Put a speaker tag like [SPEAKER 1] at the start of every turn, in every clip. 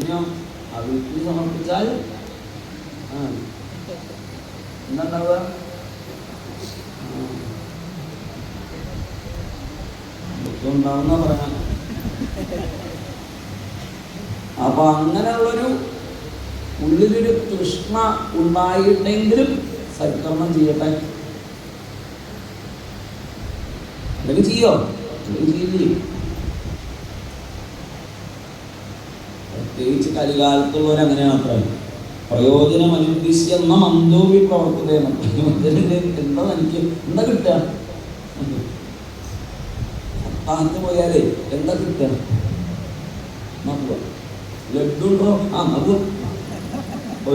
[SPEAKER 1] ഇനിയോ അവിൽക്ക് സമർപ്പിച്ചാൽ എന്താണ്ടാവുക? ഉണ്ടാവുന്ന പറയാം. അപ്പൊ അങ്ങനെയുള്ളൊരു ഉള്ളിലൊരു തൃഷ്ണ ഉണ്ടായിട്ടെങ്കിലും സൽക്കർമ്മം ചെയ്യട്ടെ. അല്ലെങ്കിൽ ചെയ്യോ? അല്ലെങ്കിൽ ചെയ്യില്ലേ? പ്രത്യേകിച്ച് കലികാലത്തുള്ളവരങ്ങനെയാണ് അത്ര. പ്രയോജനം അനുദ്ദേശിച്ച എന്ന മന്ദോപി പ്രവർത്തതയാണ്. പ്രയോജനം എന്താ എനിക്ക് എന്താ കിട്ടുക? സപ്താഹത്ത് പോയാലേ എന്താ കിട്ടുക? നോക്കുക ലഡ്ഡു ഉണ്ടോ? നോക്കുക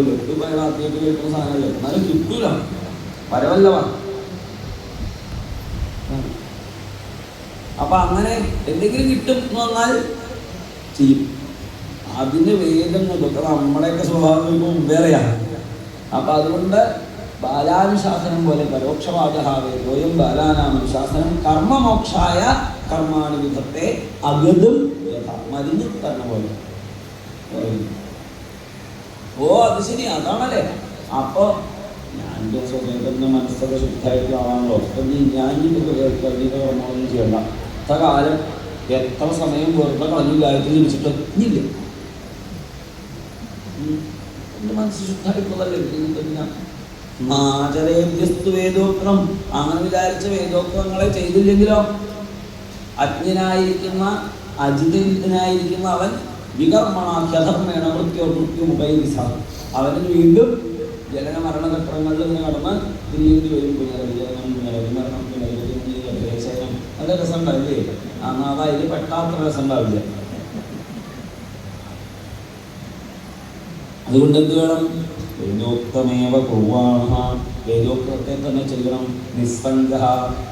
[SPEAKER 1] ലഡ്ഡു പയറാത്തിയൊക്കെ കഴിക്കുന്ന സാധനമല്ലേ, എന്നാലും കിട്ടൂല, പരവല്ലമാണ്. അപ്പൊ അങ്ങനെ എന്തെങ്കിലും കിട്ടും എന്ന് പറഞ്ഞാൽ ചെയ്യും. അതിന് വേദങ്ങളൊക്കെ നമ്മുടെയൊക്കെ സ്വഭാവം വേറെയാണ്. അപ്പൊ അതുകൊണ്ട് ബാലാനുശാസനം പോലെ പരോക്ഷവാദഹാവേദോയം ബാലാനാമനുശാസനം കർമ്മമോക്ഷായ കർമാണി വിധത്തെ അഗതും മരിഞ്ഞു തരണ പോലെ. അത് ശരി, അതാണല്ലേ. അപ്പൊ ഞാൻ സ്വന്തം മനസ്സൊക്കെ ശുദ്ധമായിട്ട് ആവാണല്ലോ. ഞാൻ കർമ്മമൊന്നും ചെയ്യണ്ട. എത്ര കാലം എത്ര സമയം വെറുതെ കളഞ്ഞു ഗായത്രി ജപിച്ചിട്ട് ഇല്ല. എന്റെ മനസ്സ് ശുദ്ധമായിട്ടുള്ളതല്ലേ. ആചരേഭ്യസ്തു വേദോക്തം, അങ്ങനെ വിചാരിച്ച വേദോക്തങ്ങളെ ചെയ്തില്ലെങ്കിലോ അജ്ഞനായിരിക്കുന്ന അജിതനായിരിക്കുന്ന അവൻ വികർമ്മണാഖ്യധർമ്മേണ മൃത്യുമുപയോഗിച്ച അവന് വീണ്ടും ജനന മരണചക്രങ്ങളിൽ നിന്ന് കടന്ന് തിരിയേണ്ടി വരും. പുനരവിജനം പുനരവിമരണം നല്ല രസം ഉണ്ടാവില്ലേ? എന്നാൽ അതിൽ പെട്ടാത്ത രസം ഉണ്ടാവില്ല. അതുകൊണ്ട് എന്ത് വേണം? വേദോക്തമേവ കുർവാണ, വേദോക്തത്തെ തന്നെ ചെയ്യണം. നിസ്സംഗ,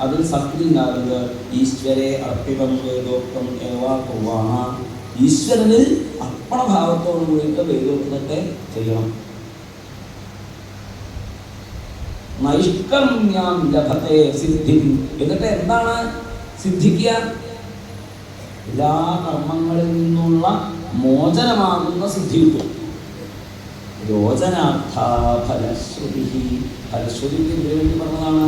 [SPEAKER 1] അതിൽ സത്യം ഉണ്ടാകുന്നത് ഈശ്വരെ അർപ്പിതം വേദോക്തം ഏവ കുർവാണ, ഈശ്വരനിൽ അർപ്പണഭാവത്തോടു കൂടിയിട്ട് വേദോക്തത്തെ ചെയ്യണം. നൈഷ്കർമ്മ്യം ലഭത്തെ സിദ്ധി, എന്നിട്ട് എന്താണ് സിദ്ധിക്കുക? എല്ലാ കർമ്മങ്ങളിൽ നിന്നുള്ള മോചനമാകുന്ന സിദ്ധി കിട്ടും. യോജനാർത്ഥ ഫലശ്രുതി, ഫലശ്രുതിക്ക് ഇതിനു വേണ്ടി പറഞ്ഞതാണ്,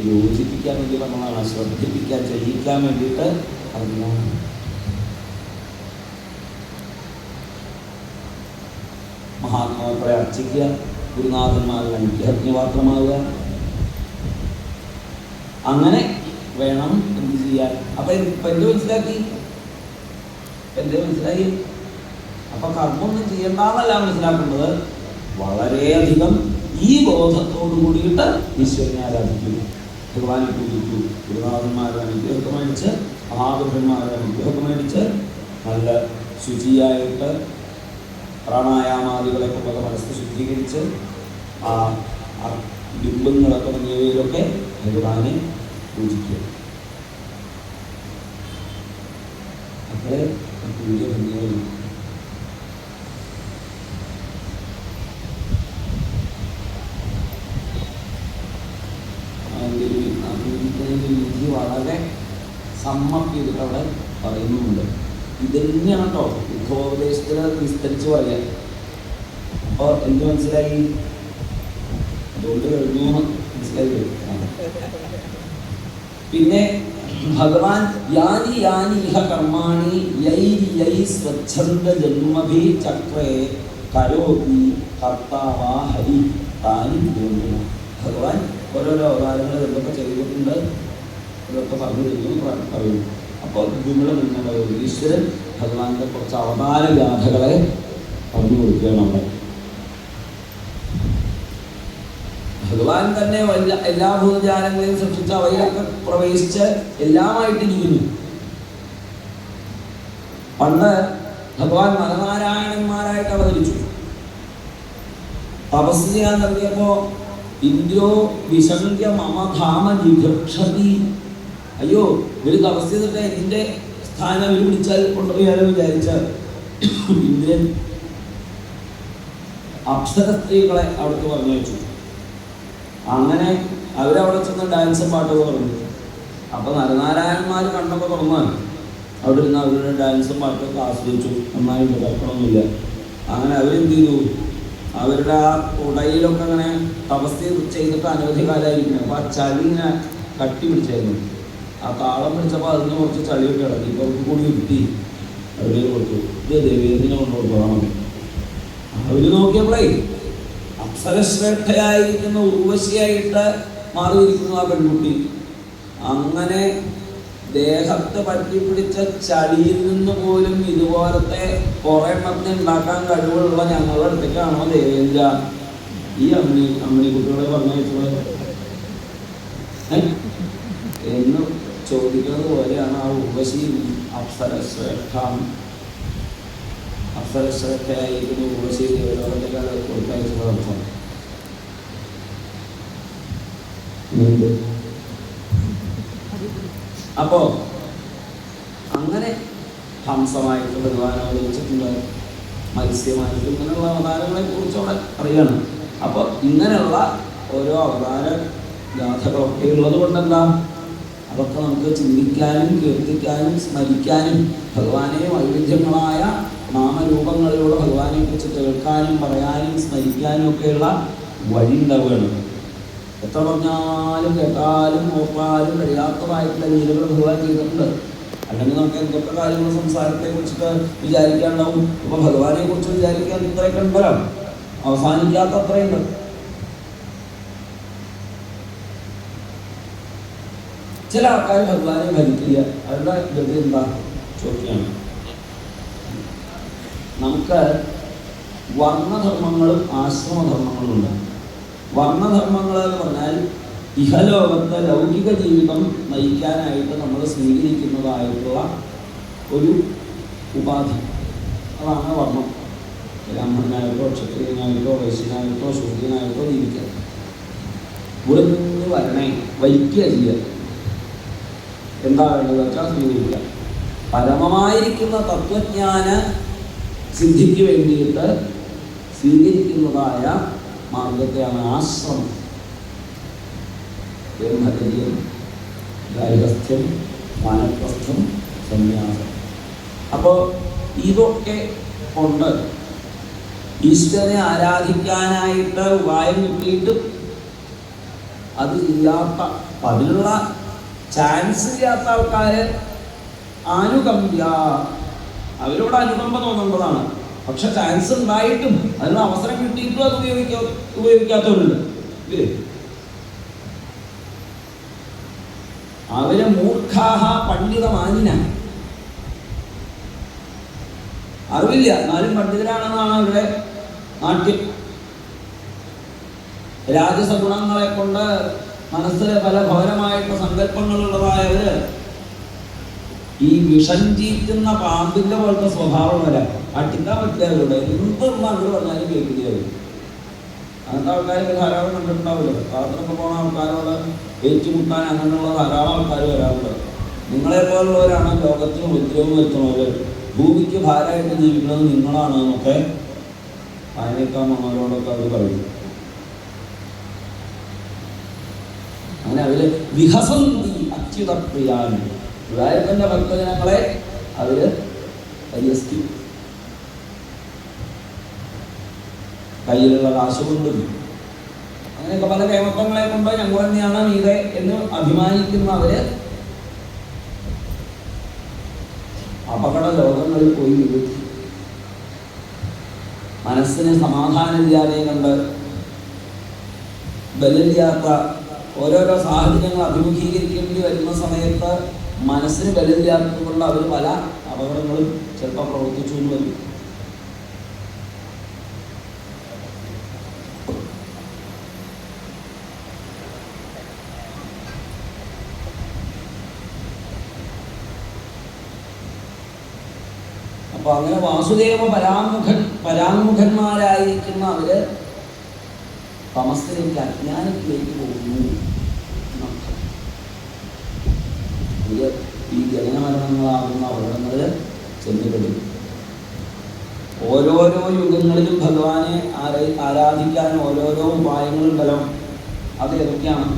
[SPEAKER 1] യോജിപ്പിക്കാൻ വേണ്ടി പറഞ്ഞതാണ്, ശ്രദ്ധിപ്പിക്കാൻ ചെയ്യിക്കാൻ വേണ്ടിയിട്ട് പറഞ്ഞതാണ്. മഹാത്മാക്കളെ അർച്ചിക്കുക, ഗുരുനാഥന്മാരുടെ അനുഗ്രഹത്തിന് പാത്രമാവുക. അങ്ങനെ വേണം എന്ത് ചെയ്യാൻ. അപ്പൊ എന്ത് മനസ്സിലാക്കി? അപ്പൊ കർമ്മൊന്നും ചെയ്യണ്ടെന്നല്ല മനസ്സിലാക്കുന്നത്, വളരെയധികം ഈ ബോധത്തോടു കൂടിയിട്ട് ഈശ്വരനെ ആരാധിക്കൂ, ഭഗവാനെ പൂജിക്കൂ, ഗുരുനാഥന്മാരുടെ അനുഗ്രഹത്തെ മേടിച്ച് മഹാപുരുഷന്മാരുടെ അനുഗ്രഹത്തെ മേടിച്ച് നല്ല ശുചിയായിട്ട് പ്രാണായാമാദികളെ കൊണ്ടൊക്കെ മനസ്സ് ശുദ്ധീകരിച്ച് ആ ബിംബങ്ങളൊക്കെ തുടങ്ങിയവയിലൊക്കെ ഭഗവാനെ പൂജിക്കുക. അത്രേ പൂജ ഭംഗിയായി. വിധി വളരെ സമ്മപ്പ് ചെയ്തിട്ട് അവിടെ പറയുന്നുണ്ട്. ഇതന്നെയാണ് കേട്ടോ യുദ്ധോപദേശത്തിൽ വിസ്തരിച്ച് പറയാൻ. അപ്പോൾ എന്ത് മനസ്സിലായി? അതുകൊണ്ട് കഴിഞ്ഞു മനസ്സിലായി. പിന്നെ ഭഗവാൻ യാനി യാനി ഇഹ കർമാണി യൈ സ്വച്ഛന്ദ ജന്മഭി ചക്രേ കരോതി കർത്താവാ ഹരി താനി തോന്നുന്നു. ഭഗവാൻ ഓരോരോ അവതാരങ്ങൾ എന്തൊക്കെ ചെയ്തിട്ടുണ്ട് ഇതൊക്കെ പറഞ്ഞു തരുന്നു പറയുന്നു. അപ്പോൾ ഇവിടെ നിന്നുള്ള ഈശ്വരൻ ഭഗവാന്റെ കുറച്ച് അവതാര ഗാഥകളെ പറഞ്ഞു കൊടുക്കുകയാണ് അവിടെ. ഭഗവാൻ തന്നെ എല്ലാ ഭൂതജാലങ്ങളെയും സൃഷ്ടിച്ച് അവയിലൊക്കെ പ്രവേശിച്ച് എല്ലാമായിട്ടിരിക്കുന്നു. പണ്ട് ഭഗവാൻ നരനാരായണന്മാരായിട്ട് അവതരിച്ചു. തപസ് ചെയ്യാൻ തുടങ്ങിയപ്പോ ഇന്ദ്രോ വിശങ്ക്യ മമധാമ ജിഘക്ഷതി, അയ്യോ ഇവര് തപസ് ചെയ്തിട്ട് ഇതിന്റെ സ്ഥാനം ഇവർ പിടിച്ചാൽ കൊണ്ടുപോയാലോ വിചാരിച്ച ഇന്ദ്രൻ അപ്സര സ്ത്രീകളെ അവിടേക്ക് പറഞ്ഞു വെച്ചു. അങ്ങനെ അവരവിടെ ചെന്ന് ഡാൻസും പാട്ടൊക്കെ പറഞ്ഞു. അപ്പൊ നരനാരായണന്മാർ കണ്ണൊക്കെ തുറന്നാൽ അവിടെ ഇരുന്ന് അവരുടെ ഡാൻസും പാട്ടൊക്കെ ആസ്വദിച്ചു. നന്നായിട്ട് കുഴപ്പമൊന്നുമില്ല. അങ്ങനെ അവരെന്ത് ചെയ്തു, അവരുടെ ആ ഉടയിലൊക്കെ അങ്ങനെ തപസ് ചെയ്തിട്ട് അനവധി കാലമായിരിക്കണം. അപ്പോൾ ആ ചളി ഇങ്ങനെ കട്ടി പിടിച്ചായിരുന്നു. ആ താളം പിടിച്ചപ്പോൾ അതിന് കുറച്ച് ചളിയൊക്കെ ഇളകി. ഇപ്പോൾ അവർക്ക് കൂടി കിട്ടി, അവര് കൊടുത്തു. ഇത് ദേവേന്ദ്രനെ കൊണ്ടുപോകണം. അവർ നോക്കിയപ്പോഴേ അപ്സരശ്രേഷ്ഠയായിരിക്കുന്ന ഉർവശിയായിട്ട് മാറിയിരിക്കുന്നു ആ പെൺകുട്ടി. അങ്ങനെ ദേഹത്ത് പറ്റിപ്പിടിച്ച ചളിയിൽ നിന്ന് പോലും ഇതുപോലത്തെ കുറെ എണ്ണത്തിന് ഉണ്ടാക്കാൻ കഴിവുള്ള ഞങ്ങളുടെ അടുത്തേക്കാണോ ദേവേന്ദ്ര ഈ അമ്മിണിക്കുട്ടികളെ പറഞ്ഞത് എന്ന് ചോദിക്കുന്നത് പോലെയാണ് ആ ഉർവശി അപ്സരശ്രേഷ്ഠയായിരിക്കുന്ന ഉർവശി ദേവലോകത്തേക്കാൾ കൊടുത്തയച്ചത് അർത്ഥം. അപ്പോ അങ്ങനെ ഹംസമായിട്ട് ഭഗവാൻ അവതരിച്ചിട്ടുണ്ട്, മത്സ്യമായിട്ട് ഇങ്ങനെയുള്ള അവതാരങ്ങളെ കുറിച്ച് അവിടെ അറിയണം. അപ്പോൾ ഇങ്ങനെയുള്ള ഓരോ അവതാര ഗാഥകളൊക്കെ ഉള്ളത് കൊണ്ടെന്താ, അതൊക്കെ നമുക്ക് ചിന്തിക്കാനും കീർത്തിക്കാനും സ്മരിക്കാനും ഭഗവാനെ വൈവിധ്യങ്ങളായ നാമരൂപങ്ങളിലൂടെ ഭഗവാനെ കുറിച്ച് കേൾക്കാനും പറയാനും സ്മരിക്കാനും ഒക്കെയുള്ള വഴി ഉണ്ടാവുകയാണ്. എത്ര പറഞ്ഞാലും കേട്ടാലും ഓർത്താലും കഴിയാത്തതായിട്ടുള്ള ലീലകൾ ഭഗവാൻ ചെയ്തിട്ടുണ്ട്. അല്ലെങ്കിൽ നമുക്ക് എന്തൊക്കെ കാര്യങ്ങൾ സംസാരത്തെ കുറിച്ചിട്ട് വിചാരിക്കാനുണ്ടാവും. ഇപ്പൊ ഭഗവാനെ കുറിച്ച് വിചാരിക്കാൻ ഇത്രയൊക്കെ ഉണ്ടല്ലോ, അവസാനിക്കാത്ത അത്രയുണ്ട്. ചില ആൾക്കാർ ഭഗവാനെ ഭരിക്കുക, അവരുടെ ഗതി എന്താ ചോദിക്കുകയാണ്. നമുക്ക് വർണ്ണധർമ്മങ്ങളും ആശ്രമധർമ്മങ്ങളും ഉണ്ട്. വർണ്ണധർമ്മങ്ങൾ എന്ന് പറഞ്ഞാൽ ഇഹലോകത്തെ ലൗകിക ജീവിതം നയിക്കാനായിട്ട് നമ്മൾ സ്വീകരിക്കുന്നതായിട്ടുള്ള ഒരു ഉപാധി, അതാണ് വർണ്ണം. ബ്രാഹ്മണനായിട്ടോ ക്ഷത്രിയനായിട്ടോ വൈശ്യനായിട്ടോ ശൂദ്രനായിട്ടോ ജീവിക്കുക. ഇവിടെ നിന്ന് വരണേ വൈക്കുക ചെയ്യുക, എന്താ വേണ്ടത് വെച്ചാൽ സ്വീകരിക്കുക. പരമമായിരിക്കുന്ന തത്വജ്ഞാന സിദ്ധിക്ക് വേണ്ടിയിട്ട് സ്വീകരിക്കുന്നതായ മാർഗത്തെയാണ് ആശ്രമം. ബ്രഹ്മചര്യം, ഗാർഹസ്ഥ്യം, വാനപ്രസ്ഥം, സന്യാസം. അപ്പോൾ ഇതൊക്കെ കൊണ്ട് ഈശ്വരനെ ആരാധിക്കാനായിട്ട് ഉപായം കിട്ടിയിട്ടും അത് ചെയ്യാത്ത, അതിനുള്ള ചാൻസ് ഇല്ലാത്ത ആൾക്കാര് ആനുകമ്പ്യ, അവരോട് അനുകമ്പ തോന്നേണ്ടതാണ്. പക്ഷെ ചാൻസ് ഉണ്ടായിട്ടും അതിനുള്ള അവസരം കിട്ടിയിട്ടും അത് ഉപയോഗിക്കാത്തവരുണ്ട്. അവരെ മൂർഖാഹ പണ്ഡിതമാനിന, അറിവില്ല എന്നാലും പണ്ഡിതരാണെന്നാണ് അവരുടെ നാട്യം. രാജസഗുണങ്ങളെ കൊണ്ട് മനസ്സിലെ പല ഘോരമായിട്ടുള്ള സങ്കല്പങ്ങളുള്ളതായവര് ഈ വിഷം ചീറ്റുന്ന പാമ്പിന്റെ പോലത്തെ സ്വഭാവം വരാം. അട്ടിക്കാൻ പറ്റിയവരുടെ എന്തൊന്നും അങ്ങോട്ട് പറഞ്ഞാലും കേൾക്കുകയാവും. അങ്ങനത്തെ ആൾക്കാരൊക്കെ ധാരാളം കണ്ടിട്ടുണ്ടാവില്ല. യാത്രയൊക്കെ പോകുന്ന ആൾക്കാരോട് ഏറ്റുമുട്ടാൻ അങ്ങനെയുള്ള ധാരാളം ആൾക്കാർ വരാറുണ്ട്. നിങ്ങളെപ്പോലുള്ളവരാണ് ലോകത്തിന് ഉപദ്രവം വരുത്തുന്നവർ, ഭൂമിക്ക് ഭാരമായിട്ട് ജീവിക്കുന്നത് നിങ്ങളാണ് എന്നൊക്കെ അതിനേക്കാൾ മണവരോടൊക്കെ അവർ പറയും. അങ്ങനെ അവര് വിഹസന്തി അച്യുതപ്രിയാൻ, ഗുരുവായൂരപ്പന്റെ ഭക്തജനങ്ങളെ അവര് പരിഹസിക്കും. കയ്യിലുള്ള കാശ് കൊണ്ടും അങ്ങനെയൊക്കെ പല കേമത്വങ്ങളെ കൊണ്ട് ഞങ്ങൾ തന്നെയാണ് മീതെ എന്ന് അഭിമാനിക്കുന്നവര് അപകട ലോകങ്ങളിൽ പോയി വിളിച്ചു. മനസ്സിന് സമാധാനമില്ലാതെ കണ്ട് ബലമില്ലാത്ത ഓരോരോ സാഹചര്യങ്ങൾ അഭിമുഖീകരിക്കേണ്ടി വരുന്ന സമയത്ത് മനസ്സിന് ബലമില്ലാത്തത് കൊണ്ട് അവർ പല അപകടങ്ങളും ചിലപ്പോൾ പ്രവർത്തിച്ചു എന്ന് വരും. അപ്പൊ അങ്ങനെ വാസുദേവ പരാമുഖന്മാരായിരിക്കുന്ന അവര് തമസ്സിലേക്ക് അജ്ഞാനത്തിലേക്ക് പോകുന്നു. ഈ ജനനമരണങ്ങളാകുന്ന അപകടങ്ങളിൽ ചെന്നുപെടും. ഓരോരോ യുഗങ്ങളിലും ഭഗവാനെ ആരാധിക്കാൻ ഓരോരോ ഉപായങ്ങളുണ്ടല്ലോ. അത് ഏതൊക്കെയാണ്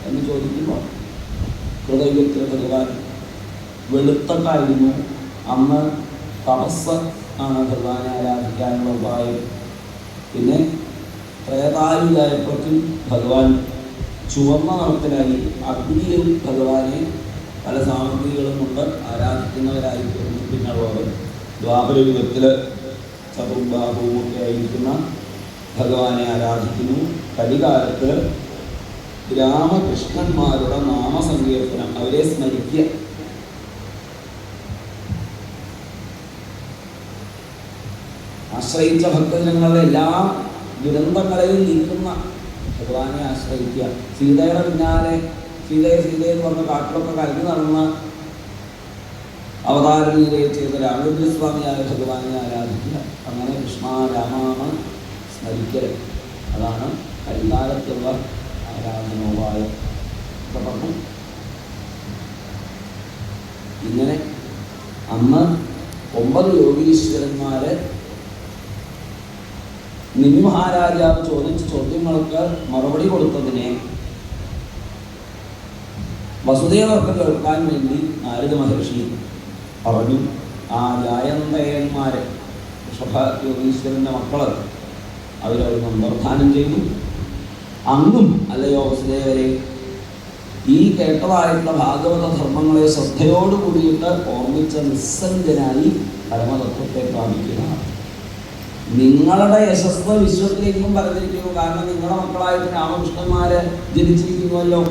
[SPEAKER 1] എന്ന് ചോദിക്കുമ്പോൾ ഹൃദയത്തിൽ ഭഗവാൻ വെളുത്തട്ടായിരുന്നു. അന്ന് തപസ് ആണ് ഭഗവാനെ ആരാധിക്കാനുള്ള ഉപായം. പിന്നെ ത്രേതായുഗായപ്പോഴും ഭഗവാൻ ചുവന്ന നിറത്തിലായി. അഗ്നിയിൽ ഭഗവാനെ പല സാമഗ്രികളും കൊണ്ട് ആരാധിക്കുന്നവരായി പിന്നുള്ളത്. ദ്വാപരയുഗത്തിൽ ചതുർബാഹുവും ഒക്കെ ആയിരിക്കുന്ന ഭഗവാനെ ആരാധിക്കുന്നു. കലികാലത്ത് രാമകൃഷ്ണന്മാരുടെ നാമസങ്കീർത്തനം, അവരെ സ്മരിക്കുക. ആശ്രയിച്ച ഭക്തജനങ്ങളുടെ എല്ലാ ദുരന്തങ്ങളെയും നീക്കുന്ന ഭഗവാനെ ആശ്രയിക്കുക. സീതയുടെ പിന്നാലെ സീതയെന്ന് പറഞ്ഞ കാട്ടിലൊക്കെ കലഞ്ഞു നടന്ന അവതാരം ചെയ്ത രാമചന്ദ്രസ്വാമിയായ ഭഗവാനെ ആരാധിക്കുക. അങ്ങനെ കൃഷ്ണ രാമാമ സ്മരിക്കൽ, അതാണ് കലികാലത്തുള്ള ആരാധനോപായം ഒക്കെ പറഞ്ഞു. ഇങ്ങനെ അന്ന് 9 യോഗീശ്വരന്മാരെ നിമി മഹാരാജാവ് ചോദിച്ച ചോദ്യങ്ങൾക്ക് മറുപടി കൊടുത്തതിനെ വസുദേവർക്ക് കേൾക്കാൻ വേണ്ടി നാരദ മഹർഷി പറഞ്ഞു. ആ ജായന്തയന്മാരെ ഋഷഭ യോഗീശ്വരൻ്റെ മക്കള് അവരവർ നന്ദർദ്ധാനം ചെയ്തു. അന്നും അല്ലയോ വസുദേവരെ, ഈ കേട്ടതായിട്ടുള്ള ഭാഗവത ധർമ്മങ്ങളെ ശ്രദ്ധയോടുകൂടിയിട്ട് ഓർമ്മിച്ച നിസ്സംഗനായി പരമതത്വത്തെ പ്രാപിക്കുന്നതാണ്. നിങ്ങളുടെ യശസ്സ് വിശ്വത്തിലേക്കും പറഞ്ഞിരിക്കുന്നു. കാരണം നിങ്ങളുടെ മക്കളായിട്ട് രാമകൃഷ്ണന്മാര് ജനിച്ചിരിക്കുന്നുവല്ലോ.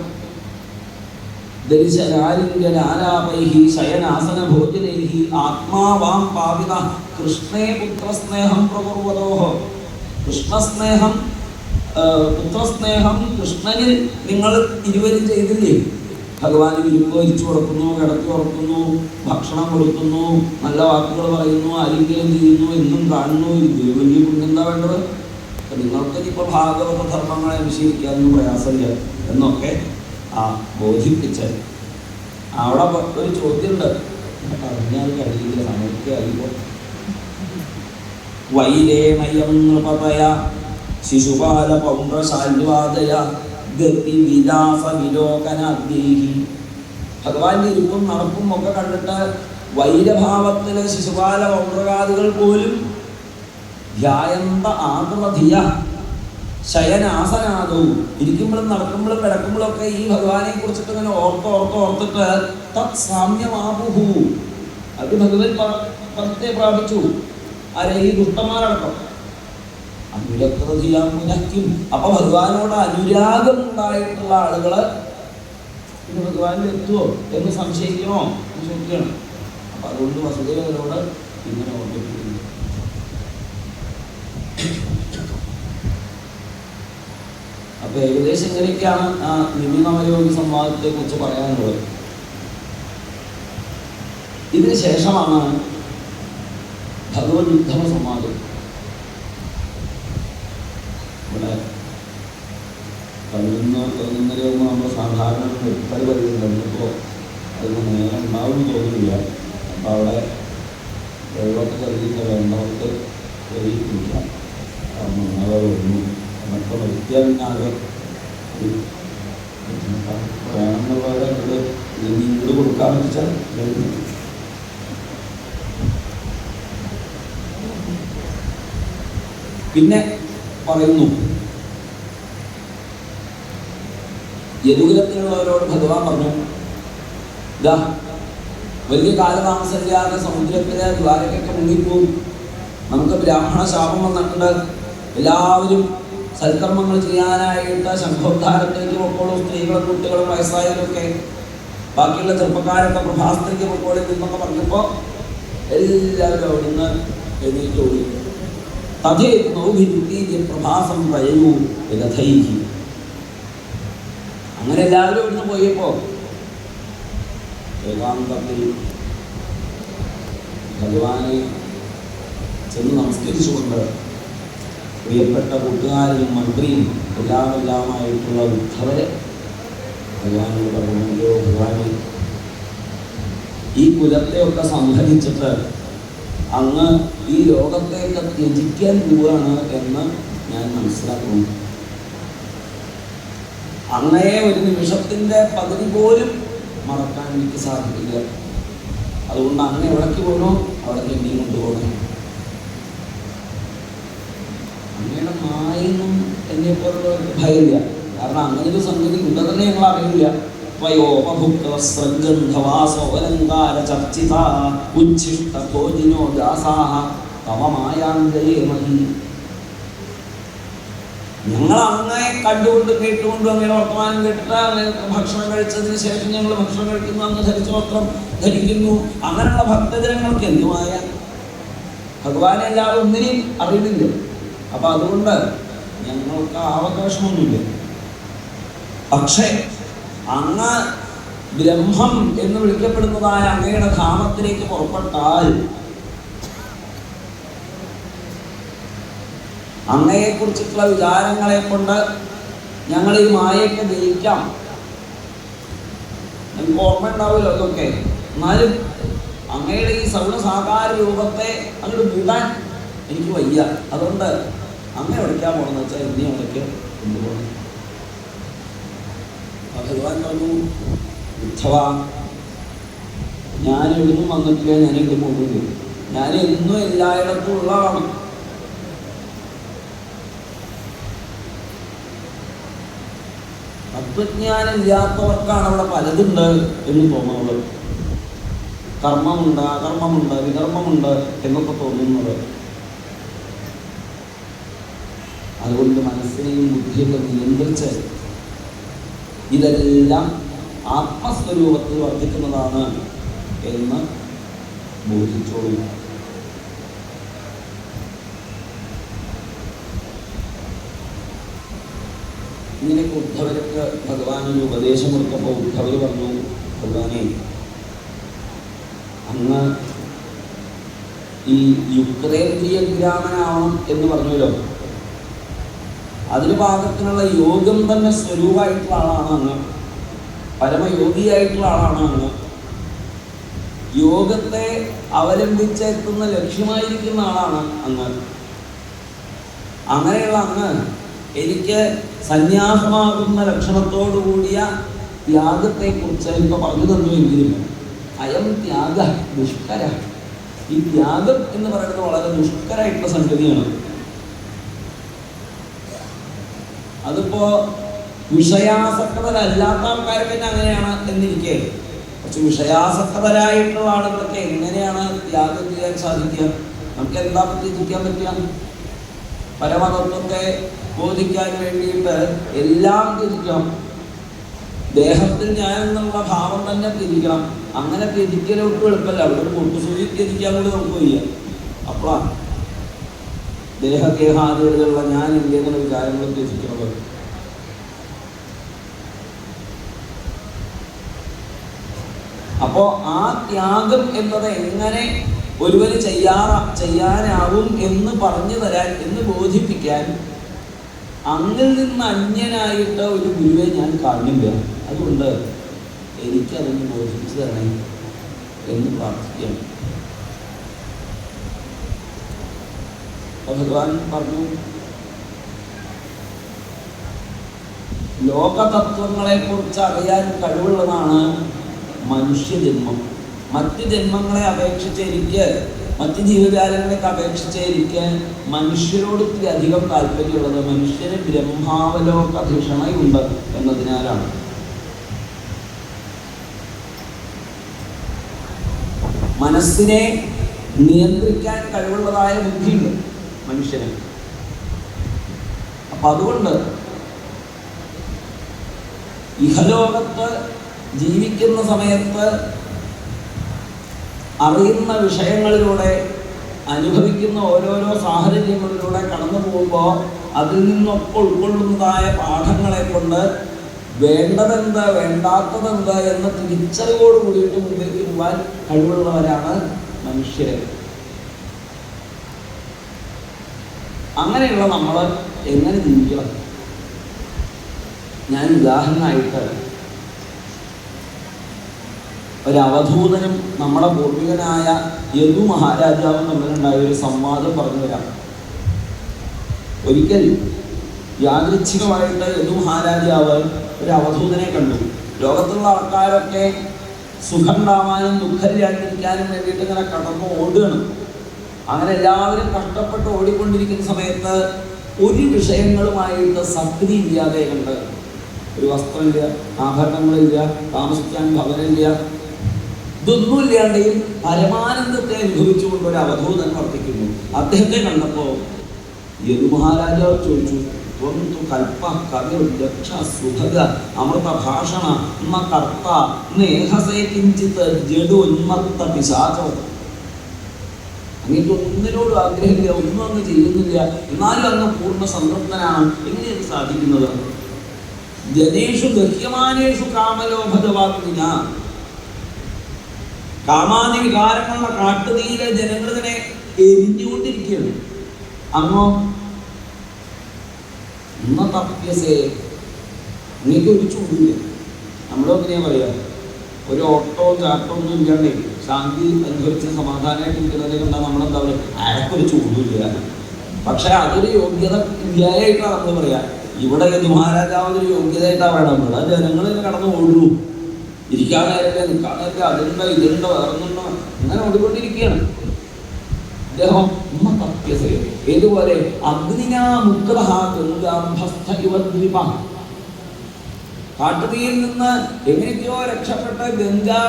[SPEAKER 1] ശയനാസന ഭോജനൈഹി ആത്മാവാം പാപിത കൃഷ്ണേ പുത്രസ്നേഹം പ്രകുർവതോഹ. കൃഷ്ണസ്നേഹം, പുത്രസ്നേഹം കൃഷ്ണനിൽ നിങ്ങൾ ഇരുവരും ചെയ്തില്ലേ? ഭഗവാന് വിരുമ്പ് വരിച്ചു കൊടുക്കുന്നു, കിടത്തി ഉറക്കുന്നു, ഭക്ഷണം കൊടുക്കുന്നു, നല്ല വാക്കുകൾ പറയുന്നു, ആലിംഗനം ചെയ്യുന്നു, എന്നും കാണുന്നു. ഇതിന് വലിയ പുണ്യം എന്താ വേണ്ടത്? അപ്പം നിങ്ങൾക്ക് ഇപ്പോൾ ഭാഗവത ധർമ്മങ്ങളെ വിശീലിക്കാനൊന്നും പ്രയാസമില്ല എന്നൊക്കെ ബോധിപ്പിച്ച് അവിടെ ഒരു ചോദ്യമുണ്ട്. അറിഞ്ഞാൽ കഴിയില്ല, സമയത്ത് അറിയുമ്പോൾ വൈരേണയം നൃപതയ ശിശുപാല പൗണ്ഡശാൽവാദയ ഗതി വിലാസ വിലോകനാദ്യേഹി. ഭഗവാന്റെ ഇരിപ്പും നടപ്പും ഒക്കെ കണ്ടിട്ട് വൈരഭാവത്തിലെ ശിശുപാല പൗണ്ഡകാദികൾ പോലും ധ്യായന്ത ആകൃതിയ ശയനാസനാദവും ഇരിക്കുമ്പോഴും നടക്കുമ്പോഴും കിടക്കുമ്പോഴും ഒക്കെ ഈ ഭഗവാനെ കുറിച്ചിട്ട് ഇങ്ങനെ ഓർത്തിട്ട് തത് സാമ്യമാബുഹു, അത് ഭഗവത് പദത്തെ പ്രാപിച്ചു. ആരെ? ഈ ദുഷ്ടന്മാരടക്കം. അനുരക്തധിയാമുനയ്ക്കും. അപ്പൊ ഭഗവാനോട് അനുരാഗം ഉണ്ടായിട്ടുള്ള ആളുകള് പിന്നെ ഭഗവാനിൽ എത്തുമോ എന്ന് സംശയിക്കണോ എന്ന് ചോദിക്കണം. അപ്പൊ അതുകൊണ്ട് വസുദേവനോട് ഇങ്ങനെ ഓർമ്മിപ്പിക്കുന്നു. അപ്പൊ ഏകദേശം ഇങ്ങനെയൊക്കെയാണ് ആ നിമിനവയോഗി സംവാദത്തെ കുറിച്ച് പറയാനുള്ളത്. ഇതിന് ശേഷമാണ് ഭഗവത് ഉദ്ധവ സംവാദം. ഇവിടെ 11:30 നമ്മൾ സാധാരണ നിർത്തൽ പറയുന്നുണ്ടപ്പോൾ അതിന് നേരം ഉണ്ടാവും തോന്നുന്നില്ല. അപ്പം അവിടെ വെള്ളമൊക്കെ കരുതിയിട്ട് വേണ്ടവർക്ക് കയറി കുടിക്കാം. അത് ഒന്നും എന്നൊക്കെ നിർത്തിയാൽ വേണമെന്നുള്ളവരെ ഇങ്ങോട്ട് കൊടുക്കാമെന്ന് വെച്ചാൽ പിന്നെ പറയുന്നു, യദുകുലത്തിലുള്ളവരോട് ഭഗവാൻ പറഞ്ഞു, ഇതാ വലിയ കാലതാമസമില്ലാതെ സമുദ്രത്തിലെ ദ്വാരകൊക്കെ മുങ്ങിപ്പോവും. നമുക്ക് ബ്രാഹ്മണ ശാപം വന്നിട്ടുണ്ട്. എല്ലാവരും സൽക്കർമ്മങ്ങൾ ചെയ്യാനായിട്ട് ശംഖോദ്ധാരത്തേക്ക് പൊക്കോളും. സ്ത്രീകളും കുട്ടികളും വയസ്സായവരൊക്കെ, ബാക്കിയുള്ള ചെറുപ്പക്കാരൊക്കെ പ്രഭാസത്തേക്ക് പൊക്കോളിൽ നിന്നൊക്കെ പറഞ്ഞപ്പോൾ എല്ലാവരും അവിടുന്ന് എഴുന്നേറ്റ് ഓടി. പ്രഭാസം വയൂ രഥൈഹി. അങ്ങനെ എല്ലാവരും ഇവിടുന്ന് പോയപ്പോ ഏകാന്തത്തിൽ ഭഗവാനെ ചെന്ന് നമസ്കരിച്ചുകൊണ്ട് പ്രിയപ്പെട്ട കൂട്ടുകാരും മന്ത്രിയും എല്ലാമായിട്ടുള്ള ഉദ്ധവരെ ഭഗവാനോട് പറഞ്ഞല്ലോ, ഭഗവാനെ ഈ കുലത്തെയൊക്കെ സംഹരിച്ചിട്ട് അങ്ങ് ഈ ലോകത്തെയൊക്കെ ത്യജിക്കാൻ പോവുകയാണ് എന്ന് ഞാൻ മനസ്സിലാക്കുന്നു. അങ്ങയെ ഒരു നിമിഷത്തിൻ്റെ പകുതി പോലും മറക്കാൻ എനിക്ക് സാധിക്കില്ല. അതുകൊണ്ട് അങ്ങനെ എവിടേക്ക് പോകണോ അവിടേക്ക് എന്നെയും കൊണ്ടുപോകണം. കാരണം നായെന്നും എന്നെപ്പോലുള്ള ഭയമില്ല. കാരണം അങ്ങനെ ഒരു സംഗതി ഉണ്ടെന്നല്ലേ ഞങ്ങൾ അറിയില്ല. ത്വയോപഭുക്തവസ്ത്രഗന്ധവാസോലങ്കാര ചർച്ചിത ഉച്ഛിഷ്ട ഭോജിനോ ദാസാഹ തവ മായാന്തരേമഹി. ഞങ്ങൾ അങ്ങനെ കണ്ടുകൊണ്ട് കേട്ടുകൊണ്ടും അങ്ങനെ വർത്തമാനം കേട്ടിട്ട് അങ്ങനെ ഭക്ഷണം കഴിച്ചതിന് ശേഷം ഞങ്ങൾ ഭക്ഷണം കഴിക്കുന്നു, അങ്ങ് ധരിച്ച വസ്ത്രം ധരിക്കുന്നു. അങ്ങനെയുള്ള ഭക്തജനങ്ങൾക്ക് എന്തുമായ ഭഗവാനെ അല്ലാതെ ഒന്നിനെയും അറിവില്ല. അപ്പൊ അതുകൊണ്ട് ഞങ്ങൾക്ക് അവകാശമൊന്നുമില്ല. പക്ഷേ അങ്ങ് ബ്രഹ്മം എന്ന് വിളിക്കപ്പെടുന്നതായ അങ്ങയുടെ ധാമത്തിലേക്ക് പുറപ്പെട്ടാൽ അങ്ങയെക്കുറിച്ചിട്ടുള്ള വിചാരങ്ങളെ കൊണ്ട് ഞങ്ങൾ ഈ മായയൊക്കെ ജയിക്കാം. നമുക്ക് ഓർമ്മ ഉണ്ടാവില്ല അതൊക്കെ. എന്നാലും അങ്ങയുടെ ഈ സൗരസാകാര രൂപത്തെ അങ്ങോട്ട് വിടാൻ എനിക്ക് വയ്യ. അതുകൊണ്ട് അങ്ങ എവിടേക്കാൻ പോകണമെന്ന് വെച്ചാൽ എന്നെ അവിടേക്ക് കൊണ്ടുപോകണം. ഭഗവാൻ പറഞ്ഞു, ഉദ്ധവ, ഞാനെവിടുന്നും വന്നിട്ടില്ല, ഞാനെവിടെ പോകുന്നു. ഞാൻ എന്നും എല്ലായിടത്തും ഉള്ളതാണ്. തത്വജ്ഞാനം ഇല്ലാത്തവർക്കാണ് അവിടെ പലതുണ്ട് എന്ന് തോന്നുന്നത്. കർമ്മമുണ്ട്, അകർമ്മമുണ്ട്, വികർമ്മമുണ്ട് എന്നൊക്കെ തോന്നുന്നത്. അതുകൊണ്ട് മനസ്സിനെയും ബുദ്ധിയൊക്കെ നിയന്ത്രിച്ച് ഇതെല്ലാം ആത്മസ്വരൂപത്തിൽ വർദ്ധിക്കുന്നതാണ് എന്ന് ബോധിച്ചോളൂ. ഇങ്ങനെയൊക്കെ ഉദ്ധവർക്ക് ഭഗവാൻ ഒരു ഉപദേശം കൊടുത്തപ്പോൾ ഉദ്ധവർ പറഞ്ഞു, ഭഗവാനെ, അങ്ങ് ഈ യുക്തേന്ദ്രിയ ഗ്രാമനാവണം എന്ന് പറഞ്ഞല്ലോ. അതിന് പാകത്തിനുള്ള യോഗം തന്നെ സ്വരൂപമായിട്ടുള്ള ആളാണ് അങ്ങ്. പരമയോഗിയായിട്ടുള്ള ആളാണ് അങ്ങ്. യോഗത്തെ അവലംബിച്ചെത്തുന്ന ലക്ഷ്യമായിരിക്കുന്ന ആളാണ് അങ്ങ്. അങ്ങനെയുള്ള അങ്ങ് എനിക്ക് സന്യാസമാകുന്ന ലക്ഷണത്തോടു കൂടിയ ത്യാഗത്തെക്കുറിച്ച് ഇപ്പൊ പറഞ്ഞു തന്നുവെങ്കിലും അയം ത്യാഗ ദുഷ്കര. ഈ ത്യാഗം എന്ന് പറയുന്നത് വളരെ ദുഷ്കരമായിട്ടുള്ള സംഗതിയാണ്. അതിപ്പോ വിഷയാസക്തരല്ലാത്ത ആൾക്കാർക്ക് തന്നെ അങ്ങനെയാണ് എന്നിരിക്കെ, കുറച്ച് വിഷയാസക്തരായിട്ടുള്ള ആളുകൾക്ക് എങ്ങനെയാണ് ത്യാഗം ചെയ്യാൻ സാധിക്കുക? നമുക്ക് എന്താ ത്യജിക്കാൻ പറ്റുക? പരമതത്വത്തെ ബോധിക്കാൻ വേണ്ടിയിട്ട് എല്ലാം ത്യജിക്കണം. ദേഹത്തിൽ ഞാൻ എന്നുള്ള ഭാവം തന്നെ ത്യജിക്കണം. അങ്ങനെ ത്യജിക്കലോട്ടും എളുപ്പമല്ല. അവിടെ ഒരു പൊട്ടുസൂചി ത്യജിക്കാൻ കൂടി നമുക്ക് വയ്യ. അപ്പോഴാണ് ദേഹദേഹാദികളുള്ള ഞാൻ എന്നുള്ള വിചാരങ്ങൾ ത്യജിക്കുന്നത്. അപ്പോ ആ ത്യാഗം എന്നത് എങ്ങനെ ഒരുവന് ചെയ്യാനാവും എന്ന് പറഞ്ഞു തരാൻ, എന്ന് ബോധിപ്പിക്കാൻ അങ്ങിൽ നിന്ന് അന്യനായിട്ട് ഒരു ഗുരുവെ ഞാൻ കാണുന്നില്ല. അതുകൊണ്ട് എനിക്കതൊന്ന് ബോധിപ്പിച്ചു തരണേ എന്ന് പ്രാർത്ഥിക്കുകയാണ്. ഭഗവാൻ പറഞ്ഞു, ലോകതത്വങ്ങളെ കുറിച്ച് അറിയാൻ കഴിവുള്ളതാണ് മനുഷ്യജന്മം. മറ്റ് ജന്മങ്ങളെ അപേക്ഷിച്ച് എനിക്ക്, മറ്റ് ജീവജാലങ്ങളെയൊക്കെ അപേക്ഷിച്ച് എനിക്ക് മനുഷ്യരോട് ഇത്തിരി അധികം താല്പര്യമുള്ളത് മനുഷ്യന് ബ്രഹ്മാവലോകധിഷണയുണ്ട് എന്നതിനാലാണ്. മനസ്സിനെ നിയന്ത്രിക്കാൻ കഴിവുള്ളതായ ബുദ്ധിയുണ്ട് മനുഷ്യന്. അപ്പൊ അതുകൊണ്ട് ഇഹലോകത്ത് ജീവിക്കുന്ന സമയത്ത് അറിയുന്ന വിഷയങ്ങളിലൂടെ, അനുഭവിക്കുന്ന ഓരോരോ സാഹചര്യങ്ങളിലൂടെ കടന്നു പോകുമ്പോൾ അതിൽ നിന്നൊക്കെ ഉൾക്കൊള്ളുന്നതായ പാഠങ്ങളെ കൊണ്ട് വേണ്ടതെന്ത് വേണ്ടാത്തതെന്ത് എന്ന തിരിച്ചറിവോട് കൂടിയിട്ട് മുമ്പിലേക്ക് പോകാൻ കഴിവുള്ളവരാണ് മനുഷ്യരെ. അങ്ങനെയുള്ള നമ്മൾ എങ്ങനെ ജീവിക്കണം? ഞാൻ ഉദാഹരണമായിട്ട് ഒരവധൂതനും നമ്മുടെ പൂർവികനായ യദു മഹാരാജാവും തമ്മിലുണ്ടായ ഒരു സംവാദം പറഞ്ഞു തരാം. ഒരിക്കൽ യാദൃച്ഛികമായിട്ട് യദു മഹാരാജാവ് ഒരു അവധൂതനെ കണ്ടു. ലോകത്തുള്ള ആൾക്കാരൊക്കെ സുഖം ഉണ്ടാവാനും ദുഃഖമില്ലാണ്ടിരിക്കാനും വേണ്ടിയിട്ട് ഇങ്ങനെ കടന്നു ഓടുകയാണ്. അങ്ങനെ എല്ലാവരും കഷ്ടപ്പെട്ട് ഓടിക്കൊണ്ടിരിക്കുന്ന സമയത്ത് ഒരു വിഷയങ്ങളുമായിട്ട് സക്തി ഇല്ലാതെ കണ്ട് ഒരു വസ്ത്രമില്ല, ആഭരണങ്ങളില്ല, താമസിക്കാൻ ഭവനമില്ല, ഇതൊന്നും ഇല്ലാണ്ടെയും പരമാനന്ദത്തെ അനുഭവിച്ചുകൊണ്ട് ഒരു അവധൂതൻ വർത്തിക്കുന്നു. അദ്ദേഹത്തെ കണ്ടപ്പോൾ യദുമഹാരാജാവ് ചോദിച്ചു, കൽപ്പ കവിർദക്ഷ സുഭഗ അമൃത ഭാഷണ കർത്ത നേഹസേ കിഞ്ചിത് ജഡോന്മത്ത പിശാചോ. അങ്ങേക്ക് ഒന്നിനോടും ആഗ്രഹമില്ല, ഒന്നും അങ്ങ് ചെയ്യുന്നില്ല, എന്നാലും അങ്ങ് പൂർണ്ണ സംതൃപ്തനാണ്. എങ്ങനെയാണ് സാധിക്കുന്നത്? ജനേഷു ദഹ്യമാനേഷു കാമലോഭതവാഗ്നിന. കാമാദി വികാരങ്ങളുള്ള കാട്ടുതീയിലെ ജനങ്ങളിതിനെ എരിഞ്ഞുകൊണ്ടിരിക്കുകയാണ്. അങ്ങോ തപ്യസേ, അങ്ങേക്ക് ഒരു ചൂടില്ല. നമ്മളൊക്കെ എങ്ങനെയാ പറയാ, ഒരു ഓട്ടോ ചാട്ടോ ഒന്നും ഇല്ലാണ്ടേ ശാന്തി അനുഭവിച്ച് സമാധാനമായിട്ട് ഇരിക്കുന്നതിനെ കണ്ടാൽ നമ്മളെന്താ പറയുക, അയാൾക്കൊരു ചൂടില്ല. പക്ഷെ അതൊരു യോഗ്യത ഇല്ലായിട്ടാണ് നമ്മൾ പറയാ. ഇവിടെ മഹാരാജാവിനൊരു യോഗ്യതയായിട്ടാണ് പറയണം. നമ്മൾ ആ ജനങ്ങളിങ്ങനെ കടന്നു ഓടുന്നു, ഇരിക്കാൻ നേരത്തെ നിൽക്കാൻ നേരത്തെ അതിലുണ്ടോ ഇതിലുണ്ടോ വേറൊന്നുണ്ടോ അങ്ങനെ ഓടിക്കൊണ്ടിരിക്കുകയാണ്. അദ്ദേഹം ഏതുപോലെ കാട്ടുതീയിൽ നിന്ന് എങ്ങനെയൊക്കെയോ രക്ഷപ്പെട്ട ഗംഗാ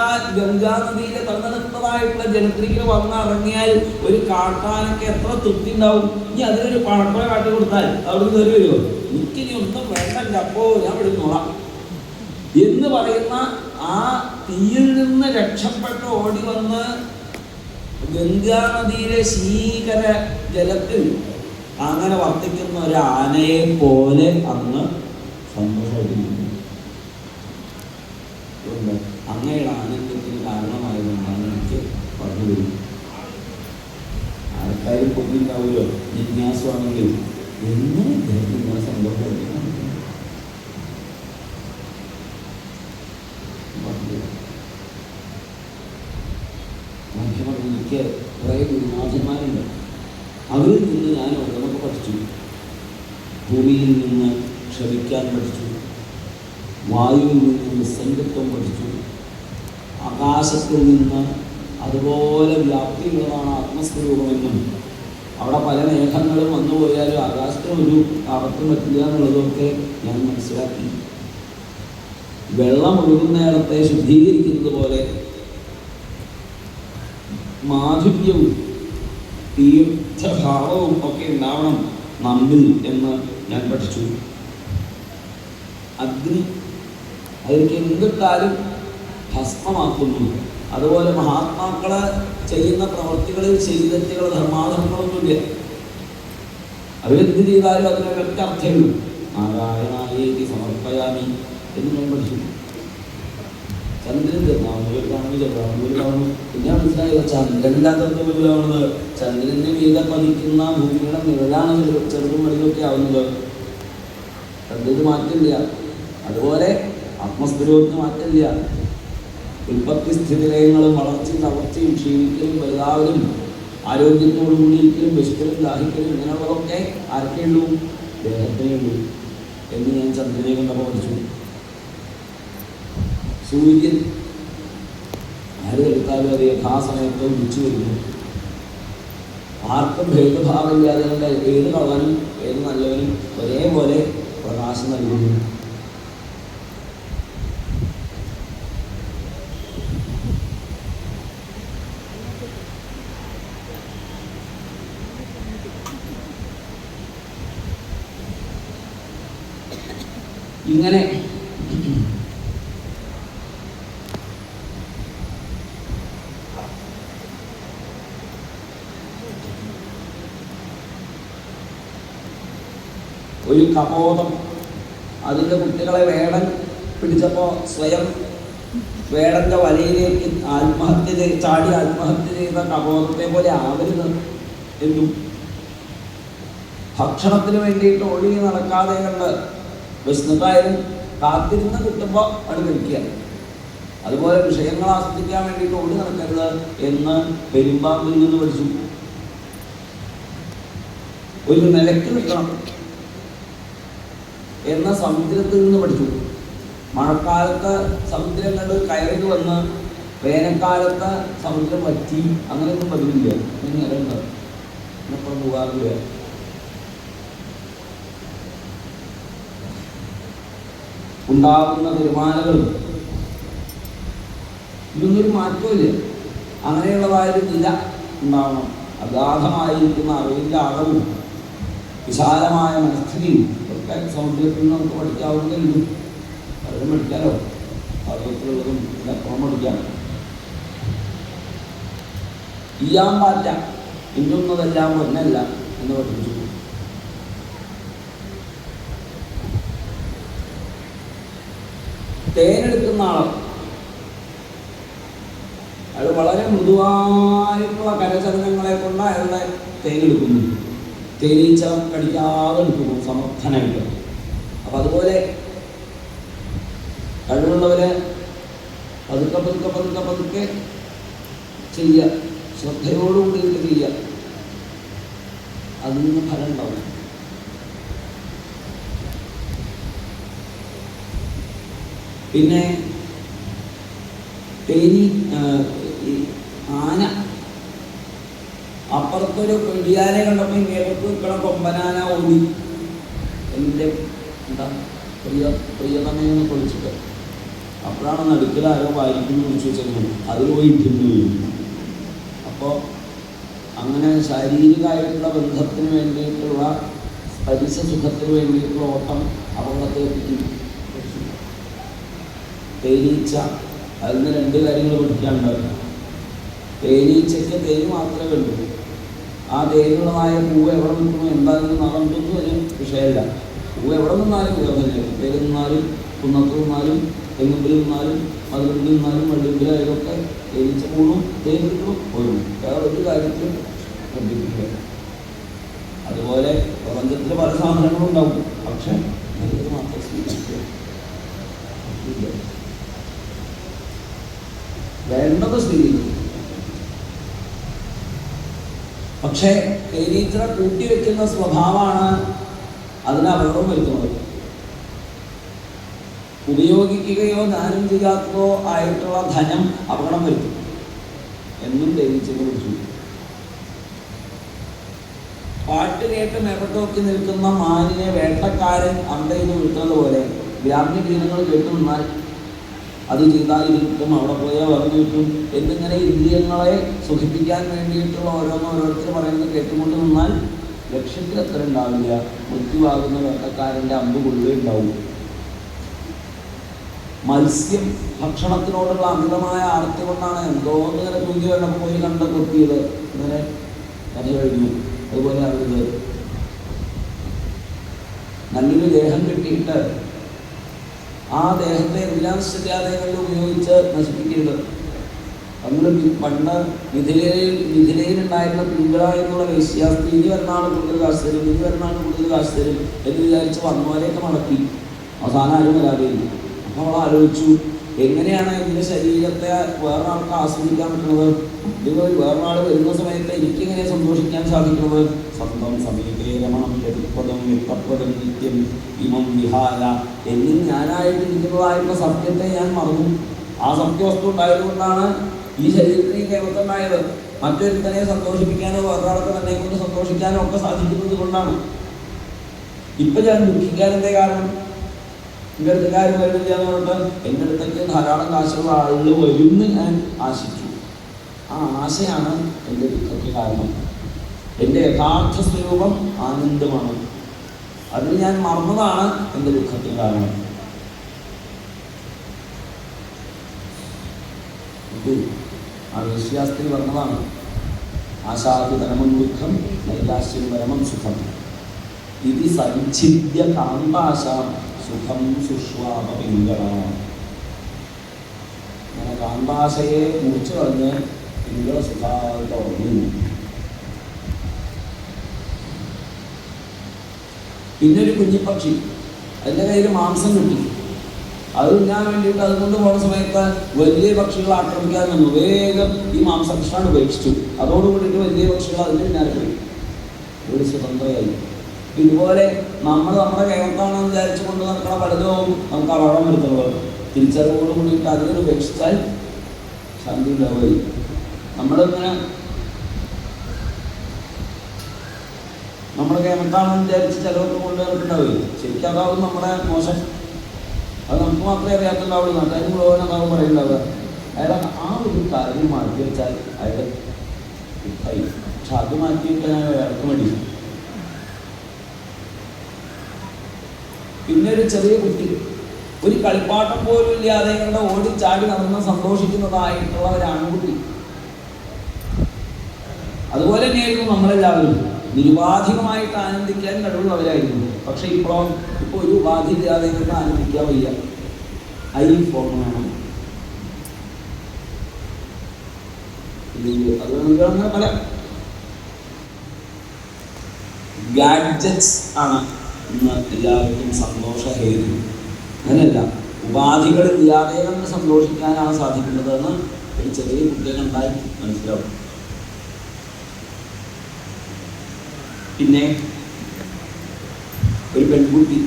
[SPEAKER 1] നദിയിലെ തന്നതായിട്ടുള്ള ജലത്തിലേക്ക് വന്നിറങ്ങിയാൽ ഒരു കാട്ടാനൊക്കെ എത്ര തൃപ്തി ഉണ്ടാവും. ഇനി അതിനൊരു പഴപ്പഴ കാട്ടി കൊടുത്താൽ അവിടെ കയറി വരുമോ? എനിക്കിനി ഒന്നും വേണ്ടല്ല, അപ്പോ ഞാൻ വിടുന്നോളാം എന്ന് പറയുന്ന ആ തീയിൽ നിന്ന് രക്ഷപ്പെട്ട് ഓടി വന്ന് ഗംഗാനദിയിലെ ശീകര ജലത്തിൽ അങ്ങനെ വർത്തിക്കുന്ന ഒരു ആനയെ പോലെ അങ്ങ് സന്തോഷമായിട്ടിരിക്കുന്നു. അങ്ങയുടെ ആനന്ദത്തിന് കാരണമായതുകൊണ്ടാണ് എനിക്ക് പറഞ്ഞു വരുന്നത്. ആൾക്കാരും പൊങ്ങിണ്ടാവുമല്ലോ ജിജ്ഞാസമാണെങ്കിൽ എങ്ങനെ ഇദ്ദേഹത്തിന് സന്തോഷമായിരിക്കണം. എനിക്ക് കുറേ ഗുരുനാഥന്മാരുണ്ട്, അവരിൽ നിന്ന് ഞാൻ ഓരോന്നൊക്കെ പഠിച്ചു. ഭൂമിയിൽ നിന്ന് ക്ഷമിക്കാൻ പഠിച്ചു, വായുവിൽ നിന്ന് നിസ്സംഗത്വം പഠിച്ചു, ആകാശത്തിൽ നിന്ന് അതുപോലെ വ്യാപ്തിയുള്ളതാണ് ആത്മസ്വരൂപമെന്നും അവിടെ പല മേഘങ്ങളും വന്നുപോയാലും ആകാശത്തിനൊരു ആപത്തും പറ്റില്ല എന്നുള്ളതൊക്കെ ഞാൻ മനസ്സിലാക്കി. വെള്ളം ഒഴുകുന്നയിടത്തെ ശുദ്ധീകരിക്കുന്നത് പോലെ മാധുര്യവും തീർത്ഥഭാവവും ഒക്കെ ഉണ്ടാവണം നമ്മിൽ എന്ന് ഞാൻ പഠിച്ചു. അഗ്നി അതിലേക്ക് എന്തിട്ടാലും ഭസ്മമാക്കുന്നു. അതുപോലെ മഹാത്മാക്കള് ചെയ്യുന്ന പ്രവർത്തികളിൽ ചെയ്തെറ്റുകൾ ധർമാധർമ്മങ്ങളൊന്നുമില്ല. അവരെന്ത് ചെയ്താലും അതിനൊരൊറ്റ അർത്ഥമുള്ളൂ, നാരായണായേതി സമർപ്പയാമി എന്ന് ഞാൻ പഠിച്ചു. ചന്ദ്രൻ ചെറുതാവുന്നു ചെറുതാവുന്നു പിന്നെ മനസ്സിലായി ചന്ദ്രനില്ലാത്തത് വലുതാവുന്നത്. ചന്ദ്രന്റെ മീതെ പതിക്കുന്ന ഭൂമിയുടെ നിഴലാണ് ചെറുതും വലുതൊക്കെ ആവുന്നത്. ചന്ദ്രന് മാറ്റില്ല. അതുപോലെ ആത്മസ്വരൂപത്തിന് മാറ്റില്ല. ഉൽപ്പത്തി സ്ഥിതിലയങ്ങളും വളർച്ചയും തളർച്ചയും ക്ഷീണിക്കലും വലുതാവലും ആരോഗ്യത്തോടു കൂടിയിരിക്കലും വിശക്കലും ദാഹിക്കലും ഇങ്ങനെയുള്ളതൊക്കെ ആർക്കേ ഉള്ളൂ? ദേഹത്തിനേ ഉള്ളൂ എന്ന് ഞാൻ ചന്ദ്രനെ കണ്ടപ്പോൾ പഠിച്ചു. സൂര്യൻ ആര് എടുത്താലും അത് യഥാസമയത്ത് ഉദിച്ചു വരുന്നു. ആർക്കും ഭേദഭാവമില്ലാതെ കൊണ്ട് ഏത് കളവനും ഏത് നല്ലവനും ഒരേപോലെ പ്രകാശം നൽകുന്നു. ഇങ്ങനെ ഒരു കപോതം അതിൻ്റെ കുട്ടികളെ വേടൻ പിടിച്ചപ്പോൾ സ്വയം വേടൻ്റെ വലയിലേക്ക് ചാടി ആത്മഹത്യ ചെയ്ത കപോതത്തെ പോലെ ആവരുത് എന്നും ഭക്ഷണത്തിന് വേണ്ടിയിട്ട് ഓടി നടക്കാതെ കണ്ട് വിശന്നിട്ടായാലും കാത്തിരുന്ന് കിട്ടുമ്പോൾ അത് കഴിക്കുക. അതുപോലെ വിഷയങ്ങൾ ആസ്വദിക്കാൻ വേണ്ടിയിട്ട് ഓടി നടക്കരുത് എന്ന് പെരുമ്പാമ്പിൽ നിന്ന് പഠിച്ചു. ഒരു നിലയ്ക്ക് നിൽക്കണം എന്ന സമുദ്രത്തിൽ നിന്ന് പഠിച്ചു. മഴക്കാലത്ത് സമുദ്രം കണ്ട് കയറി വന്ന് വേനൽക്കാലത്ത് സമുദ്രം വറ്റി അങ്ങനെയൊന്നും പതിവില്ല. നിലണ്ട് എന്നപ്പുറം പോകാറില്ല. ഉണ്ടാകുന്ന തിരുമാലകളും ഇതൊന്നൊരു മാറ്റമില്ല. അങ്ങനെയുള്ളതായൊരു നില ഉണ്ടാവണം. അഗാധമായിരിക്കുന്ന അറിവിൻ്റെ അളവും വിശാലമായ മനസ്ഥിതിയും ഒക്കെ സൗന്ദര്യത്തിൽ നിന്ന് നമുക്ക് പഠിക്കാവുന്നതേ. പലരും പഠിക്കാലോ, പർവ്വത്തിലുള്ളതും ഇതിനപ്പുറം പഠിക്കാം. ഈയാൻ പാറ്റ ഇന്നുന്നതെല്ലാം ഒന്നല്ല എന്ന് പഠിപ്പിച്ചു. തേനെടുക്കുന്ന ആൾ അയാൾ വളരെ മൃദുവായിട്ടുള്ള കരചലനങ്ങളെ കൊണ്ട് അയാളുടെ തേനെടുക്കുന്നു. തേനീച്ച കടിക്കാതെ എടുക്കുന്നു സമർത്ഥനായിട്ട്. അപ്പം അതുപോലെ കഴിവുള്ളവരെ പതുക്കെ പതുക്കെ പതുക്കെ പതുക്കെ ചെയ്യുക, ശ്രദ്ധയോടുകൂടി ചെയ്യുക. അതിൽ നിന്ന് ഫലം ഉണ്ടാവും. പിന്നെ ആന അപ്പുറത്തൊരു പെടിയാനെ കണ്ടപ്പോൾ ഇങ്ങേക്ക് നിൽക്കണ കൊമ്പനാന ഓടി എൻ്റെ എന്താ പ്രിയതമയെന്ന് പൊളിച്ചിട്ട് അപ്പോഴാണ് നടുക്കൽ ആരോ വായിക്കുന്നു വിളിച്ചു വെച്ചത്. അതിൽ പോയിട്ടുണ്ട്. അപ്പോൾ അങ്ങനെ ശാരീരികമായിട്ടുള്ള ബന്ധത്തിന് വേണ്ടിയിട്ടുള്ള സ്പരിശ സുഖത്തിന് വേണ്ടിയിട്ടുള്ള ഓട്ടം അപകടത്തെ പറ്റി. തേനീച്ച, അതിൽ നിന്ന് 2 കാര്യങ്ങൾ പഠിക്കാനുണ്ട്. തേനീച്ചയ്ക്ക് തേന് മാത്രമേ വേണ്ടൂ. ആ തേനുള്ളതായ പൂവ് എവിടെ നിൽക്കുന്നു, എന്താണെന്ന് നടന്നൊന്നും ഒരു വിഷയമല്ല. പൂവ് എവിടെ നിന്നാലും കുഴപ്പമില്ല. തേര് നിന്നാലും കുന്നത്ത് നിന്നാലും തെങ്ങുമ്പിൽ നിന്നാലും മധുരമ്പിൽ നിന്നാലും വള്ളിമ്പിലായാലൊക്കെ തേനീച്ച കൂടും, തേൻ കിട്ടും, പോരും. വേറെ ഒരു കാര്യത്തിലും ശ്രദ്ധിക്കില്ല. അതുപോലെ പ്രപഞ്ചത്തിൽ പല സാധനങ്ങളും ഉണ്ടാവും. പക്ഷെ നല്ലത് മാത്രം സ്വീകരിക്കുക. വേണ്ടത് സ്വീകരിക്കും. പക്ഷേ തേനീച്ച കൂട്ടിവെക്കുന്ന സ്വഭാവമാണ് അതിന് അപകടം വരുത്തുന്നത്. ഉപയോഗിക്കുകയോ ദാനം ചെയ്യാത്തതോ ആയിട്ടുള്ള ധനം അപകടം വരുത്തും എന്നും തേനീച്ചയെ കുറിച്ചു. പാട്ട് കേട്ട് മെപ്പട്ടോക്കി നിൽക്കുന്ന മാനിനെ വേട്ടക്കാരൻ അമ്പയിൽ വിൽക്കുന്നത് പോലെ ഗ്രാമ്യ ഗീതങ്ങൾ കേട്ടു നിന്നാൽ അത് ചെയ്താൽ ഇത് കിട്ടും, അവിടെ പോയാൽ പറഞ്ഞു കിട്ടും എന്നിങ്ങനെ ഇന്ദ്രിയങ്ങളെ സുഖിപ്പിക്കാൻ വേണ്ടിയിട്ടുള്ള ഓരോരുത്തർ പറയുന്നത് കേട്ടുകൊണ്ട് നിന്നാൽ ലക്ഷ്യത്തിൽ എത്ര ഉണ്ടാവില്ല. മൃത്യുവാകുന്ന വേട്ടക്കാരൻ്റെ അമ്പ് കൊള്ളുകയും ഉണ്ടാവും. മത്സ്യം ഭക്ഷണത്തിനോടുള്ള അമിതമായ ആർത്തി കൊണ്ടാണ് ഇങ്ങനെ തൂങ്ങി വേണം പോയി കണ്ട കൊത്തിയത്, ഇങ്ങനെ കഥ കഴിഞ്ഞു. അതുപോലെ അറിയുന്നത് നല്ലൊരു ദേഹം കിട്ടിയിട്ട് ആ ദേഹത്തെ വിലാസത്യാദയങ്ങളിൽ ഉപയോഗിച്ച് നശിപ്പിക്കരുത്. നമ്മൾ പണ്ട് മിഥിലയിലുണ്ടായിരുന്ന പിങ്കള എന്നുള്ള വേശ്യാസ്ത്രീ ഇനി വരുന്നാണ് കൂടുതൽ കാശ് തരും, ഇനി വരുന്നാണ് കൂടുതൽ കാശ് തരും എന്ന് വിചാരിച്ച് വന്നവരെയൊക്കെ മടക്കി. അവസാനം ആരും വരാതെയില്ല. അപ്പോൾ അവൾ ആലോചിച്ചു, എങ്ങനെയാണ് എൻ്റെ ശരീരത്തെ വേറൊരാൾക്ക് ആസ്വദിക്കാൻ പറ്റുന്നത്? ഇത് വേറൊരാൾ വരുന്ന സമയത്ത് എനിക്കെങ്ങനെ സന്തോഷിക്കാൻ സാധിക്കുന്നത്? സ്വന്തം സമീപേ രമണം ലഭിപ്പദം വിത്തപ്പദം നിത്യം ഇമം വിഹാര എന്നിൽ ഞാനായിട്ട് ഇരിക്കുന്നതായിട്ടുള്ള സത്യത്തെ ഞാൻ മറന്നു. ആ സത്യവസ്തു ഉണ്ടായതുകൊണ്ടാണ് ഈ ശരീരത്തിന് കേവലത്തുണ്ടായത്. മറ്റൊരുത്തനെ സന്തോഷിപ്പിക്കാനോ വേറൊരാൾക്ക് തന്നെ കൊണ്ട് സന്തോഷിക്കാനോ ഒക്കെ സാധിക്കുന്നത് കൊണ്ടാണ്. ഇപ്പം ഞാൻ ദുഃഖിക്കാൻ എന്തേ കാരണം? എൻ്റെ അടുത്ത് കാര്യം വരുന്നില്ല എന്ന് പറഞ്ഞിട്ട് എൻ്റെ അടുത്തേക്ക് ധാരാളം കാശുള്ള ആളുകൾ വരുമെന്ന് ഞാൻ ആശിച്ചു. ആ ആശയാണ് എൻ്റെ ദുഃഖത്തിന് കാരണം. എൻ്റെ യഥാർത്ഥ സ്വരൂപം ആനന്ദമാണ്. അതിന് ഞാൻ മറന്നതാണ് എൻ്റെ ദുഃഖത്തിന് കാരണം. ആ വേശ്യാസ്ത്രീ പറഞ്ഞതാണ്, ആശാദി പരമം ദുഃഖം നൈരാശ്യം പരമം സുഖം ഇത് സഞ്ചിദ്യ കാന്താശ സുഖം സുഷ്വാപിംഗള. അങ്ങനെ കാന്താശയെ മുറിച്ചു കളഞ്ഞ് പിങ്കള സുഖമായിട്ട് ഉറങ്ങുന്നു. പിന്നൊരു കുഞ്ഞിപ്പക്ഷി, അതിൻ്റെ കയ്യിൽ മാംസം കിട്ടി. അത് തിന്നാൻ വേണ്ടിയിട്ട് അതുകൊണ്ട് പോകുന്ന സമയത്ത് വലിയ പക്ഷികൾ ആക്രമിക്കാൻ വന്നു. വേഗം ഈ മാംസകൃഷ്ണാണ് ഉപേക്ഷിച്ചു. അതോടുകൂടിയിട്ട് വലിയ പക്ഷികൾ അതിൻ്റെ പിന്നാലെ പോയി. ഒരു സ്വതന്ത്രയായി. ഇതുപോലെ നമ്മൾ നമ്മുടെ കേരളത്താണെന്ന് വിചാരിച്ചു കൊണ്ട് നടക്കുന്ന പലതും നമുക്ക് അപകടം വരുത്തുള്ളത്. തിരിച്ചറിവോട് കൂടിയിട്ട് അതിനെ ഉപേക്ഷിച്ചാൽ ശാന്തി ഉണ്ടാവുകയും നമ്മളിങ്ങനെ നമ്മുടെ കേരളത്താണെന്ന് വിചാരിച്ച് ചിലവർക്ക് കൊണ്ട് നടക്കുന്നുണ്ടാവുകയും ശരിക്കും അതാവും നമ്മുടെ മോശം. അത് നമുക്ക് മാത്രമേ അറിയാത്തുണ്ടാവുള്ളൂ, നാട്ടുകാർ മുഴുവൻ അതാവും പറയുന്നുണ്ടാവുക. അയാൾ ആ ഒരു കാര്യം മാറ്റി വെച്ചാൽ അയാളുടെ ദുഃഖമായി. പക്ഷെ അത് മാറ്റി വെക്കാൻ അയാൾക്ക് മടി. പിന്നെ ഒരു ചെറിയ കുട്ടി ഒരു കളിപ്പാട്ടം പോലും ഇല്ലാതെ ഇങ്ങനെ ഓടിച്ചാടി നടന്ന് സന്തോഷിക്കുന്നതായിട്ടുള്ള ഒരു ആൺകുട്ടി. അതുപോലെ തന്നെയായിരുന്നു നമ്മളെല്ലാവരും. നിരുപാധികമായിട്ട് ആനന്ദിക്കാൻ കഴിവുള്ളവരായിരുന്നു. പക്ഷെ ഇപ്പോൾ ഒരു ഉപാധി ഇല്ലാതെ ഇങ്ങനെ ആനന്ദിക്കാൻ വയ്യ. ഐഫോൺ വേണം, അതുകൊണ്ട് പല ഗാഡ്ജറ്റ്സ് ആണ് ഇന്ന് എല്ലാവർക്കും സന്തോഷഹേതു. അങ്ങനെയല്ല, ഉപാധികളില്ലാതെ നമുക്ക് സന്തോഷിക്കാനാണ് സാധിക്കുന്നതെന്ന് ഒരു ചെറിയ കുട്ടിയെ കണ്ടാൽ മനസ്സിലാവും. പിന്നെ ഒരു പെൺകുട്ടി,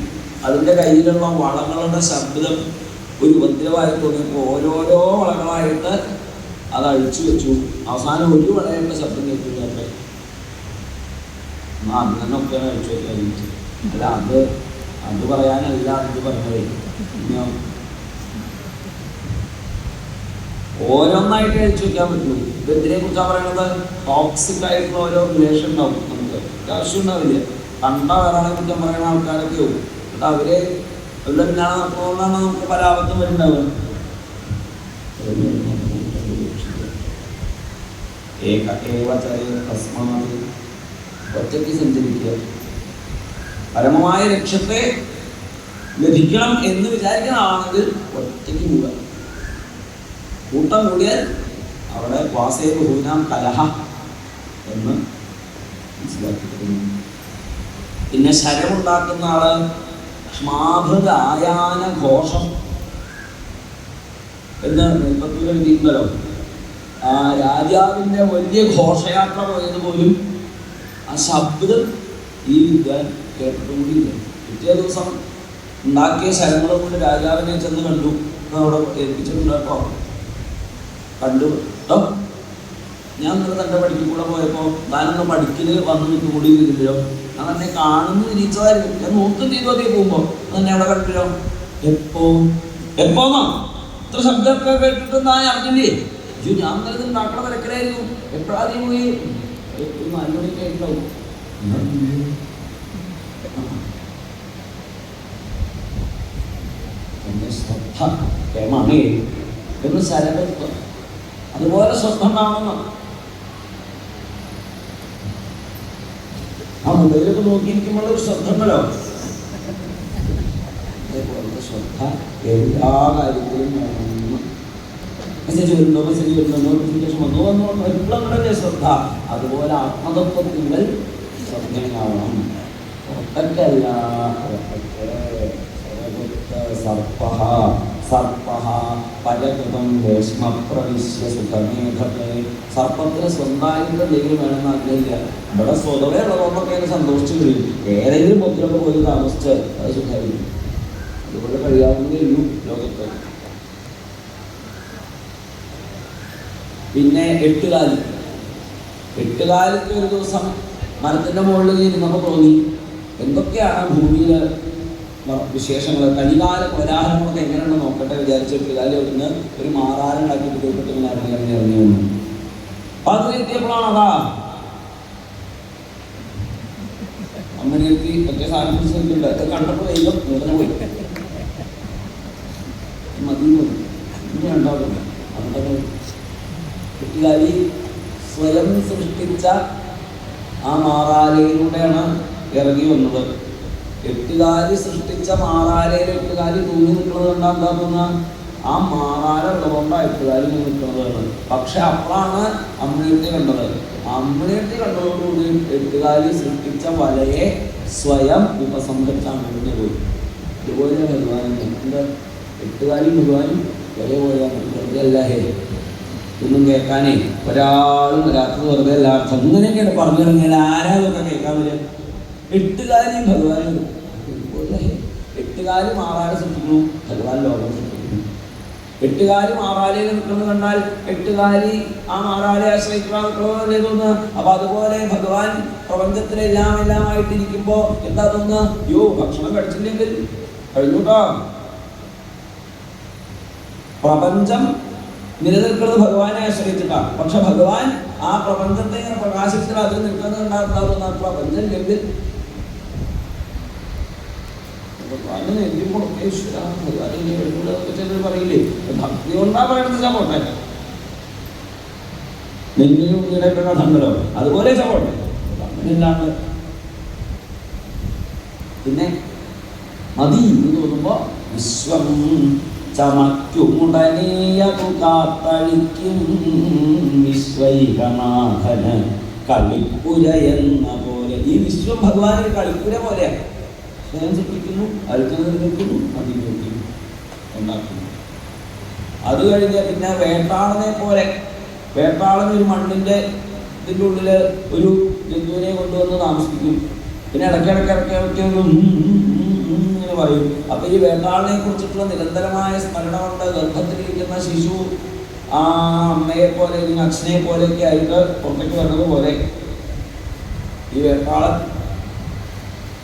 [SPEAKER 1] അതിൻ്റെ കയ്യിലുള്ള വളകളുടെ ശബ്ദം ഒരു ഉപദ്രവമായി തോന്നിയപ്പോൾ ഓരോരോ വളകളായിട്ട് അത് അഴിച്ചു വെച്ചു. അവസാനം ഒരു വളയുടെ ശബ്ദം കേൾക്കില്ല. അത്രേ അത് തന്നെ ഒക്കെയാണ് അഴിച്ചു വെക്കാൻ. അല്ല, അത് പറയാനല്ല ഇത് പറഞ്ഞത്. ഓരോന്നായിട്ട് അഴിച്ചു വെക്കാൻ പറ്റുള്ളൂ. ഇത് എന്തിനെ കുറിച്ചാണ് പറയുന്നത്? ടോക്സിക് ആയിട്ടുള്ള ഓരോ റിലേഷൻ ഉണ്ടാവും. നമുക്ക് ആവശ്യം ഉണ്ടാവില്ല. കണ്ട വേറെ കുറ്റം പറയുന്ന ആൾക്കാരൊക്കെ ആവും. എന്നിട്ട് അവരെ പിന്നാണ് നടക്കുന്നതുകൊണ്ടാണ് നമുക്ക് പല ആപത്തും വരുന്നുണ്ടാവുക. ഒറ്റയ്ക്ക് സഞ്ചരിക്കുക, പരമമായ ലക്ഷ്യത്തെ ലഭിക്കണം എന്ന് വിചാരിക്കണമെങ്കിൽ ഒറ്റയ്ക്ക് പോവുക. കൂട്ടം കൂടിയാൽ അവിടെ വാസേ ബഹൂനാം കലഹ എന്ന് മനസ്സിലാക്കിയിരുന്നു. പിന്നെ ശരമുണ്ടാക്കുന്ന ആള് ശ്മാഭൃതായാന ഘോഷം എന്ന് നെൽപ്പത്തൂർ എഴുതിയിട്ടുണ്ടല്ലോ. ആ രാജാവിൻ്റെ വലിയ ഘോഷയാത്ര പോയത് പോലും ആ ശബ്ദം ഈ വിദ്വാൻ കേട്ടിട്ടുകൂടിയില്ല. പിറ്റേ ദിവസം ഉണ്ടാക്കിയ ശരങ്ങളെ കൊണ്ട് രാജാവിനെ ചെന്ന് കണ്ടു. അവിടെ ഏൽപ്പിച്ചിട്ടുണ്ട് കേട്ടോ. കണ്ടു കേട്ടോ, ഞാൻ ഇന്നലെ തൻ്റെ പഠിക്കൽ കൂടെ പോയപ്പോൾ താനൊന്ന് പഠിക്കൽ വന്ന് നിൽക്കും കൂടി ഇരുന്നില്ലോ. ഞാൻ തന്നെ കാണുന്നു തിരിച്ചതായിരുന്നു. ഞാൻ നോക്കും ചെയ്തു അതേ പോകുമ്പോൾ തന്നെ അവിടെ കണ്ടില്ലോ. എപ്പോന്നോ ഇത്ര ശബ്ദമൊക്കെ കേട്ടിട്ട് ഞാൻ അറിഞ്ഞില്ലേ? ഞാൻ ഇന്നലെ ഉണ്ടാക്കണ തിരക്കിലായിരുന്നു. എപ്പോഴാദ്യം പോയി? 4 മണിക്ക് ഉണ്ടാവും. എന്ന് ശരകത്വം അതുപോലെ ശ്രദ്ധ ഉണ്ടാവണം. ആ മൊബൈലൊക്കെ നോക്കിയിരിക്കുമ്പോൾ ഒരു ശ്രദ്ധ ഉണ്ടല്ലോ. അതേപോലത്തെ ശ്രദ്ധ എല്ലാ കാര്യത്തിലും വേണം. മെസ്സേജ് വരുന്നോ, നോട്ടിഫിക്കേഷൻ വന്നോ എപ്പോഴും കൂടെ ശ്രദ്ധ. അതുപോലെ ആത്മതത്വത്തിൻ്റെ ശ്രദ്ധയാവണം. ഒട്ടക്കല്ല സർപ്പത്തിന് സ്വന്തമായിട്ട് എന്തെങ്കിലും വേണമെന്ന് ആഗ്രഹില്ല. ഇവിടെ സ്വതവേ ഉള്ളതൊക്കെ സന്തോഷിച്ചു കഴിയും. ഏതെങ്കിലും പൊത്തിലൊക്കെ പോയി താമസിച്ച് അത് സുഖമായിരിക്കും. അതുപോലെ കഴിയാവുന്നതേ ഉള്ളൂ ലോകത്ത്. പിന്നെ എട്ടുകാലിക്ക് ഒരു ദിവസം മരത്തിൻ്റെ മുകളിൽ ഇരുന്നപ്പോൾ തോന്നി എന്തൊക്കെയാണ് ഭൂമിയിൽ വിശേഷങ്ങൾ, കലികാല കോലാഹലങ്ങളൊക്കെ എങ്ങനെയുണ്ടെന്ന് നോക്കട്ടെ വിചാരിച്ച് എട്ടുകാലി അവിടുന്ന് ഒരു മാറാലുണ്ടാക്കിയിട്ട് പോയിട്ട് ഇങ്ങനെ ഇറങ്ങി വന്നു. അപ്പം അത് എത്തിയപ്പോഴാണ് അതാ അമ്മനെത്തി ഒക്കെ സാധനം പിടിച്ചിട്ടുണ്ട്. അത് കണ്ടപ്പോൾ ദൈവം നൂതന പോയി മതി ഇനി ഉണ്ടാവില്ല. അതുകൊണ്ട് എട്ടുകാലി സ്വയം സൃഷ്ടിച്ച ആ മാറാലയിലൂടെയാണ് ഇറങ്ങി വന്നത്. എട്ടുകാലി സൃഷ്ടിച്ച മാറാലയിൽ എട്ടുകാലി തൂങ്ങി നിൽക്കുന്നത് കണ്ടാൽ എന്താ തോന്നുക? ആ മാറാല ഉള്ളതുകൊണ്ടാണ് എട്ടുകാലി നിൽക്കുന്നതാണ്. പക്ഷെ അപ്പോഴാണ് അമ്മിണിയെത്തി കണ്ടത്. അമ്മിണിയെത്തി കണ്ടതോടുകൂടി എട്ടുകാലി സൃഷ്ടിച്ച വലയെ സ്വയം ഉപസംഹരിച്ച അമ്മിണി പോയി. ഇതുപോലെ ഭഗവാനും എന്താ എട്ടുകാലി ഭഗവാനും ഒരേ പോലെ അല്ലേ ഒന്നും കേൾക്കാനേ ഒരാളും രാത്രി വെറുതെ എല്ലാവർക്കും അങ്ങനെയൊക്കെയാണ് പറഞ്ഞു തുടങ്ങിയാൽ ആരാതൊക്കെ കേൾക്കാൻ വരിക? എട്ടുകാലി ഭഗവാനും എട്ടുകാലി മാറാലെ സൃഷ്ടിക്കുന്നു, ഭഗവാൻ ലോകം സൃഷ്ടിക്കുന്നു. എട്ടുകാലി മാറാലയിൽ നിൽക്കുന്നത് കണ്ടാൽ എട്ടുകാലി ആ മാറാലെ ആശ്രയിക്കണമെന്നല്ലേ തോന്നുക? അപ്പൊ അതുപോലെ ഭഗവാൻ എല്ലാമായിട്ടിരിക്കുമ്പോ എന്താ തോന്നുക? യോ ഭക്ഷണം കഴിച്ചില്ലെങ്കിൽ കഴിഞ്ഞൂട്ടോ പ്രപഞ്ചം നിലനിൽക്കുന്നത് ഭഗവാനെ ആശ്രയിച്ചിട്ടാണ്. പക്ഷെ ഭഗവാൻ ആ പ്രപഞ്ചത്തെ ഇങ്ങനെ പ്രകാശത്തിൽ അതിൽ നിൽക്കുന്നുണ്ടാകുന്ന പ്രപഞ്ചം ഗംഭീർ ഭഗവാനെ എഴുതിക്കൊടുക്കേശ്വര ഭഗവാനെ ചിലർ പറയില്ലേ ഭക്തി കൊണ്ടാ പറയണത് ചപ്പോട്ടെ നെല്ലിനും ഇങ്ങനെയൊക്കെ കഥണ്ടല്ലോ അതുപോലെ ചപ്പോട്ടെ അങ്ങനെയല്ലാണ്ട് പിന്നെ മതി എന്ന് തോന്നുമ്പോ വിശ്വം ചമയ്ക്കുമുടനെയതു കാത്തഴിക്കും വിശ്വൈകനാഥന് കളിപ്പുര എന്ന പോലെ. ഈ വിശ്വം ഭഗവാൻ കളിപ്പുര പോലെയാണ്. സ്വയം സൃഷ്ടിക്കുന്നു, അഴുത്തുന്നത് നിൽക്കുന്നു, അതിലേക്ക് ഉണ്ടാക്കുന്നു. അത് കഴിഞ്ഞ് പിന്നെ വേട്ടാളനെ പോലെ, വേട്ടാളൻ ഒരു മണ്ണിൻ്റെ ഇതിൻ്റെ ഉള്ളിൽ ഒരു ജന്തുവിനെ കൊണ്ടുവന്ന് താമസിക്കും. പിന്നെ ഇടയ്ക്കിടയ്ക്ക് ഇങ്ങനെ പറയും. അപ്പൊ ഈ വേട്ടാളിനെ കുറിച്ചിട്ടുള്ള നിരന്തരമായ സ്മരണ കൊണ്ട് ഗർഭത്തിലിരിക്കുന്ന ശിശു ആ അമ്മയെ പോലെ അച്ഛനെ പോലെയൊക്കെ ആയിട്ട് പുറത്തേക്ക് വരുന്നത് പോലെ ഈ വേട്ടാളൻ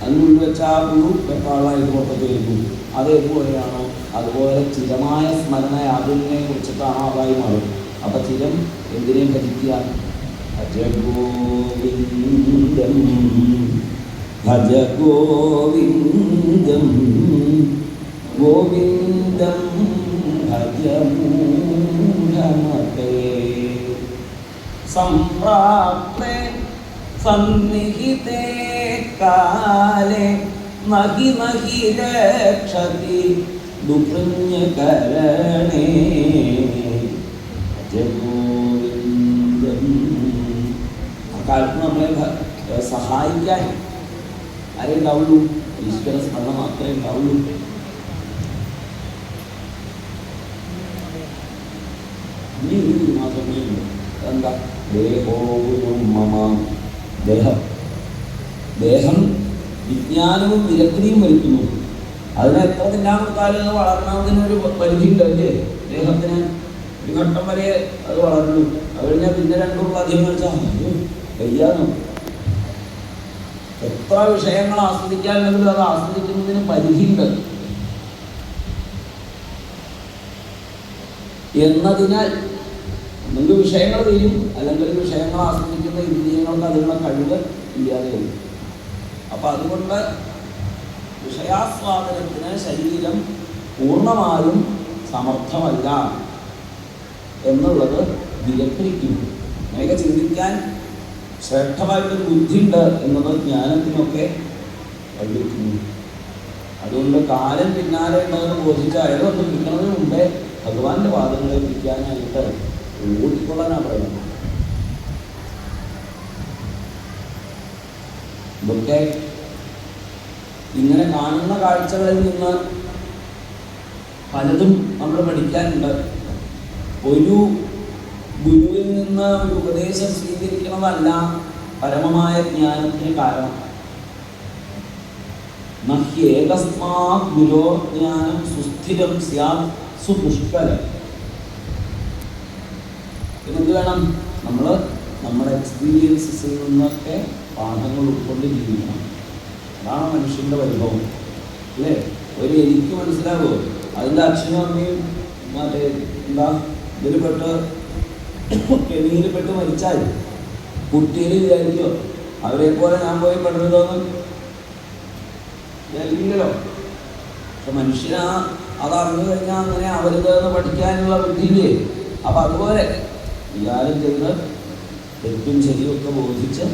[SPEAKER 1] അതിനുള്ളിൽ വെച്ച ആ പുഴു വേട്ടാളായിട്ട് പുറത്തേക്ക് വരുന്നു. അതേപോലെയാണോ അതുപോലെ ചിരമായ സ്മരണ അതിനെ കുറിച്ചിട്ടാണോ അതായി മാറും. അപ്പൊ ചിരം എന്തിനേം ഭജിക്കുക? ഭജഗോവിന്ദം ഭജ ഗോവിന്ദം ഗോവിന്ദം ഭജ മൂഢമതേ സംപ്രാപ്തേ സന്നിഹിതേ കാലേ നഹി നഹി രക്ഷതി ദുഃഖ്യകരണേ ഭജ ഗോവിന്ദം. ആ കാലത്ത് നമ്മളെ സഹായിക്കാൻ ആരേ ഉണ്ടാവുള്ളൂ? ഈശ്വര സ്മരണ മാത്രമേ ഉണ്ടാവുള്ളൂ. ഇനി ഒരു മാസമേ ഉള്ളൂ. അതെന്താ? ദേഹം ദേഹം വിജ്ഞാനവും വിരക്തിയും വരുത്തുന്നു. അതിനെ എത്ര തിന്നാൻ കൊടുത്താലും അത് വളർന്നതിനൊരു പരിധിയുണ്ട്. അല്ലേ? ദേഹത്തിന് ഒരു ഘട്ടം വരെ അത് വളർന്നു. അത് കഴിഞ്ഞാൽ പിന്നെ രണ്ടുള്ള അധികം വെച്ചാൽ വയ്യാന്നോ. എത്ര വിഷയങ്ങൾ ആസ്വദിക്കാനുണ്ടെങ്കിലും അത് ആസ്വദിക്കുന്നതിന് പരിധിയുണ്ട് എന്നതിനാൽ നിങ്ങൾക്ക് വിഷയങ്ങൾ തീരും, അല്ലെങ്കിൽ വിഷയങ്ങൾ ആസ്വദിക്കുന്ന ഇന്ദ്രിയങ്ങൾക്ക് അതിനുള്ള കഴിവ് ഇല്ലാതെ വരും. അപ്പം അതുകൊണ്ട് വിഷയാസ്വാദനത്തിന് ശരീരം പൂർണ്ണമായും സമർത്ഥമല്ല എന്നുള്ളത് വിലക്കിരിക്കുന്നു. അങ്ങനെയൊക്കെ ചിന്തിക്കാൻ ശ്രേഷ്ഠമായിട്ടൊരു ബുദ്ധിയുണ്ട് എന്നത് ജ്ഞാനത്തിനൊക്കെ വഴിവെക്കുന്നു. അതുകൊണ്ട് കാലം പിന്നാലെ ഉണ്ടെന്ന് ബോധിച്ച അയാളൊന്നും കിട്ടുന്നതിന് മുമ്പേ ഭഗവാന്റെ വാദങ്ങളെ പിടിക്കാനായിട്ട് ഓടിക്കൊള്ളാനാണ് പറയുന്നത്. ഇതൊക്കെ ഇങ്ങനെ കാണുന്ന കാഴ്ചകളിൽ നിന്ന് പലതും നമ്മൾ പഠിക്കാനുണ്ട്. ഒരു ഗുരുവിൽ നിന്ന് ഒരു ഉപദേശം സ്വീകരിക്കുന്നതല്ല പരമമായ ജ്ഞാനത്തിന് കാരണം. നഹ്യേകസ്മാത് ഗുരോ ജ്ഞാനം സുസ്ഥിരം സ്യാത് സുപുഷ്കരം. പിന്നെന്ത് വേണം? നമ്മൾ നമ്മുടെ എക്സ്പീരിയൻസസിൽ നിന്നൊക്കെ പാഠങ്ങൾ ഉൾക്കൊണ്ട് ജീവിക്കണം. അതാണ് മനുഷ്യൻ്റെ വൈഭവം. അല്ലേ? ഒരു എനിക്ക് മനസ്സിലാവുമോ? അതിൻ്റെ അച്ഛനും അമ്മയും മറ്റേ എന്താ ഇതിൽപ്പെട്ട് കെണിയിൽപ്പെട്ട് മരിച്ചാൽ കുട്ടിയിൽ വിചാരിക്കോ അവരെ പോലെ ഞാൻ പോയി പെടരുതോന്ന് വിചാരിക്കില്ലല്ലോ. പക്ഷെ മനുഷ്യനാ അതറിഞ്ഞു കഴിഞ്ഞാൽ അങ്ങനെ അവരുതെന്ന് പഠിക്കാനുള്ള ബുദ്ധിയില്ലേ? അപ്പം അതുപോലെ വിചാരം ചെയ്ത് തെറ്റും ശരിയൊക്കെ ബോധിച്ച്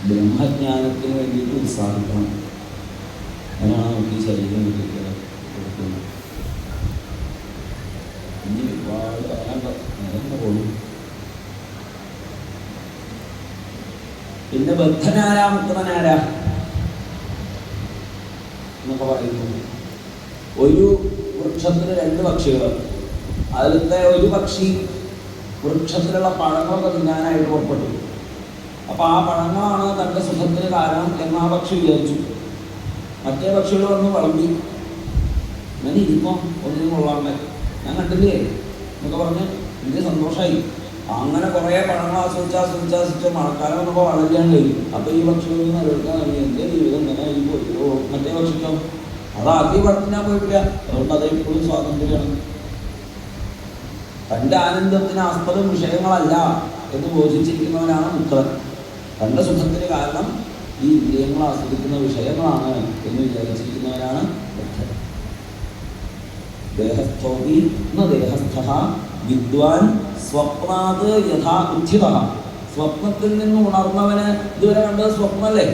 [SPEAKER 1] ബ്രഹ്മജ്ഞാനത്തിന് വേണ്ടിയിട്ട് ഉത്സാഹിക്കണം. അങ്ങനെയാണ് നമുക്ക് ഈ ശരീരം കൊടുക്കുന്നത്. ഇനി ഒരുപാട് പറയാണ്ട് നിരന്ന് പോകും. പിന്നെ ബദ്ധനാരാ മുക്തനാരാ എന്നൊക്കെ പറയുന്നു. ഒരു വൃക്ഷത്തിന് രണ്ട് പക്ഷികൾ, അതിലത്തെ ഒരു പക്ഷി വൃക്ഷത്തിലുള്ള പഴങ്ങളൊക്കെ തിന്നാനായിട്ട് പുറപ്പെട്ടു. അപ്പോൾ ആ പഴങ്ങളാണ് തൻ്റെ സുഖത്തിന് കാരണം എന്ന് ആ പക്ഷി വിചാരിച്ചു. മറ്റേ പക്ഷികൾ വന്ന് വളമ്പി അങ്ങനെ ഇരിക്കുമ്പോൾ ഒന്നിനും കൊള്ളാണ്ട് ഞാൻ കണ്ടില്ലേ എന്നൊക്കെ പറഞ്ഞ് എനിക്ക് സന്തോഷമായി. അങ്ങനെ കുറേ പഴങ്ങൾ ആസ്വദിച്ച് മഴക്കാലം വന്നപ്പോൾ വളരാണ്ട് വരും. അപ്പോൾ ഈ പക്ഷികളിൽ നിലനിൽക്കാൻ കഴിയും. എൻ്റെ ജീവിതം ഇങ്ങനെ ആയി പോയോ. മറ്റേ പക്ഷിക്കോ അതാദ്യം പഴത്തിനാൻ പോയിട്ടില്ല, അതുകൊണ്ട് അത് ഇപ്പോഴും സ്വാതന്ത്ര്യമാണ്. തൻ്റെ ആനന്ദത്തിന് ആസ്പദം വിഷയങ്ങളല്ല എന്ന് ബോധിച്ചിരിക്കുന്നവനാണ് മുക്തൻ. തൻ്റെ സുഖത്തിന് കാരണം ഈ ഇന്ദ്രിയങ്ങൾ ആസ്വദിക്കുന്ന വിഷയങ്ങളാണ് എന്ന് വിചാരിച്ചിരിക്കുന്നവനാണ് മുക്തൻ. ദേഹസ്ഥോപി ന ദേഹസ്ഥഃ വിദ്വാൻ സ്വപ്നാത് യഥാ ഉത്ഥിതഃ. സ്വപ്നത്തിൽ നിന്ന് ഉണർന്നവന് ഇതുവരെ കണ്ടത് സ്വപ്നമല്ലേ,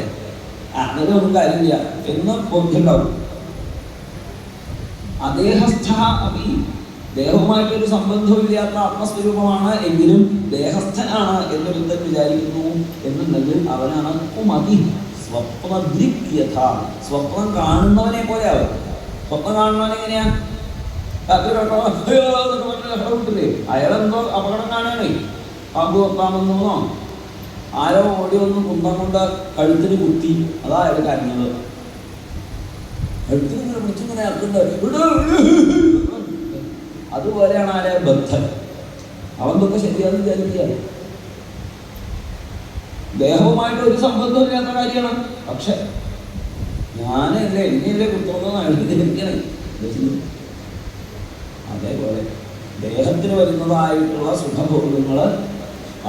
[SPEAKER 1] അങ്ങനെ ഒന്നും കാര്യമില്ല എന്ന് ബോധ്യമുണ്ടാവും. അദേഹസ്ഥ അപി, ദേഹവുമായിട്ടൊരു സംബന്ധമില്ലാത്ത ആത്മസ്വരൂപമാണ് എങ്കിലും ദേഹസ്ഥനാണ് എന്നൊരുത്തൻ വിചാരിക്കുന്നു എന്നുണ്ടെങ്കിൽ അവനാണ് കുമതി സ്വപ്നദ്രിക്യഥ. സ്വപ്നം കാണുന്നവനെ പോലെ ആവും. സ്വപ്നം കാണുന്നവൻ എങ്ങനെയാ? വിട്ടില്ലേ, അയാളെന്തോ അപകടം കാണുകയാണേ, പാമ്പ് കൊത്താമെന്നോ ആരോ ഓടി വന്ന് കുന്തം കൊണ്ട് കഴുത്തിന് കുത്തി, അതാ അയാൾ കരഞ്ഞത്. കഴുത്തിനിങ്ങനെ പിടിച്ചിങ്ങനെ ആക്കുന്നത് അതുപോലെയാണ് ആരെ ബദ്ധൻ. അവൻ തൊക്കെ ശരിയാണെന്ന് വിചാരിക്കുക. ദേഹവുമായിട്ട് ഒരു സംബന്ധമില്ലാത്ത കാര്യമാണ്. പക്ഷെ ഞാനല്ലേ എന്നെയല്ലേ കുത്തുന്നതെന്ന് അയാൾ ധരിക്കണേ. അതേപോലെ ദേഹത്തിന് വരുന്നതായിട്ടുള്ള സുഖഭോഗങ്ങൾ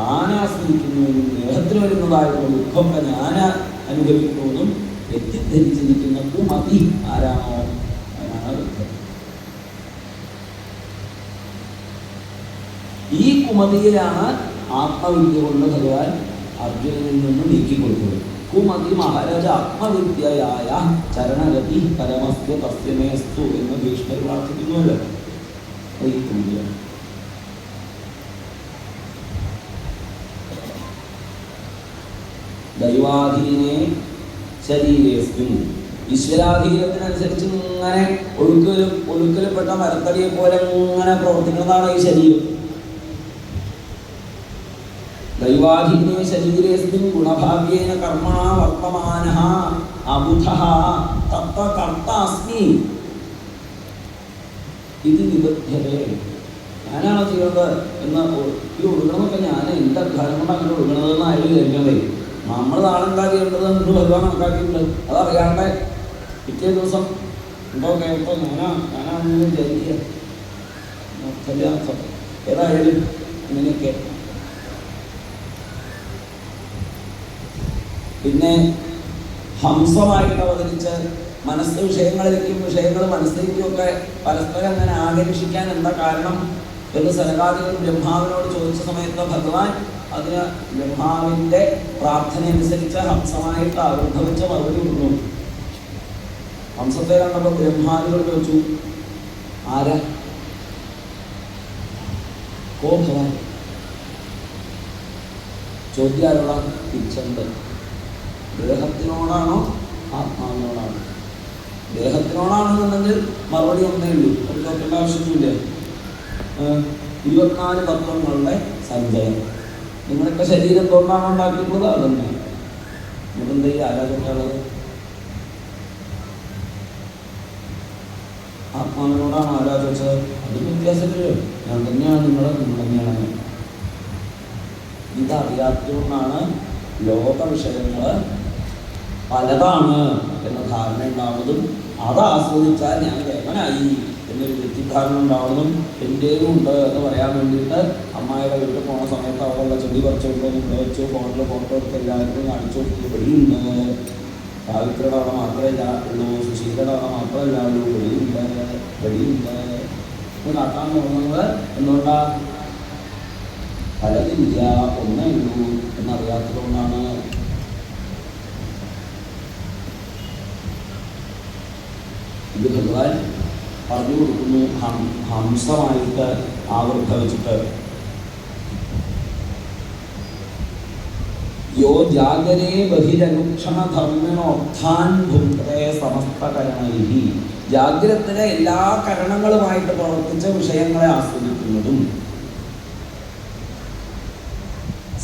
[SPEAKER 1] ആനാസ്വദിക്കുന്നതും ദേഹത്തിന് വരുന്നതായിട്ടുള്ള ദുഃഖമൊക്കെ ഞാൻ അനുഭവിക്കുന്നതും തെറ്റിദ്ധരിച്ചിരിക്കുന്ന കുമതി ആരാണോ അവനാണ് ബുദ്ധൻ. ഈ കുമതിയിലാണ് ആത്മവിദ്യ കൊണ്ട് ഭഗവാൻ അർജുനനിൽ നിന്ന് നീക്കിക്കൊടുക്കുന്നത്. കുമതി മഹാരാജ ആത്മവിദ്യയായ ചരണഗതി പരമസ്യ തസ്യമേസ്തു എന്ന് ഭീഷ്മർ പ്രാർത്ഥിക്കുന്നുവല്ലോ. ഈ കുമതിയ ദൈവാധീനെ ശരീരേസ്മിൻ, ഈശ്വരാധീനത്തിനനുസരിച്ച് ഇങ്ങനെ ഒഴുക്കൽപ്പെട്ട മരത്തടിയെ പോലെ ഇങ്ങനെ പ്രവർത്തിക്കുന്നതാണ് ഈ ശരീരം. ദൈവാധീനെ ശരീരേസ്മിൻ ഗുണഭാഗ്യേന കർമ്മണ വർത്തമാനഃ അബുധഃ തത്വകർത്താസ്മി ഇത് നിബദ്ധ്യതേ. ഞാനാണ് ചെയ്യുന്നത് എന്ന് ഈ ഒഴുകണമെന്നൊക്കെ ഞാൻ എൻ്റെ അധ്വാനം കൊണ്ട് അങ്ങനെ ഒഴുകണതെന്ന് ആരും വിചാരിക്കണതേ. നമ്മൾ നാളെന്താ ചെയ്യേണ്ടത് എന്ന് ഭഗവാൻ കണക്കാക്കിയിട്ടുണ്ട്. അതറിയാണ്ട് പിറ്റേ ദിവസം ഉണ്ടോ കേട്ടോ ഞാനാണെന്ന് വിചാരിക്കുക. ഏതായാലും ഇങ്ങനെയൊക്കെ. പിന്നെ ഹംസമായിട്ട് അവതരിച്ച് മനസ്സ് വിഷയങ്ങളിലേക്കും വിഷയങ്ങൾ മനസ്സിലേക്കും ഒക്കെ പരസ്പരം അങ്ങനെ ആകർഷിക്കാൻ എന്താ കാരണം എന്ന് സനകാദികൾ ബ്രഹ്മാവിനോട് ചോദിച്ച സമയത്ത് ഭഗവാൻ അതിന് ബ്രഹ്മാവിൻ്റെ പ്രാർത്ഥന അനുസരിച്ച് ഹംസമായിട്ട് ആവിർഭവിച്ച മറുപടി കൊടുക്കുന്നു. ഹംസത്തെ കണ്ടപ്പോൾ ബ്രഹ്മാദികൾ ചോദിച്ചു, ആരാ? കോ ഭവാൻ? ചോദ്യാലുള്ള തിരിച്ചുണ്ട്. ദേഹത്തിനോടാണോ ആത്മാവിനോടാണോ? ദേഹത്തിനോടാണെന്നുണ്ടെങ്കിൽ മറുപടി ഒന്നേ ഉള്ളൂ, ഒരു ചോദിക്കേണ്ട ആവശ്യമൊന്നുമില്ല. 24 തത്വങ്ങളുടെ സഞ്ചയം. നിങ്ങളൊക്കെ ശരീരം എന്തുകൊണ്ടാണോ ഉണ്ടാക്കിയിട്ടുള്ളത് അതന്നെ. നിങ്ങളെന്താ ഈ ആരാധനയുള്ളത്? ആത്മാവിനോടാണ് ആരാധിച്ചത്. അതിന് വ്യത്യാസമില്ലല്ലോ. ഞാൻ തന്നെയാണ് നിങ്ങൾ തന്നെയാണ്. ഇതറിയാത്തതുകൊണ്ടാണ് ലോക വിഷയങ്ങൾ പലതാണ് എന്ന ധാരണ ഉണ്ടാവുന്നതും അത് ആസ്വദിച്ചാൽ ഞാൻ കേവനായി എന്നൊരു തെറ്റിദ്ധാരണ ഉണ്ടാവുന്നതും എൻ്റെയും ഉണ്ട് എന്ന് പറയാൻ വേണ്ടിയിട്ട് അമ്മായിയുടെ വീട്ടിൽ പോണ സമയത്ത് അവിടെയുള്ള ചെടി പറിച്ചുകൊണ്ട് ഇവിടെ വെച്ചു ഫോണിൽ ഫോട്ടോ എടുത്ത് എല്ലാവർക്കും കാണിച്ചു കൊടുത്തു. വെടിയുണ്ട്. സാവിത്രിയുടെ അവിടെ മാത്രമല്ല ഉള്ളൂ, സുശീലയുടെ അവിടെ മാത്രമല്ല ഉള്ളൂ, വെടിയുണ്ട് ഇത് കാട്ടാൻ തോന്നുന്നത് എന്തുകൊണ്ടാ? പലതില്ല, ഒന്നേ ഉള്ളൂ എന്നറിയാത്തതുകൊണ്ടാണ്. ഇത് ഭഗവാൻ പറഞ്ഞു കൊടുക്കുന്നു ഹംസമായിട്ട് ആവിർഭവിച്ചിട്ട്. യോ ജാഗരേ ബഹിരനുക്ഷണ ധർമ്മിണോത്ഥാൻ ഭുക്തേ സമസ്തകരണൈഹി. ജാഗ്രതത്തിലെ എല്ലാ കരണങ്ങളുമായിട്ട് പ്രവർത്തിച്ച വിഷയങ്ങളെ ആസ്വദിക്കുന്നതും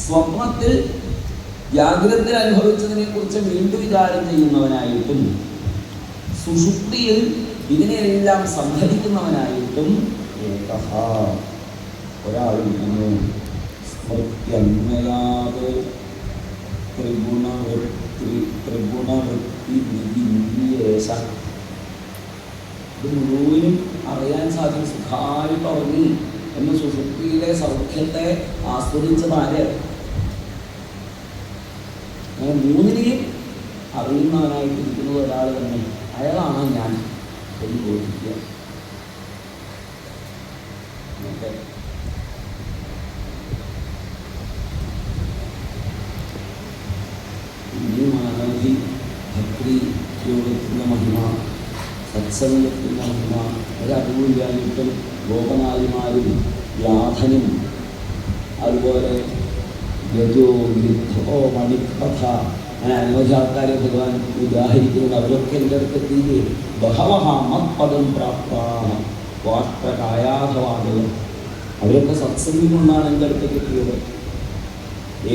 [SPEAKER 1] സ്വപ്നത്തിൽ ജാഗ്രതയിൽ അനുഭവിച്ചതിനെ കുറിച്ച് വീണ്ടും വിചാരം ചെയ്യുന്നവനായിട്ടും സുഷുപ്തിയിൽ ഇതിനെയെല്ലാം സംഹരിക്കുന്നവനായിട്ടും ഒരാളിരിക്കുന്നു. സ്മൃത്യന്മയാത് ത്രിഗുണവൃത്തി വിനിയേശ. ഇത് മുഴുവനും അറിയാൻ സാധിക്കും. സുഖമായിട്ട് ഉറങ്ങി എന്ന് സുഷുപ്തിയിലെ സൗഖ്യത്തെ ആസ്വദിച്ചതാര്? അങ്ങനെ മൂന്നിനെയും അറിയുന്നവനായിട്ടിരിക്കുന്നത് ഒരാൾ തന്നെ, അയാളാണ് ഞാൻ എന്ന് ബോധിക്കുക. മാനവി ഭക്തി യോഗത്തിൻ്റെ മഹിമ, സത്സംഗത്തിൻ്റെ മഹിമ ഒരറിവില്ലാഞ്ഞിട്ടും ഗോപനാരിമാരും വ്യാധനും അതുപോലെ ഗജോ ഗിദ്ധോ മണിക്കഥ അങ്ങനെ അനവധി ആൾക്കാരെ ഭഗവാൻ ഉദാഹരിക്കുന്നത്. അവരൊക്കെ എൻ്റെ അടുത്തെത്തിയില്ലേ ബഹവഹ മത്പദം പ്രാപ്താഹ വാഷ്ടകായാധവാദം. അവരൊക്കെ സത്സംഗം കൊണ്ടാണ് എൻ്റെ അടുത്തേക്ക് എത്തിയത്.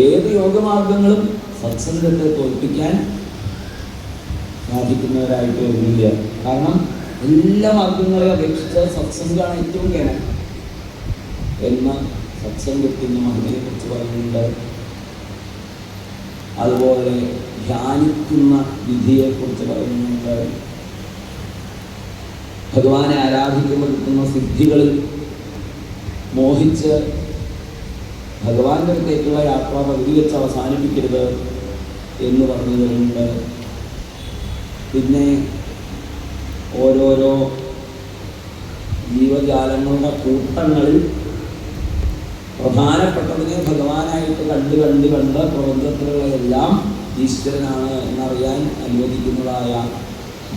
[SPEAKER 1] ഏത് യോഗമാർഗങ്ങളും സത്സംഗത്തെ തോൽപ്പിക്കാൻ സാധിക്കുന്നവരായിട്ട് വരുന്നില്ല. കാരണം എല്ലാ മാർഗങ്ങളെ അപേക്ഷിച്ച് സത്സംഗമാണ് ഏറ്റവും കേണം എന്ന സത്സംഗത്തിൻ്റെ മഹിമയെക്കുറിച്ച് പറയുന്നുണ്ട്. അതുപോലെ ധ്യാനിക്കുന്ന വിധിയെക്കുറിച്ച് പറയുന്നുണ്ട്. ഭഗവാനെ ആരാധിക്കുമ്പോൾ കിട്ടുന്ന സിദ്ധികളിൽ മോഹിച്ച് ഭഗവാന്റെ അടുത്തേക്കുള്ള യാത്ര പകുതി വെച്ച് അവസാനിപ്പിക്കരുത് എന്ന് പറഞ്ഞു തരുന്നുണ്ട്. പിന്നെ ഓരോരോ ജീവജാലങ്ങളുടെ കൂട്ടങ്ങളിൽ പ്രധാനപ്പെട്ടതിനെ ഭഗവാനായിട്ട് കണ്ട് പ്രപഞ്ചത്തിലുള്ളതെല്ലാം ഈശ്വരനാണ് എന്നറിയാൻ അനുവദിക്കുന്നതായ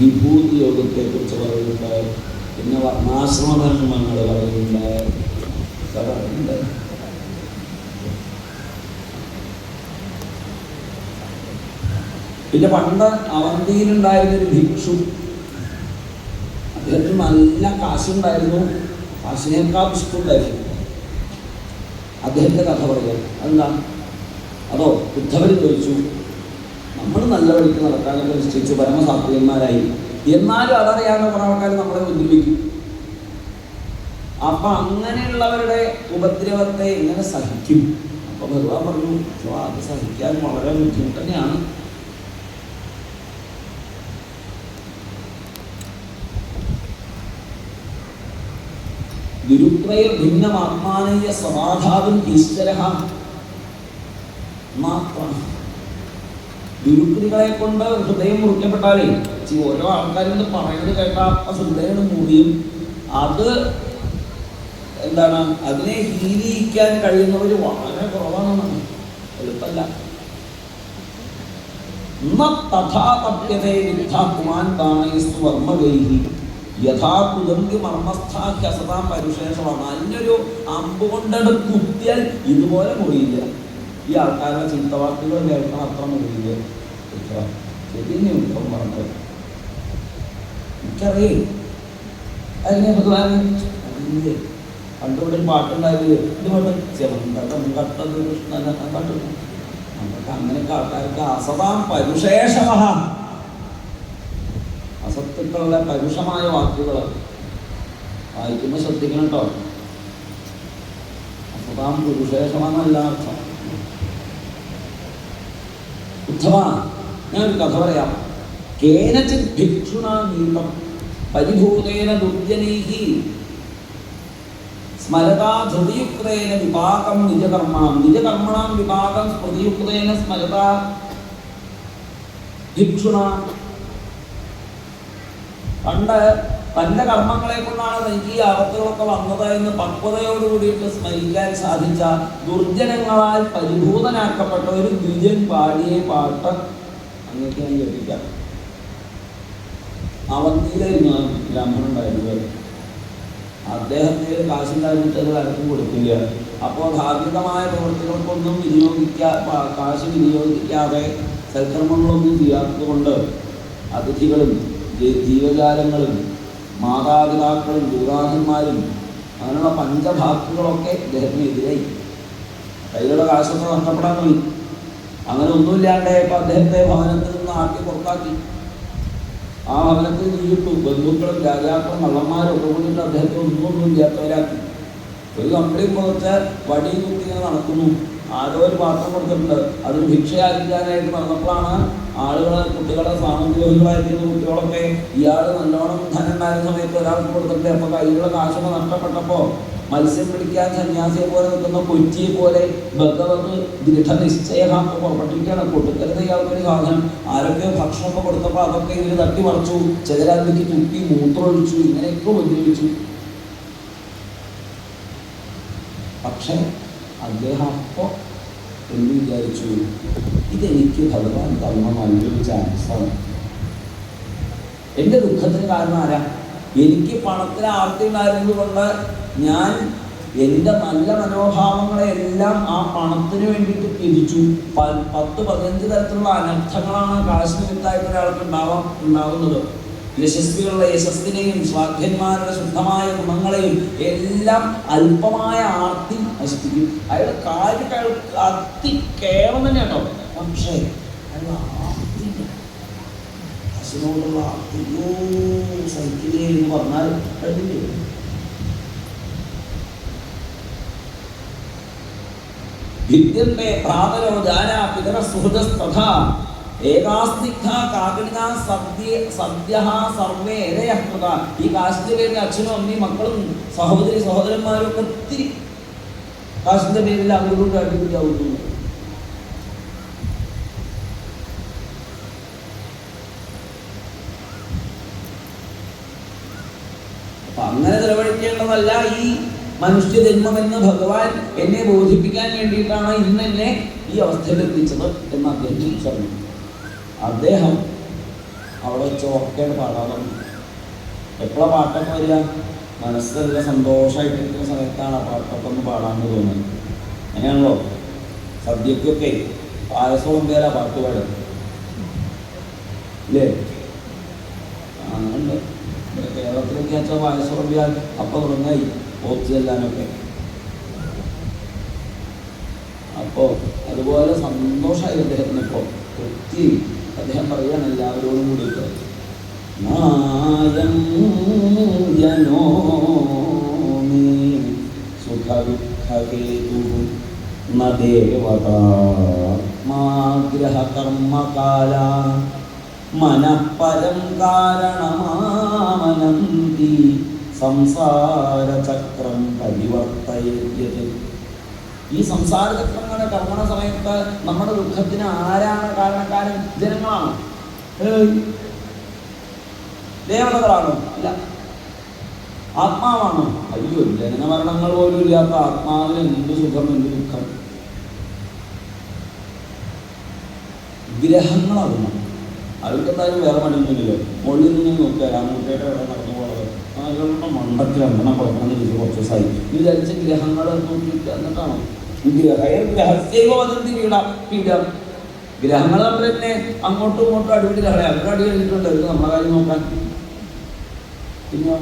[SPEAKER 1] വിഭൂതി യോഗത്തെക്കുറിച്ച് പറയുന്നുണ്ട്. പിന്നെ വർണ്ണാശ്രമധർമ്മങ്ങൾ പറയുന്നുണ്ട്. പിന്നെ പണ്ട് അവന്തിയിലുണ്ടായിരുന്നൊരു ഭിക്ഷു, അദ്ദേഹത്തിന് നല്ല കാശുണ്ടായിരുന്നു, കാശിനേക്കാൾ ഇഷ്ടമുണ്ടായിരുന്നു. അദ്ദേഹത്തെ കഥ പറയാം. അതെന്താ? അതോ ഉദ്ധവർ ചോദിച്ചു, നമ്മൾ നല്ല വഴിക്ക് നടക്കാനൊക്കെ നിശ്ചയിച്ചു, പരമസാത്വികന്മാരായി, എന്നാലും അതറിയാവുന്ന കുറേ ആൾക്കാർ നമ്മളെ ഉപദ്രവിക്കും. അപ്പൊ അങ്ങനെയുള്ളവരുടെ ഉപദ്രവത്തെ എങ്ങനെ സഹിക്കും? അപ്പൊ ഭഗവാൻ പറഞ്ഞു, അത് സഹിക്കാൻ വളരെ ബുദ്ധിമുട്ട് തന്നെയാണ്. ഗുരുത്രയ ഭിന്നമാത്മാനീയ സമാധാനം ഈശ്വര മാത്രം. ഗുരുക്രികളെ കൊണ്ട് ഹൃദയം മുറിക്കപ്പെട്ടാലേ ഓരോ ആൾക്കാരും പറയുന്നത് കേട്ടാൽ ഹൃദയം മുറിയും. അത് എന്താണ്, അതിനെ ഹീലിക്കാൻ കഴിയുന്നവർ വളരെ കുറവാണെന്നാണ്, എളുപ്പമല്ല. തഥാതപ്യതേ വിദ്ധാകുമാൻ ദാനയസ്തു വർമ്മഗൈഹി യഥാകുദന്തി മർമ്മസ്ഥാഖ്യസതാം പരുഷേഷമാണ്. അതിനൊരു അമ്പ് കൊണ്ടത് കുത്തിയാൽ ഇതുപോലെ മുറിയില്ല. ഈ ആൾക്കാരുടെ ചിന്തവാക്കുകൾ കേൾക്കണം, അത്ര മുറിയില്ല. ശരിയെന്നെ ഉത്തരം പറഞ്ഞത് എനിക്കറിയേ. അതിനെ ഭഗവാൻ അതിൻ്റെ പണ്ടുകൂടെ ഒരു പാട്ടുണ്ടായത് ഇതുപോലെ ചെറുകട്ടത് കൃഷ്ണനെ പാട്ട്. നമുക്ക് അങ്ങനെയൊക്കെ ആൾക്കാർക്ക് അസതാം പരുഷേഷമ, അസത്തുക്കളുടെ പരുഷമായ വാക്കുകൾ വായിക്കുമ്പോൾ ശ്രദ്ധിക്കണം കേട്ടോ. അസതാം പുരുഷേഷമെന്നല്ല അർത്ഥം. ഉദ്ധവ, ഞാനൊരു കഥ പറയാം. കേനചിത് ഭിക്ഷുണാ നീതം പരിഭൂതേന ദുർജനൈഹി സ്മരതാ ധൃതിയുക്തേന വിപാകം നിജകർമ്മണം നിജകർമ്മണം വിപാകം സ്മൃതിയുക്തേന സ്മരതാ ഭിക്ഷുണ. പണ്ട് തൻ്റെ കർമ്മങ്ങളെ കൊണ്ടാണ് തനിക്ക് ഈ ആപത്തുകളൊക്കെ വന്നത് എന്ന് പക്വതയോടുകൂടിയിട്ട് സ്മരിക്കാൻ സാധിച്ച ദുർജനങ്ങളാൽ പരിഭൂതനാക്കപ്പെട്ട ഒരു ദ്വിജൻ പാടിയ പാട്ട് അങ്ങനെയൊക്കെ ഞാൻ കേൾപ്പിക്കാം. അവന്തിയിലായിരുന്നു ബ്രാഹ്മണുണ്ടായിരുന്നത്. അദ്ദേഹത്തിന് കാശുണ്ടായിരുന്നിട്ട് ആർക്കും കൊടുക്കില്ല. അപ്പോൾ ധാർമ്മികമായ പ്രവൃത്തികൾക്കൊന്നും കാശ് വിനിയോഗിക്കാതെ സൽക്കർമ്മങ്ങളൊന്നും ചെയ്യാത്തത് കൊണ്ട് അതിഥികളും ജീവജാലങ്ങളും മാതാപിതാക്കളും ഗുരുനാഥന്മാരും അങ്ങനെയുള്ള പഞ്ചഭാക്കുകളൊക്കെ ഇദ്ദേഹത്തിനെതിരായി. കയ്യിലുള്ള കാശൊക്കെ നഷ്ടപ്പെടാൻ പോയി. അങ്ങനെ ഒന്നുമില്ലാണ്ട് ഇപ്പം അദ്ദേഹത്തെ ഭവനത്തിൽ നിന്ന് ആട്ടി പുറത്താക്കി. ആ ഭവനത്തിൽ നീയിട്ടു. ബന്ധുക്കളും രാജാക്കളും കള്ളന്മാരും ഒക്കെ കൊണ്ടിട്ട് അദ്ദേഹത്തെ ഒന്നും ഇല്ലാത്തവരാക്കി. ഒരു കമ്പിളിയും കുറച്ച് വടിയും കുത്തി ഇങ്ങനെ നടക്കുന്നു. ആരോ ഒരു പാത്രം കൊടുത്തിട്ടുണ്ട്. അതൊരു ഭിക്ഷയായിരിക്കാനായിട്ട് നടന്നപ്പോഴാണ് കുട്ടികളെ സാമൂഹികമായിരിക്കുന്ന കുട്ടികളൊക്കെ ഇയാൾ നല്ലോണം ധനം ഉണ്ടായിരുന്ന സമയത്ത് ഒരാൾക്ക് കൊടുത്തിട്ട് അപ്പോൾ കയ്യിലുള്ള കാശൊക്കെ നഷ്ടപ്പെട്ടപ്പോൾ മത്സ്യം പിടിക്കാൻ സന്യാസിയെ പോലെ നിൽക്കുന്ന കൊച്ചിയെ പോലെ ഭഗവത് ദൃഢനിശ്ചയം പുറപ്പെട്ടിരിക്കുകയാണ്. കൊടുക്കരുത് ഇയാൾക്കൊരു സാധനം. ആരൊക്കെ ഭക്ഷണമൊക്കെ കൊടുത്തപ്പോൾ അതൊക്കെ ഇവര് തട്ടി മറിച്ചു, ചിലരതിലേക്ക് തുപ്പി മൂത്രമൊഴിച്ചു, ഇങ്ങനെയൊക്കെ ഉപദ്രവിച്ചു. പക്ഷെ അദ്ദേഹം അപ്പോൾ എന്ന് വിചാരിച്ചു, ഇതെനിക്ക് ഭഗവാൻ തന്ന നല്ലൊരു ചാൻസാണ്. എൻ്റെ ദുഃഖത്തിന് കാരണം ആരാ? എനിക്ക് പണത്തിന് ആർത്തി ഉണ്ടായിരുന്നത് കൊണ്ട് ഞാൻ എൻ്റെ നല്ല മനോഭാവങ്ങളെല്ലാം ആ പണത്തിന് വേണ്ടിയിട്ട് തിരിച്ചു. 10-15 തരത്തിലുള്ള അനർത്ഥങ്ങളാണ് കാശ് നിമിത്തായിട്ട് ഒരാൾക്ക് ഉണ്ടാവുന്നത്. യശസ്വികളുടെ യശസ്സിനെയും സ്വാധ്യന്മാരുടെ ശുദ്ധമായ ഗുണങ്ങളെയും എല്ലാം അല്പമായ ആർത്തി നശിപ്പിക്കും. അയാൾ കാര്യം അതി കേവലം തന്നെ കേട്ടോ. പക്ഷേ അയാൾ ആർത്തില്ല, കാശിനോടുള്ള ആർത്തിയോ സഹിക്കില്ലേ എന്ന് പറഞ്ഞാൽ കഴിഞ്ഞില്ലേ. വിദ്യന്തേ പ്രാതരോ ജാന പിതര സുഹൃതസ്തഥ ഏകാസ്നിഗ്ധ കാകിണിന സദ്യ സർവേ ഏരയഹൃത. ഈ കാശിന്റെ പേരിൽ അച്ഛനും അമ്മയും മക്കളും സഹോദരന്മാരും ഒക്കെ ഒത്തിരി കാശിന്റെ പേരിൽ അങ്ങോട്ടും അടിപിടിയാവുന്നു. അപ്പൊ അങ്ങനെ ചെലവഴിക്കേണ്ടതല്ല ഈ മനുഷ്യജന്മമെന്ന് ഭഗവാൻ എന്നെ ബോധിപ്പിക്കാൻ വേണ്ടിയിട്ടാണ് ഇന്ന് എന്നെ ഈ അവസ്ഥയിൽ എത്തിച്ചത് എന്ന് അദ്ദേഹം പറഞ്ഞു. അദ്ദേഹം അവിടെ ചോക്കേട് പാടാൻ തുടങ്ങി. എപ്പോഴാണ് പാട്ടൊക്കെ വരിക? മനസ്സെല്ലാം സന്തോഷമായിട്ടിരിക്കുന്ന സമയത്താണ് ആ പാട്ടൊക്കെ ഒന്ന് പാടാന്ന് തോന്നുന്നത്. അങ്ങനെയാണല്ലോ സദ്യക്കൊക്കെ പായസം കൊണ്ടേല പാട്ട് പാടുക ഇല്ലേ? അങ്ങനെ കേരളത്തിലൊക്കെ വെച്ചാൽ പായസം കൊണ്ടിയാൽ അപ്പം തുടങ്ങായി പോത്ത് ചെല്ലാനൊക്കെ. അപ്പോൾ അതുപോലെ സന്തോഷമായി അദ്ദേഹത്തിന്. ഇപ്പോൾ തൃപ്തി അദ്ദേഹം പറയുകയാണ് എല്ലാവരോടും കൂടിയിട്ട്, നായം ജനോമി സുഖദുഃഖഹേതു ന ദേവതാമാഗ്രഹകർമ്മകാല മനഃപരം കാരണമാമനന്തി സംസാരചക്രം പരിവർത്തയത്. ഈ സംസാരചക്രങ്ങളുടെ കർമ്മണ സമയത്ത് നമ്മുടെ ദുഃഖത്തിന് ആരാണ് കാരണക്കാരൻ? ജനങ്ങളാണ്? ദേവതകളാണോ? ഇല്ല. ആത്മാവാണോ? അയ്യോ, ജനനമരണങ്ങൾ പോലും ഇല്ലാത്ത ആത്മാവിന് എന്ത് സുഖം, എന്ത് ദുഃഖം. ഗ്രഹങ്ങളാകുന്നു. അവർക്കെന്തായാലും വേറെ പണിയൊന്നുമില്ലല്ലോ. മുകളിൽ നിന്ന് നോക്കുക, രാമൂട്ടയുടെ ഇവിടെ നടന്നു പോകുന്നത് അവരുടെ മണ്ടത്തിൽ എണ്ണ കൊടുക്കണമെന്ന് ചോദിച്ചു കുറച്ച് ദിവസമായി. വിചാരിച്ച ഗ്രഹങ്ങൾ നോക്കിയിട്ട് എന്നിട്ടാണോ പീഠം ഗ്രഹങ്ങൾ നമ്മൾ തന്നെ അങ്ങോട്ടും ഇങ്ങോട്ടും അടിപിടി കളയാം. അവരുടെ അടി കഴിഞ്ഞിട്ടുണ്ട്, അവർക്ക് നമ്മുടെ കാര്യം നോക്കാൻ. പിന്നെ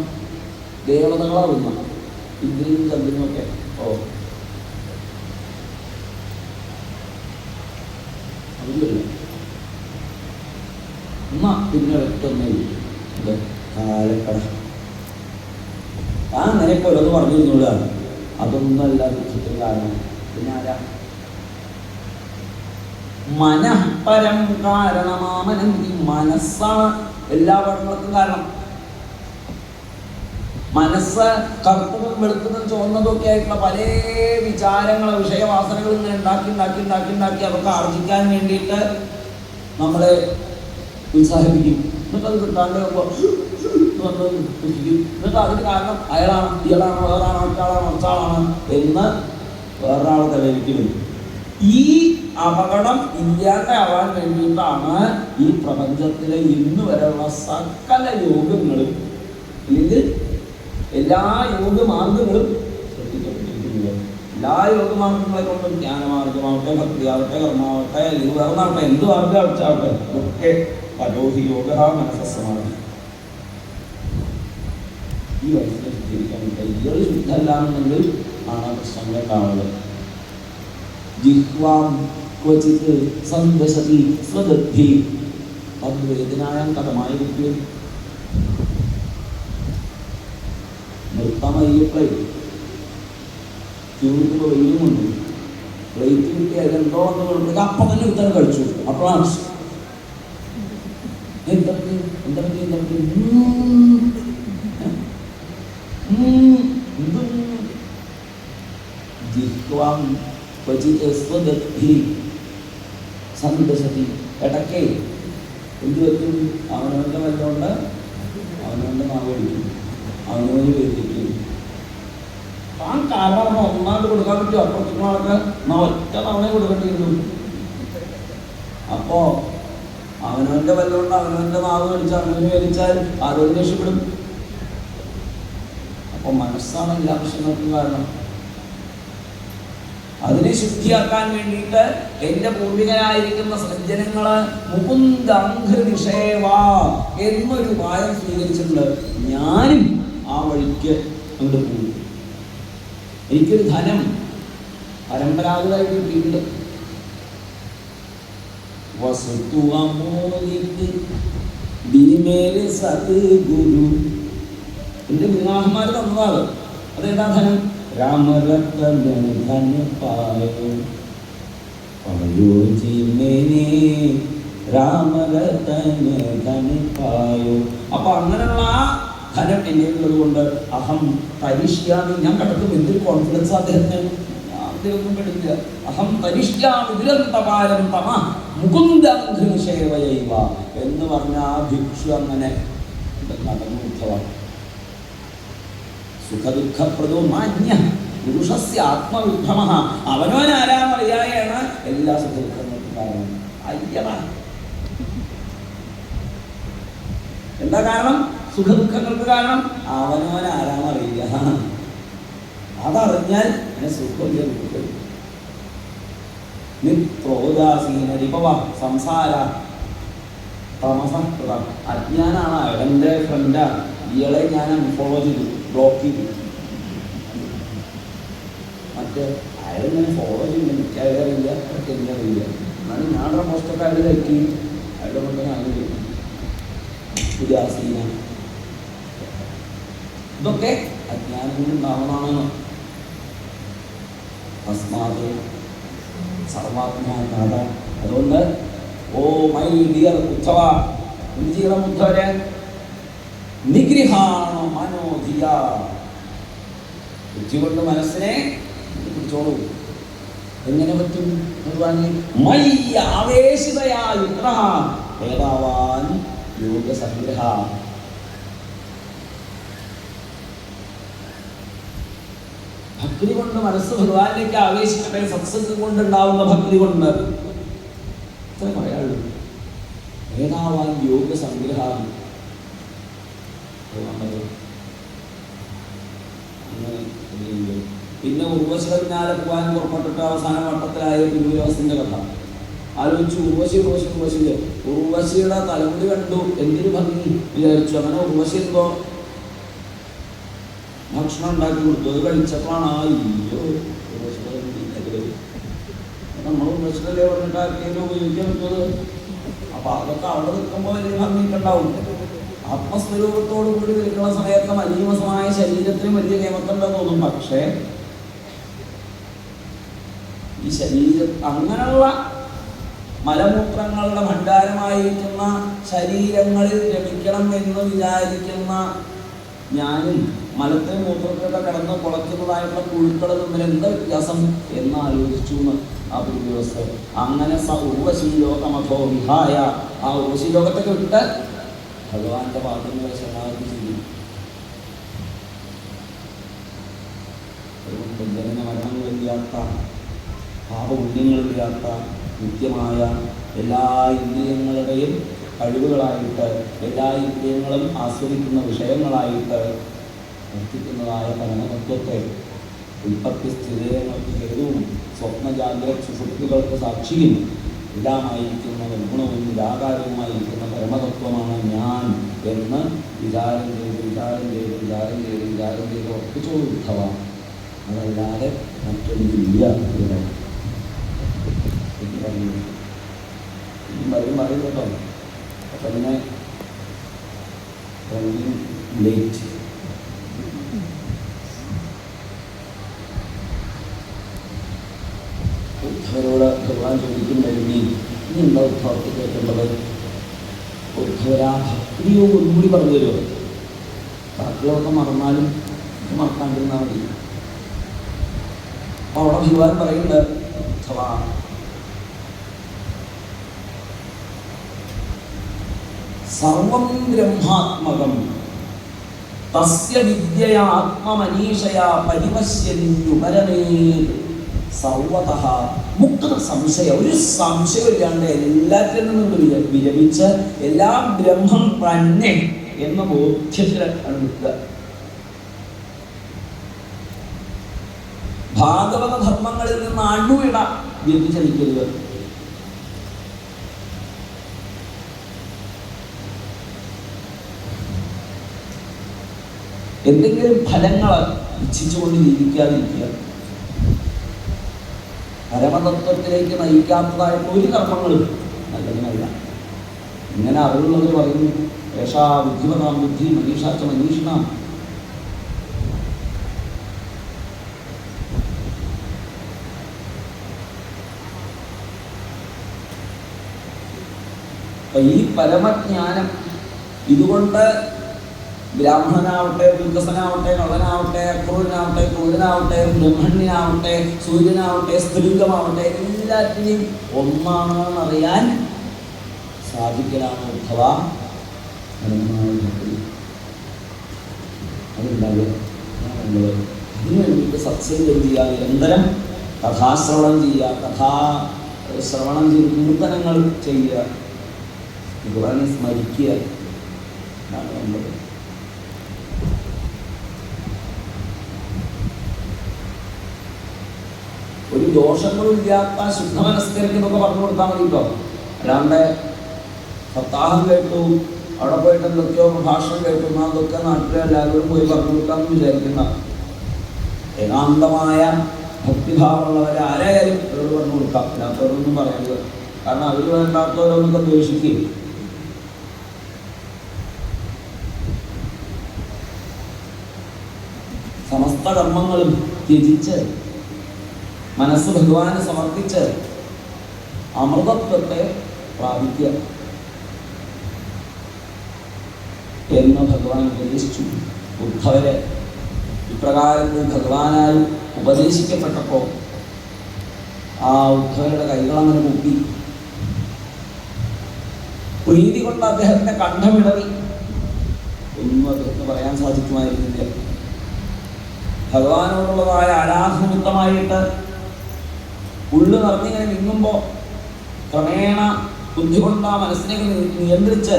[SPEAKER 1] ദേവതകളാവുന്ന ഇന്ദ്രനും ചന്ദ്രനും ഒക്കെ. ഓ, അതില്ല. എന്നാ പിന്നെ ഒറ്റൊന്നേ കാലക്കട ആ നിനക്ക് ഓരോന്ന് പറഞ്ഞിരുന്നോളാണ്. അതൊന്നുമല്ല ദുഃഖത്തിന് കാരണം. പിന്നെ ആരാ? മനഃപരം കാരണമാമനന്തി. മനസ്സാണ് എല്ലാ പഠനങ്ങൾക്കും കാരണം. മനസ്സ് കറുത്തതും വെളുത്തതും ചുവന്നതൊക്കെ ആയിട്ടുള്ള പല വിചാരങ്ങൾ, വിഷയവാസനകൾ ഇങ്ങനെ ഉണ്ടാക്കി അതൊക്കെ ആർജിക്കാൻ വേണ്ടിയിട്ട് നമ്മളെ ഉത്സാഹിപ്പിക്കും. എന്നിട്ട് അത് കിട്ടാണ്ട് എന്നിട്ട് അതിന് കാരണം അയാളാണ്, ഇയാളാണ്, വേറാണ്, മറ്റാളാണ്, മറിച്ചാളാണ് എന്ന് വേറൊരാളെ തലയിരിക്കും. ഈ അപകടം ഇല്ലാണ്ടാവാൻ വേണ്ടിയിട്ടാണ് ഈ പ്രപഞ്ചത്തിലെ ഇന്ന് വരെയുള്ള സകല യോഗങ്ങളും അല്ലെങ്കിൽ എല്ലാ യോഗമാർഗങ്ങളും ശ്രദ്ധിക്കപ്പെട്ടിരിക്കുന്നത്. എല്ലാ യോഗമാർഗങ്ങളെ കൊണ്ടും ജ്ഞാനമാർഗമാവട്ടെ, ഭക്തിയാവട്ടെ, കർമാവട്ടെ, അല്ലെങ്കിൽ വേറൊന്നാവട്ടെ, എന്ത് മാർഗം അടിച്ചാവട്ടെ ഒക്കെ പരോഹി യോഗ മനസ്സമാധി. ഈ വയസ്സിനെ ശുദ്ധീകരിക്കാൻ പറ്റുക. ഇയാൾ ശുദ്ധമല്ലാന്നുണ്ടെങ്കിൽ ആണ് പ്രശ്നങ്ങളെ കാണുന്നത്. ജിഹ്വാം ക്വചിത് സന്ദശതി സ്വദദ്ധി തദ്വേദനായാം കഥമായ കുട്ടികൾ നൃത്തമയ്യപ്പോഴേ ചൂടുമ്പോൾ വെയിലുമുണ്ട്. പ്ലേറ്റ് കിട്ടിയാൽ എന്തോ എന്ന് പറയുമ്പോഴേക്ക് അപ്പം തന്നെ ഉത്തരം കഴിച്ചു. അപ്പോഴാണ് എന്താ ദൃഷ്ട്വാം ക്വചിത് സ്വദദ്ധി സന്ദശതി. ഇടയ്ക്ക് എന്ത് പറ്റും? അവനവൻ്റെ വല്ലതുകൊണ്ട് അവനവൻ്റെ നാവ് കഴിക്കും, അവനവന് വേദിക്കും. താൻ കാരണം ഒന്നാമത് കൊടുക്കാൻ പറ്റും, അപ്പുറത്തുള്ള ആൾക്ക് ഒറ്റ തവണ കൊടുക്കേണ്ടി വരും. അപ്പോ അവനവൻ്റെ വല്ലതുകൊണ്ട് അവനവൻ്റെ നാവ് കഴിച്ച് അവനവന് വേദിച്ചാൽ ആരോഗ്യം രക്ഷപ്പെടും. അപ്പോൾ മനസ്സാണ് എല്ലാ പ്രശ്നങ്ങൾക്കും കാരണം. അതിനെ ശുദ്ധിയാക്കാൻ വേണ്ടിയിട്ട് എൻ്റെ പൂർവികരായിരിക്കുന്ന സജ്ജനങ്ങള് മുകുന്ദാംഘ്രിഷേവ എന്നൊരു ഉപായം സ്വീകരിച്ചിട്ടുണ്ട്. ഞാനും ആ വഴിക്ക് അങ്ങോട്ട് പോകും. എനിക്കൊരു ധനം പരമ്പരാഗതമായിട്ട് കിട്ടിയിട്ടുണ്ട്. വസ്തു അമോലിക്ക് ബിനിമേല് സദ്ഗുരു. എൻ്റെ ഗുരുനാഥന്മാർ തന്നതാണ്. അതേതാ ധനം? രാമരത്ന ധന പായോ രാമരത്ന ധന പായോ. അപ്പൊ അങ്ങനെയുള്ള ആ ധനം എന്നെ ഉള്ളത് കൊണ്ട് അഹം തരിഷ്യാമി. ഞാൻ കിടക്കും. എന്തൊരു കോൺഫിഡൻസ് അദ്ദേഹത്തിന്. അദ്ദേഹമൊന്നും പെടില്ല. അഹം തരിഷ്യാമി ദുരന്തപാലം തമ മുകുന്ദാംഘ്രിഷേവയൈവ എന്ന് പറഞ്ഞ ആ ഭിക്ഷു അങ്ങനെ നടന്നു ഉത്സവം. സുഖദുഃഖപ്രദോ മാന്യ പുരുഷസ്യ ആത്മവിഭ്രമ. അവനവൻ ആരാന്നറിയായാണ് എല്ലാ സുഖദുഃഖങ്ങൾക്കും കാരണം. അയ്യമാണ്. എന്താ കാരണം? സുഖദുഃഖങ്ങൾക്ക് കാരണം അവനവൻ ആരാന്നറിയില്ല. അതറിഞ്ഞാൽ എന്നെ സുഖമില്ല, ദുഃഖം. നിത്രോദാസീന രിപവ സംസാര തമസംകൃതം. അജ്ഞാനാണ്. അയാളെൻ്റെ ഫ്രണ്ടാ. ഇയാളെ ഞാൻ അൺഫോളോ ചെയ്തു, ബ്ലോക്ക് ചെയ്തു. മറ്റേ അയാളിങ്ങനെ ഫോളോ ചെയ്യുന്നു. എനിക്ക് അയാളില്ല, എനിക്കറിയില്ല. എന്നാലും ഞാനുള്ള പോസ്റ്റൊക്കെ അയാൾ തെറ്റി. അയാളുടെ കൊണ്ട് ഞാൻ ഉദാസീന. ഇതൊക്കെ അജ്ഞാനം കൊണ്ടുണ്ടാവണമാണ്. തസ്മാത് സർവാത്മാനാഥ. അതുകൊണ്ട് ഓ മൈ ഡിയർ ഉദ്ധവ, എന്ത് ചെയ്യണം ഉദ്ധവരെ? നിഗ്രഹാണ മനോധിയ. ബുദ്ധി കൊണ്ട് മനസ്സിനെ പിടിച്ചോളൂ. എങ്ങനെ പറ്റും? മൈ ആവേശിതയായ ഏതാവാൻ യോഗസംഗ്രഹ. ഭക്തി കൊണ്ട് മനസ്സ് ഭഗവാനിലേക്ക് ആവേശിക്കട്ടെ. സത്സംഗം കൊണ്ടുണ്ടാവുന്ന ഭക്തി കൊണ്ട് ഇത്ര പറയാനുള്ളൂ. ഏതാവാൻ യോഗസംഗ്രഹം. പിന്നെ ഉർവശിയുടെ പിന്നാലെ പോകാൻ പുറപ്പെട്ടിട്ട് അവസാന വട്ടത്തിലായ തിരുവിലാസിന്റെ കഥ ആലോചിച്ചു. ഉർവശിയുടെ തലമുടി കണ്ടു, എന്തൊരു ഭംഗി വിചാരിച്ചു. അങ്ങനെ ഉർവശി എന്തോ ഭക്ഷണം ഉണ്ടാക്കി കൊടുത്തു. അത് കഴിച്ചപ്പോഴാണ് അയ്യോ നമ്മൾ ഉർവശിയുടെ പറഞ്ഞിട്ട് ആർക്കെങ്കിലും ഉപയോഗിക്കാൻ പറ്റുന്നത്. അപ്പൊ അതൊക്കെ അവിടെ നിൽക്കുമ്പോൾ വലിയ ഭംഗിയൊക്കെ ഉണ്ടാവും. ആത്മസ്വരൂപത്തോടു കൂടി നിൽക്കുന്ന സമയത്ത് മലീമസമായ ശരീരത്തിന് വലിയ നിയമത്തുണ്ടെന്ന് തോന്നും. പക്ഷേ ഈ ശരീരം അങ്ങനെയുള്ള മലമൂത്രങ്ങളുടെ ഭണ്ഡാരമായിരിക്കുന്ന ശരീരങ്ങളിൽ രമിക്കണം എന്ന് വിചാരിക്കുന്ന ഞാനും മലത്തിന് മൂത്രത്തിലൊക്കെ കിടന്ന് കുളയ്ക്കുന്നതായിട്ടുള്ള പുഴുക്കൾ തമ്മിൽ എന്താ വ്യത്യാസം എന്ന് ആലോചിച്ചു ആ ഒരു ദിവസം. അങ്ങനെ ഉർവശീലോകമഥോ വിഹായ ആ ഉർവശീലോകത്തൊക്കെ വിട്ട് ഭഗവാന്റെ പാദങ്ങളെ ശരണാഗതി ചെയ്തു. അതുകൊണ്ട് ജനന മരണങ്ങളില്ലാത്ത പാപപുണ്യങ്ങളില്ലാത്ത നിത്യമായ എല്ലാ ഇന്ദ്രിയങ്ങളുടെയും കഴിവുകളായിട്ട്, എല്ലാ ഇന്ദ്രിയങ്ങളും ആസ്വദിക്കുന്ന വിഷയങ്ങളായിട്ട് വർത്തിക്കുന്നതായ പരമതത്വത്തെ ഉൽപ്പത്തി സ്ഥിരങ്ങൾക്ക് ഹേതുവും സ്വപ്നജാഗ്രത സുഷുപ്തികൾക്ക് സാക്ഷിയും എല്ലാമായിരിക്കുന്ന നിർഗുണവും നിരാകാരവുമായിരിക്കുന്ന പരമതത്വമാണ് ഞാൻ എന്ന് വിചാരം ചെയ്ത് ഉറപ്പിച്ചോളൂ ഉദ്ധവ. അതല്ലാതെ മറ്റൊന്നില്ല. പറയും കേട്ടോ. അപ്പം പിന്നെ ലേറ്റ് ഉദ്ധവരോട് ഭഗവാൻ ചോദിക്കുന്നുണ്ടെങ്കിൽ ഇനി എന്താ ഉദ്ധവർക്ക് കേൾക്കേണ്ടത്? ഉദ്ധവരാ ഭക്തിയോ ഒന്നുകൂടി പറഞ്ഞു തരുമോ? ബാക്കിയൊക്കെ മറന്നാലും മറക്കാണ്ടിരുന്നാൽ മതി. അപ്പൊ അവിടെ ഭഗവാൻ പറയുന്നത് അഥവാ സർവം ബ്രഹ്മാത്മകം തസ്യ വിദ്യയാ ആത്മമനീഷയാ പരിപശ്യന്യുപരമേത് സർവതഃ മുക്ത സംശയം. ഒരു സംശയമില്ലാണ്ട് എല്ലാറ്റിൽ നിന്നും വിരമിച്ച് എല്ലാം ബ്രഹ്മം തന്നെ എന്ന ബോധ്യത്തിലാണ് നിൽക്കുക. ഭാഗവത ധർമ്മങ്ങളിൽ നിന്ന് അണുവിട വ്യതിചലിക്കരുത്. എന്തെങ്കിലും ഫലങ്ങൾ ഇച്ഛിച്ചുകൊണ്ട് ജീവിക്കാതിരിക്കുക. പരമതത്വത്തിലേക്ക് നയിക്കാത്തതായിട്ട് ഒരു കർമ്മങ്ങളും നല്ലതിനല്ല. ഇങ്ങനെ അറിവുള്ളത് പറയുന്നു, ഏഷാ ബുദ്ധിമതാം ബുദ്ധി മനീഷാച്ച മനീഷണം. അപ്പൊ ഈ പരമജ്ഞാനം ഇതുകൊണ്ട് ബ്രാഹ്മണനാവട്ടെ, ദുർഗസനാവട്ടെ, കള്ളനാവട്ടെ, അക്രൂരനാവട്ടെ, ക്രൂരനാവട്ടെ, ബ്രഹ്മണ്യനാവട്ടെ, സൂര്യനാവട്ടെ, സ്ത്രീകമാവട്ടെ, എല്ലാറ്റിനെയും ഒന്നാണെന്നറിയാൻ സാധിക്കലാണ് ഉദ്ധവ. അതുണ്ടാവുക. അതിനു വേണ്ടിയിട്ട് സത്സംഗം ചെയ്യുക, നിരന്തരം കഥാശ്രവണം ചെയ്യുക, കഥാശ്രവണം ചെയ്ത് കീർത്തനങ്ങൾ ചെയ്യുക, ഖുർആനെ സ്മരിക്കുക എന്നാണ് വേണ്ടത്. ഒരു ദോഷങ്ങളും ഇല്ലാത്ത ശുദ്ധമനസ്കരിക്ക് എന്നൊക്കെ പറഞ്ഞു കൊടുത്താൽ മതി കേട്ടോ. അല്ലാണ്ട് സപ്താഹം കേട്ടു, അവിടെ പോയിട്ട് എന്തൊക്കെയോ ഭാഷണം കേട്ടു, അതൊക്കെ നാട്ടിലെ എല്ലാവരും പോയി പറഞ്ഞു കൊടുക്കാമെന്ന് വിചാരിക്കുന്ന ഏകാന്തമായ ഭക്തിഭാവമുള്ളവരെ ആരായാലും അവരോട് പറഞ്ഞു കൊടുക്കാം. അല്ലാത്തവരൊന്നും പറയരുത്. കാരണം അവർ വേണ്ടാത്തവരൊന്നൊക്കെ ദ്വേഷിക്കുകയും സമസ്ത കർമ്മങ്ങളും ത്യജിച്ച് മനസ്സ് ഭഗവാന് സമർപ്പിച്ച് അമൃതത്വത്തെ പ്രാപിക്കുക എന്ന് ഭഗവാൻ ഉപദേശിച്ചു. ഉദ്ധവരെ ഇപ്രകാരത്തിൽ ഭഗവാനാൽ ഉപദേശിക്കപ്പെട്ടപ്പോൾ ആ ഉദ്ധവരുടെ കൈകളങ്ങനെ കൂട്ടി. പ്രീതി കൊണ്ട് അദ്ദേഹത്തിന്റെ കണ്ഠമിടറി. ഒന്നും അദ്ദേഹത്തിന് പറയാൻ സാധിക്കുമായിരുന്നില്ല. ഭഗവാനോടുള്ളതായ ആരാധനയുക്തമായിട്ട് ഉള്ളു നിറഞ്ഞിങ്ങനെ വിങ്ങുമ്പോൾ ക്രമേണ ബുദ്ധി കൊണ്ട് ആ മനസ്സിനെ നിയന്ത്രിച്ച്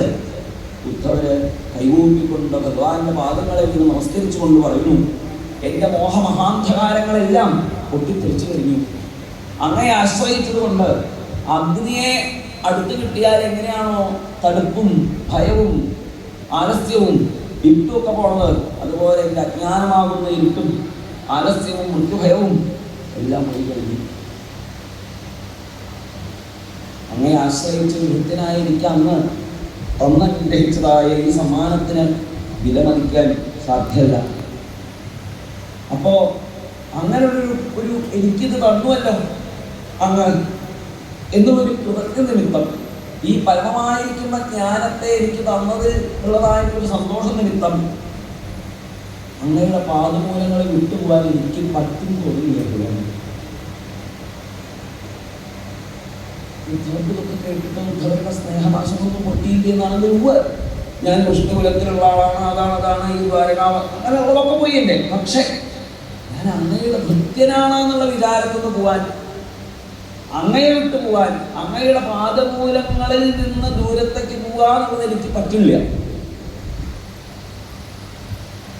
[SPEAKER 1] ഉദ്ധവര് കൈകൂപ്പിക്കൊണ്ട് ഭഗവാന്റെ പാദങ്ങളെ നമസ്കരിച്ചുകൊണ്ട് പറയുന്നു, എൻ്റെ മോഹമഹാന്ധകാരങ്ങളെല്ലാം പൊട്ടിത്തെറിച്ചു കഴിഞ്ഞു. അങ്ങനെ ആശ്രയിച്ചതുകൊണ്ട് അഗ്നിയെ അടുത്ത് കിട്ടിയാൽ എങ്ങനെയാണോ തടുപ്പും ഭയവും ആലസ്യവും ഇരുട്ടുമൊക്കെ പോണത്, അതുപോലെ എൻ്റെ അജ്ഞാനമാകുന്ന ഇരുട്ടും ആലസ്യവും മൃത്യുഭയവും എല്ലാം പോയി കഴിഞ്ഞു. അങ്ങനെ ആശ്രയിച്ച് വൃത്തിനായി എനിക്ക് അന്ന് തന്നനുഗ്രഹിച്ചതായ ഈ സമ്മാനത്തിന് വിലമതിക്കാൻ സാധ്യമല്ല. അപ്പോ അങ്ങനെ ഒരു എനിക്കിത് തന്നുവല്ലോ അങ്ങ് എന്നുള്ളൊരു കൃതജ്ഞ നിമിത്തം, ഈ പരമമായിരിക്കുന്ന ജ്ഞാനത്തെ എനിക്ക് തന്നതിൽ ഉള്ളതായിട്ടൊരു സന്തോഷ നിമിത്തം അങ്ങയുടെ പാദമൂലങ്ങളെ വിട്ടുപോകാൻ എനിക്ക് പറ്റും തോന്നിയില്ല. ഉദ്ധവർക്ക് കേട്ടിട്ട് ഉദ്ധവരുടെ സ്നേഹനാശമൊന്നും പൊട്ടിയില്ല എന്നാണ് ഉവ്വ്, ഞാൻ വിഷ്ണുകുലത്തിലുള്ള ആളാണ്, അതാണ് ഈ ദ്വാരകാവ്, അങ്ങനെ ഉള്ളതൊക്കെ പോയി എൻ്റെ. പക്ഷെ ഞാൻ അങ്ങയുടെ ഭൃത്യനാണെന്നുള്ള വിചാരത്തിൽ നിന്ന് പോവാൻ, അങ്ങയെ വിട്ടു പോവാൻ, അങ്ങയുടെ പാദമൂലങ്ങളിൽ നിന്ന് ദൂരത്തേക്ക് പോവാന്നുള്ളത് എനിക്ക് പറ്റില്ല.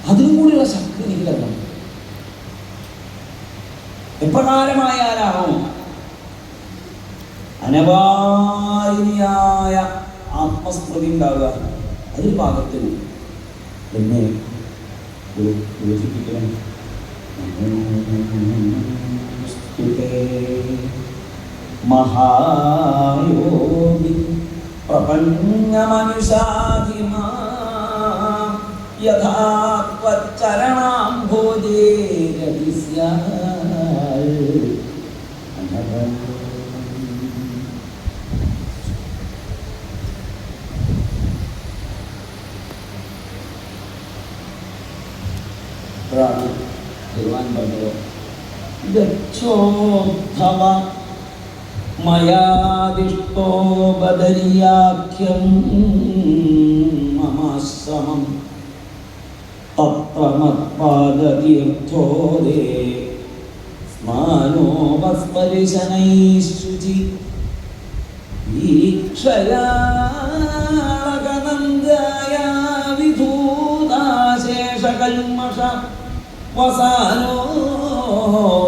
[SPEAKER 1] അതിനും കൂടിയുള്ള ശക്തി എനിക്ക് തരണം. എപ്രകാരമായാലാണോ അനവാരിയായ ആത്മസ്മൃതി ഉണ്ടാവുക, അതിൽ ഭാഗത്തിൽ എന്നെ യോജിപ്പിക്കണം. മഹായോഗി പ്രപന്നമനുഷാധിമാ യഥാ ത്വച്ചരണാംഭോജേ രതിസ്യാൽ ഭഗവാൻ പറഞ്ഞത്. ഗച്ഛോദ്ധവ മയാദിഷ്ടോ ബദരിയാഖ്യം മമാശ്രമം തത്ര മത്പാദതീർത്ഥോദേ സ്നാനോപസ്പരിശനൈശുചി ഈക്ഷയാളകനന്ദായ വിധൂതാശേഷകൽമഷ വസാനോ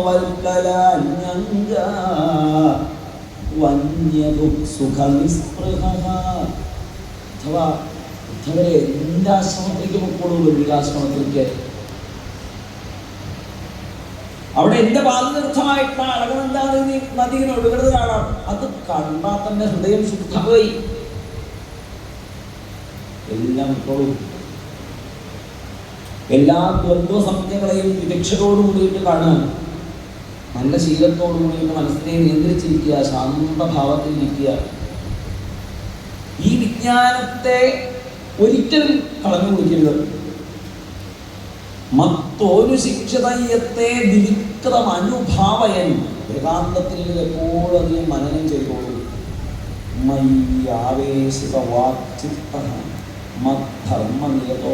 [SPEAKER 1] വൽക്കലാന്യംഗ വന്യദുഃസുഖനിസ്പൃഹഃ. അഥവാ ഉദ്ധവരെ എൻ്റെ ആശ്രമത്തിലേക്ക് പൊക്കോളൂ, വെള്ളികാശ്രമത്തിലേക്ക്. അവിടെ എൻ്റെ പാദതീർത്ഥമായിട്ടുള്ള അളകനന്ദാ നദിയിൽ ഒഴുകുന്നത് കാണാം. അത് കണ്ടാൽ തന്നെ ഹൃദയം ശുദ്ധമായി. എല്ലാം ഇപ്പോഴും എല്ലാ ദ്വന്ദ്വ സംജ്ഞകളെയും വിദക്ഷരോട് കൂടിയിട്ട് കാണുക, നല്ല ശീലത്തോടു കൂടിയിട്ട് മനസ്സിനെ നിയന്ത്രിച്ചിരിക്കുക, ശാന്തഭാവത്തിൽ ഇരിക്കുക. ഈ വിജ്ഞാനത്തെ ഒരിക്കലും കളഞ്ഞു കുടിക്കരുത്. മത്തോരു ശിക്ഷിതയത്തെ വിവിക്തം അനുഭാവയൻ. ഏകാന്തത്തിൽ എപ്പോഴും അതിനെ മനനം ചെയ്തോളൂ. മയ്യാവേശിത വാക്ചിത്ത മദ്ധർമ്മനിയതോ.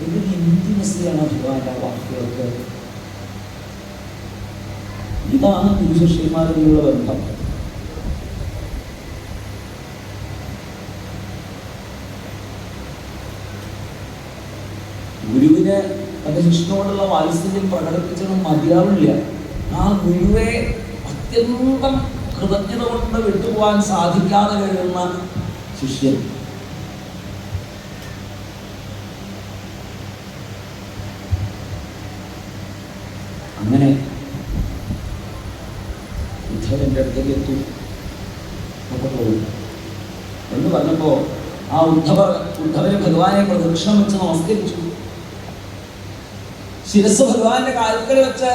[SPEAKER 1] എന്തൊരു ഇന്റിമസിയാണ് ഭഗവാന്റെ വാക്കുകൾക്ക്. ഇതാണ് ഗുരുശിഷ്യന്മാരുള്ള ബന്ധം. ഗുരുവിന് തന്റെ ശിഷ്യനോടുള്ള വാത്സല്യം പ്രകടിപ്പിച്ചതും മതിയാവില്ല. ആ ഗുരുവെ അത്യന്തം കൃതജ്ഞത കൊണ്ട് വിട്ടുപോകാൻ സാധിക്കാതെ കഴിയുന്ന ശിഷ്യൻ. അങ്ങനെ ഉദ്ധവന്റെ അടുത്തേക്ക് എത്തും എന്ന് പറഞ്ഞപ്പോ ആ ഉദ്ധവന് ഭഗവാനെ പ്രദക്ഷിണം വെച്ച് നമസ്കരിച്ചു. ശിരസ് ഭഗവാന്റെ കാൽക്കൽ വെച്ച്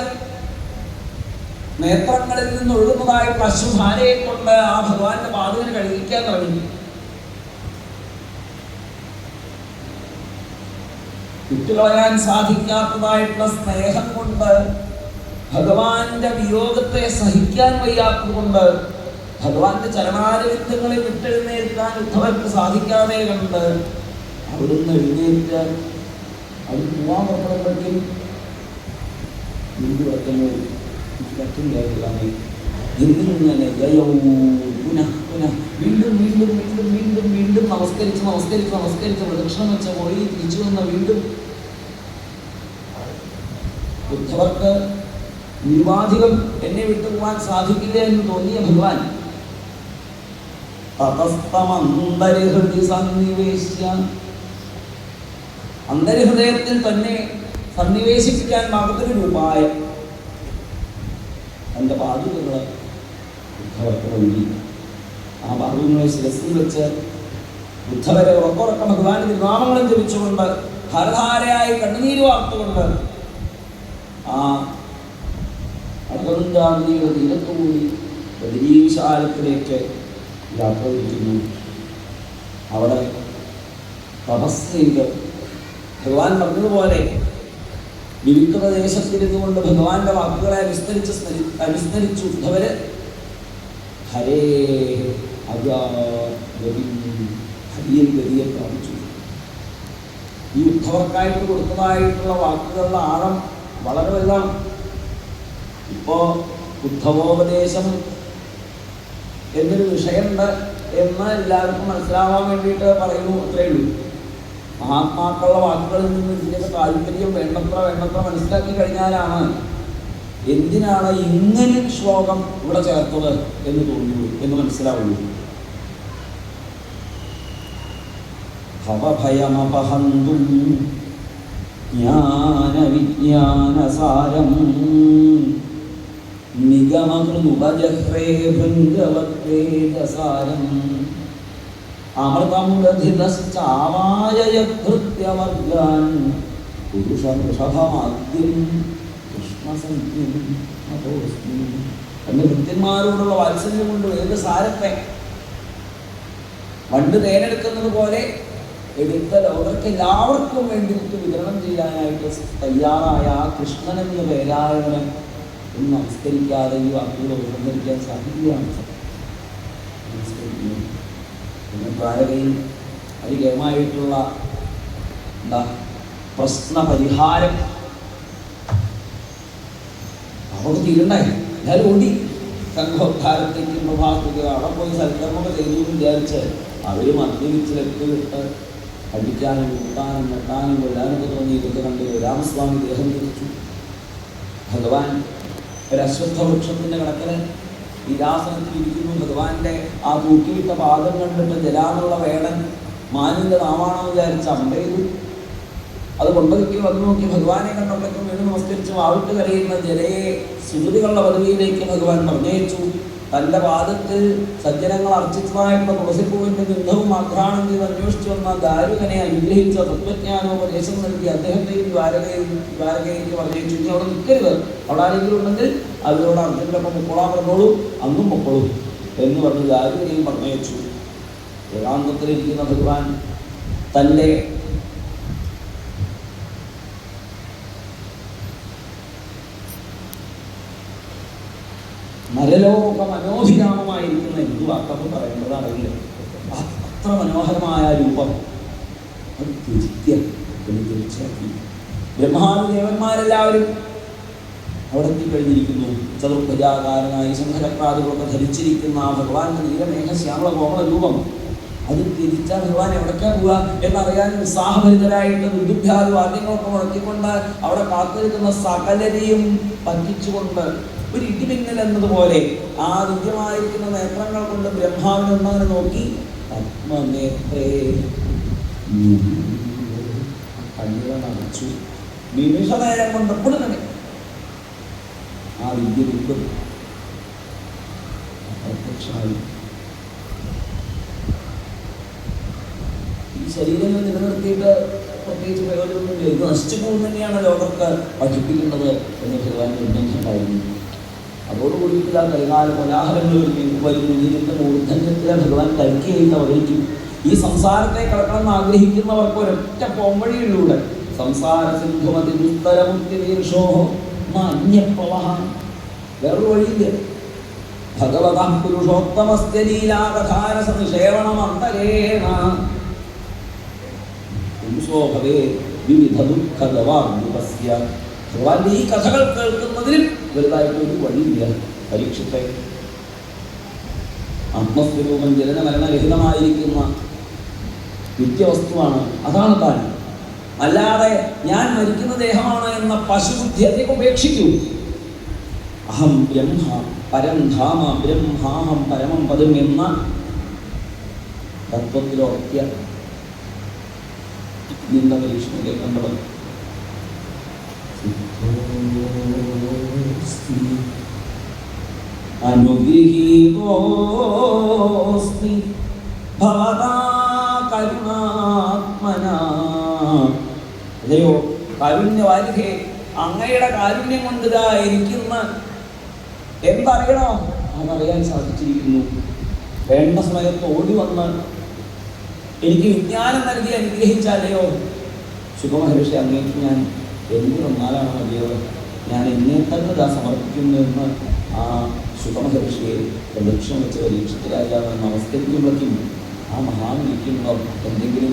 [SPEAKER 1] നേത്രങ്ങളിൽ നിന്ന് ഒഴുകുന്നതായിട്ടുള്ള അശ്വധാരയെ കൊണ്ട് ആ ഭഗവാന്റെ പാദവിനെ കഴിക്കാൻ തുടങ്ങി. വിട്ടുകളയാൻ സാധിക്കാത്തതായിട്ടുള്ള സ്നേഹം കൊണ്ട്, ഭഗവാന്റെ വിയോഗത്തെ സഹിക്കാൻ വയ്യാത്തത് കൊണ്ട്, ഭഗവാന്റെ ചരണാരവിന്ദങ്ങളെ വിട്ടെഴുന്നേൽക്കാൻ ഉദ്ധവർക്ക് സാധിക്കാതെ കണ്ട് അവിടുന്ന് എഴുന്നേറ്റ് അവർ പോവാൻ പുറപ്പെടുമ്പോഴേക്കും വീണ്ടും പറ്റുന്നു പറ്റില്ലാതെ എന്തിനെ ജയവും പുനഃ പുനഃ വീണ്ടും വീണ്ടും വീണ്ടും വീണ്ടും വീണ്ടും നമസ്കരിച്ച് നമസ്കരിച്ച് നമസ്കരിച്ച് പ്രദക്ഷിണം വെച്ച പോയി തിരിച്ചു വന്ന വീണ്ടും ഉദ്ധവർക്ക് നിരുപാധികം എന്നെ വിട്ടുപോകാൻ സാധിക്കില്ല എന്ന് തോന്നിയ ഭഗവാൻ തതസ്തമന്തരഹൃദി സന്നിവേശ്യ, അന്തരഹൃദയത്തിൽ തന്നെ സന്നിവേശിപ്പിക്കാൻ പാകത്തിനൊരു ഉപായം തൻ്റെ പാദുകളെ ഉദ്ധവർക്ക് നൽകി. ആ പാദുകളെ ശിരസിൽ വെച്ച് ഉദ്ധവരെ ഉറക്കുറക്കം ഭഗവാന്റെ തിരുനാമങ്ങളും ജപിച്ചുകൊണ്ട് ധാരധാരയായി കണ്ണുനീര് വാർത്തുകൊണ്ട് ആ അളകനന്ദാനദിയുടെ തീരത്തുകൂടി ബദരീവിശാലത്തിലേക്ക് യാത്ര തിരിക്കുന്നു. അവിടെ തപസ് ചെയ്ത് ഭഗവാൻ പറഞ്ഞതുപോലെ വിവിധ ദേശത്തിരുന്നുകൊണ്ട് ഭഗവാന്റെ വാക്കുകളെ അനുസ്മരിച്ചു ഉദ്ധവര് ഹരേ ഹരിയിൽ ഗതിയെ പ്രാപിച്ചു. ഈ ഉദ്ധവർക്കായിട്ട് കൊടുത്തതായിട്ടുള്ള വാക്കുകളുടെ ആഴം വളരെ വലുതാണ്. ഇപ്പോ ഉദ്ധവോപദേശം എന്നൊരു വിഷയമുണ്ട് എന്ന് എല്ലാവർക്കും മനസ്സിലാവാൻ വേണ്ടിയിട്ട് പറയുന്നു, അത്രയേ ഉള്ളൂ. മഹാത്മാക്കളുടെ വാക്കുകളിൽ നിന്ന് ഇതിൻ്റെയൊക്കെ താല്പര്യം വേണ്ടത്ര മനസ്സിലാക്കി കഴിഞ്ഞാലാണ് എന്തിനാണ് ഇങ്ങനെ ശ്ലോകം ഇവിടെ ചേർത്തത് എന്ന് തോന്നുള്ളൂ, എന്ന് മനസ്സിലാവുള്ളൂ. ഭവഭയമപഹന്തും ജ്ഞാനവിജ്ഞാനസാരം നിഗമകൃനുപജഹ്രേ ഭൃംഗവദ്വേദസാരം അമൃതമുദധിതശ്ചാവായയഭൃത്യവർഗാൻ പുരുഷവൃഷഭമാദ്യം കൃഷ്ണസംഖ്യം അതോസ്മി. തന്റെ ഭൃത്യന്മാരോടുള്ള വാത്സല്യം കൊണ്ട് വേദസാരത്തെ വണ്ട് തേനെടുക്കുന്നത് പോലെ എടുത്ത ലോകർക്ക് എല്ലാവർക്കും വേണ്ടിയിട്ട് വിതരണം ചെയ്യാനായിട്ട് തയ്യാറായ ആ കൃഷ്ണൻ എന്ന പേരായവന് ഒന്ന് നമസ്കരിക്കാതെ ഈ വാക്കുകൾ ഉപസംഹരിക്കാൻ സാധിക്കുകയാണ്. നമസ്കരിക്കുന്നു. പിന്നെ ദ്വാരകയിൽ അതികേമായിട്ടുള്ള എന്താ പ്രശ്നപരിഹാരം അവർക്ക് തീരണ്ടായി. എല്ലാവരും ഓടി സംഘോദ്ധാരത്തേക്ക് പ്രഭാതത്തിൽ അവിടെ പോയി സൽക്കർമ്മങ്ങൾ ചെയ്തു എന്ന് വിചാരിച്ച് അവർ മദ്യപിച്ച് ലക്കിട്ട് അടിക്കാനും കൂട്ടാനും നെട്ടാനും കൊല്ലാനൊക്കെ തോന്നി. ഇതൊക്കെ കണ്ട് രാമസ്വാമി ദേഹം തിരിച്ചു. ഭഗവാൻ ഒരു അശ്വത്ഥ വൃക്ഷത്തിൻ്റെ കടക്കല് വിലാസനത്തിൽ ഇരിക്കുന്നു. ഭഗവാന്റെ ആ തൂക്കിവിട്ട പാദം കണ്ടിട്ട് ജലാന്നുള്ള വേടൻ മാനിൻ്റെ നാമാണെന്ന് വിചാരിച്ച് അമ്പെയ്തു. അത് കൊണ്ടൊക്കെ വന്നു നോക്കി ഭഗവാനെ കണ്ടപ്പോഴേക്കും വീണ്ടും നമസ്കരിച്ചു ആവിട്ട് കരയുന്ന ജലയെ സുഹൃതികളുടെ പദവിയിലേക്ക് ഭഗവാൻ പറഞ്ഞയച്ചു. തൻ്റെ പാദത്തിൽ സജ്ജനങ്ങൾ അർച്ചിച്ചതായിട്ടുള്ള തുളസിപ്പൂവിൻ്റെ ഗന്ധവും ആഘ്രാണം ചെയ്ത് അന്വേഷിച്ചു വന്ന ദാരുകനെ അനുഗ്രഹിച്ച തത്വജ്ഞാനോപദേശം നൽകി അദ്ദേഹത്തെയും ദ്വാരകയിലേക്ക് പറഞ്ഞയച്ചു. ഇനി അവിടെ നിൽക്കരുത്, അവിടെ ആരെങ്കിലും ഉണ്ടെങ്കിൽ അവരോട് അർജുൻ്റെ ഒപ്പം പൊക്കോളാൻ പറഞ്ഞോളൂ, അങ്ങും പൊക്കോളൂ എന്ന് പറഞ്ഞ് ദാരുകനെയും പറഞ്ഞയച്ചു. ഏകാന്തത്തിലിരിക്കുന്ന ഭഗവാൻ തൻ്റെ നരലോക മനോഭിരാമമായിരിക്കുന്ന എന്തു വാക്കപ്പോൾ പറയേണ്ടത് അറിയില്ല. അത്ര മനോഹരമായ രൂപം അത് തിരുത്തിയ എന്ന് തിരിച്ചാക്കി. ബ്രഹ്മാവി ദേവന്മാരെല്ലാവരും അവിടെ എത്തിക്കഴിഞ്ഞിരിക്കുന്നു. ചതുർഭുജാകാരനായി ശംഖചക്രാദികളൊക്കെ ധരിച്ചിരിക്കുന്ന ആ ഭഗവാന്റെ നീലമേഘ ശ്യാമള കോമള രൂപം അത് തിരിച്ച ഭഗവാൻ എവിടേക്കാ പോവുക എന്നറിയാൻ ഉത്സാഹഭരിതരായിട്ട് ദുർദുഭ്യാദി വാദ്യങ്ങളൊക്കെ മുഴക്കിക്കൊണ്ട് അവിടെ കാത്തിരിക്കുന്ന സകലരെയും പറ്റിച്ചുകൊണ്ട് ഒരു ഇടിമിന്നൽ എന്നതുപോലെ ആ ദിവ്യമായിരിക്കുന്ന നേത്രങ്ങൾ കൊണ്ട് ബ്രഹ്മാവിനൊന്നങ്ങനെ നോക്കി പത്മനേത്രേ കണ്ണുകൾ അടച്ചു. നിമിഷനേരം കൊണ്ട് എപ്പോഴും തന്നെ ആ ദിവ്യബിംബം പ്രത്യക്ഷമായി. ഈ ശരീരങ്ങൾ നിലനിർത്തിയിട്ട് പ്രത്യേകിച്ച് പ്രയോജനമൊന്നുമില്ല. ഇത് നശിച്ചു പോകുന്ന തന്നെയാണ് ലോകർക്ക് പഠിപ്പിക്കേണ്ടത് എന്ന് ഭഗവാൻ നിർബന്ധമായിരുന്നു. അതോടുകൂടിയിട്ട് ആ കൈകാല കോലാഹലങ്ങൾ വരുന്നു. ഇതിൻ്റെ മൂർധന്യത്തിലെ ഭഗവാൻ കൽക്കിയായിട്ട് അവതരിക്കും. ഈ സംസാരത്തെ കടക്കണം ആഗ്രഹിക്കുന്നവർക്ക് ഒരൊറ്റ പോംവഴിയിലൂടെ സംസാര സിന്ധുമതി ദുസ്തരമുക്തിശോ അന്യപ്രവഹ വേറൊരു വഴിയില്ല. ഭഗവത പുരുഷോത്തമസ്യ ലീലാകഥാരസ നിഷേവണം അന്തരേണ പുരുഷോഭവേ വിവിധ ദുഃഖദവാദ്യുപസ്യ. ഭഗവാന്റെ ഈ കഥകൾ കേൾക്കുന്നതിലും വലുതായിട്ടൊരു വഴിയില്ല. പരീക്ഷത്തെ ആത്മസ്വരൂപം ജനന മരണരഹിതമായിരിക്കുന്ന നിത്യവസ്തുവാണ്. അതാണ് താൻ. അല്ലാതെ ഞാൻ മരിക്കുന്ന ദേഹമാണ് എന്ന പശുബുദ്ധി അതിലേക്ക് ഉപേക്ഷിക്കൂ. അഹം ബ്രഹ്മ പരം ധാമ ബ്രഹ്മാഹം പരമം പദം എന്ന തത്വത്തിലുറക്കിയ നിന്ന പരീക്ഷണത്തിലേക്ക് കണ്ടത് അനുഗ്രഹീതോസ്മി ഭവതാ കരുണാത്മനാ. അതെയോ കാരുണ്യവാരിധേ, അങ്ങയുടെ കാരുണ്യം കൊണ്ടിതാ എനിക്കുന്ന എന്തറിയണോ അതറിയാൻ സാധിച്ചിരിക്കുന്നു. വേണ്ട സമയത്ത് ഓടി വന്ന് എനിക്ക് വിജ്ഞാനം നൽകി അനുഗ്രഹിച്ചാലെയോ ശുഭമഹർഷി അങ്ങേക്ക് ഞാൻ എന്ത് വന്നാലാണ് മതിയത്, ഞാൻ എന്നെ തന്നെ ഇതാ സമർപ്പിക്കുന്നു എന്ന് ആ ശുഭമഹർഷിയെ പ്രദക്ഷിണം വെച്ച് പരീക്ഷത്തിലാകാതെ നമസ്കരിക്കുമ്പോഴേക്കും ആ മഹാനിരിക്കുമ്പോൾ എന്തെങ്കിലും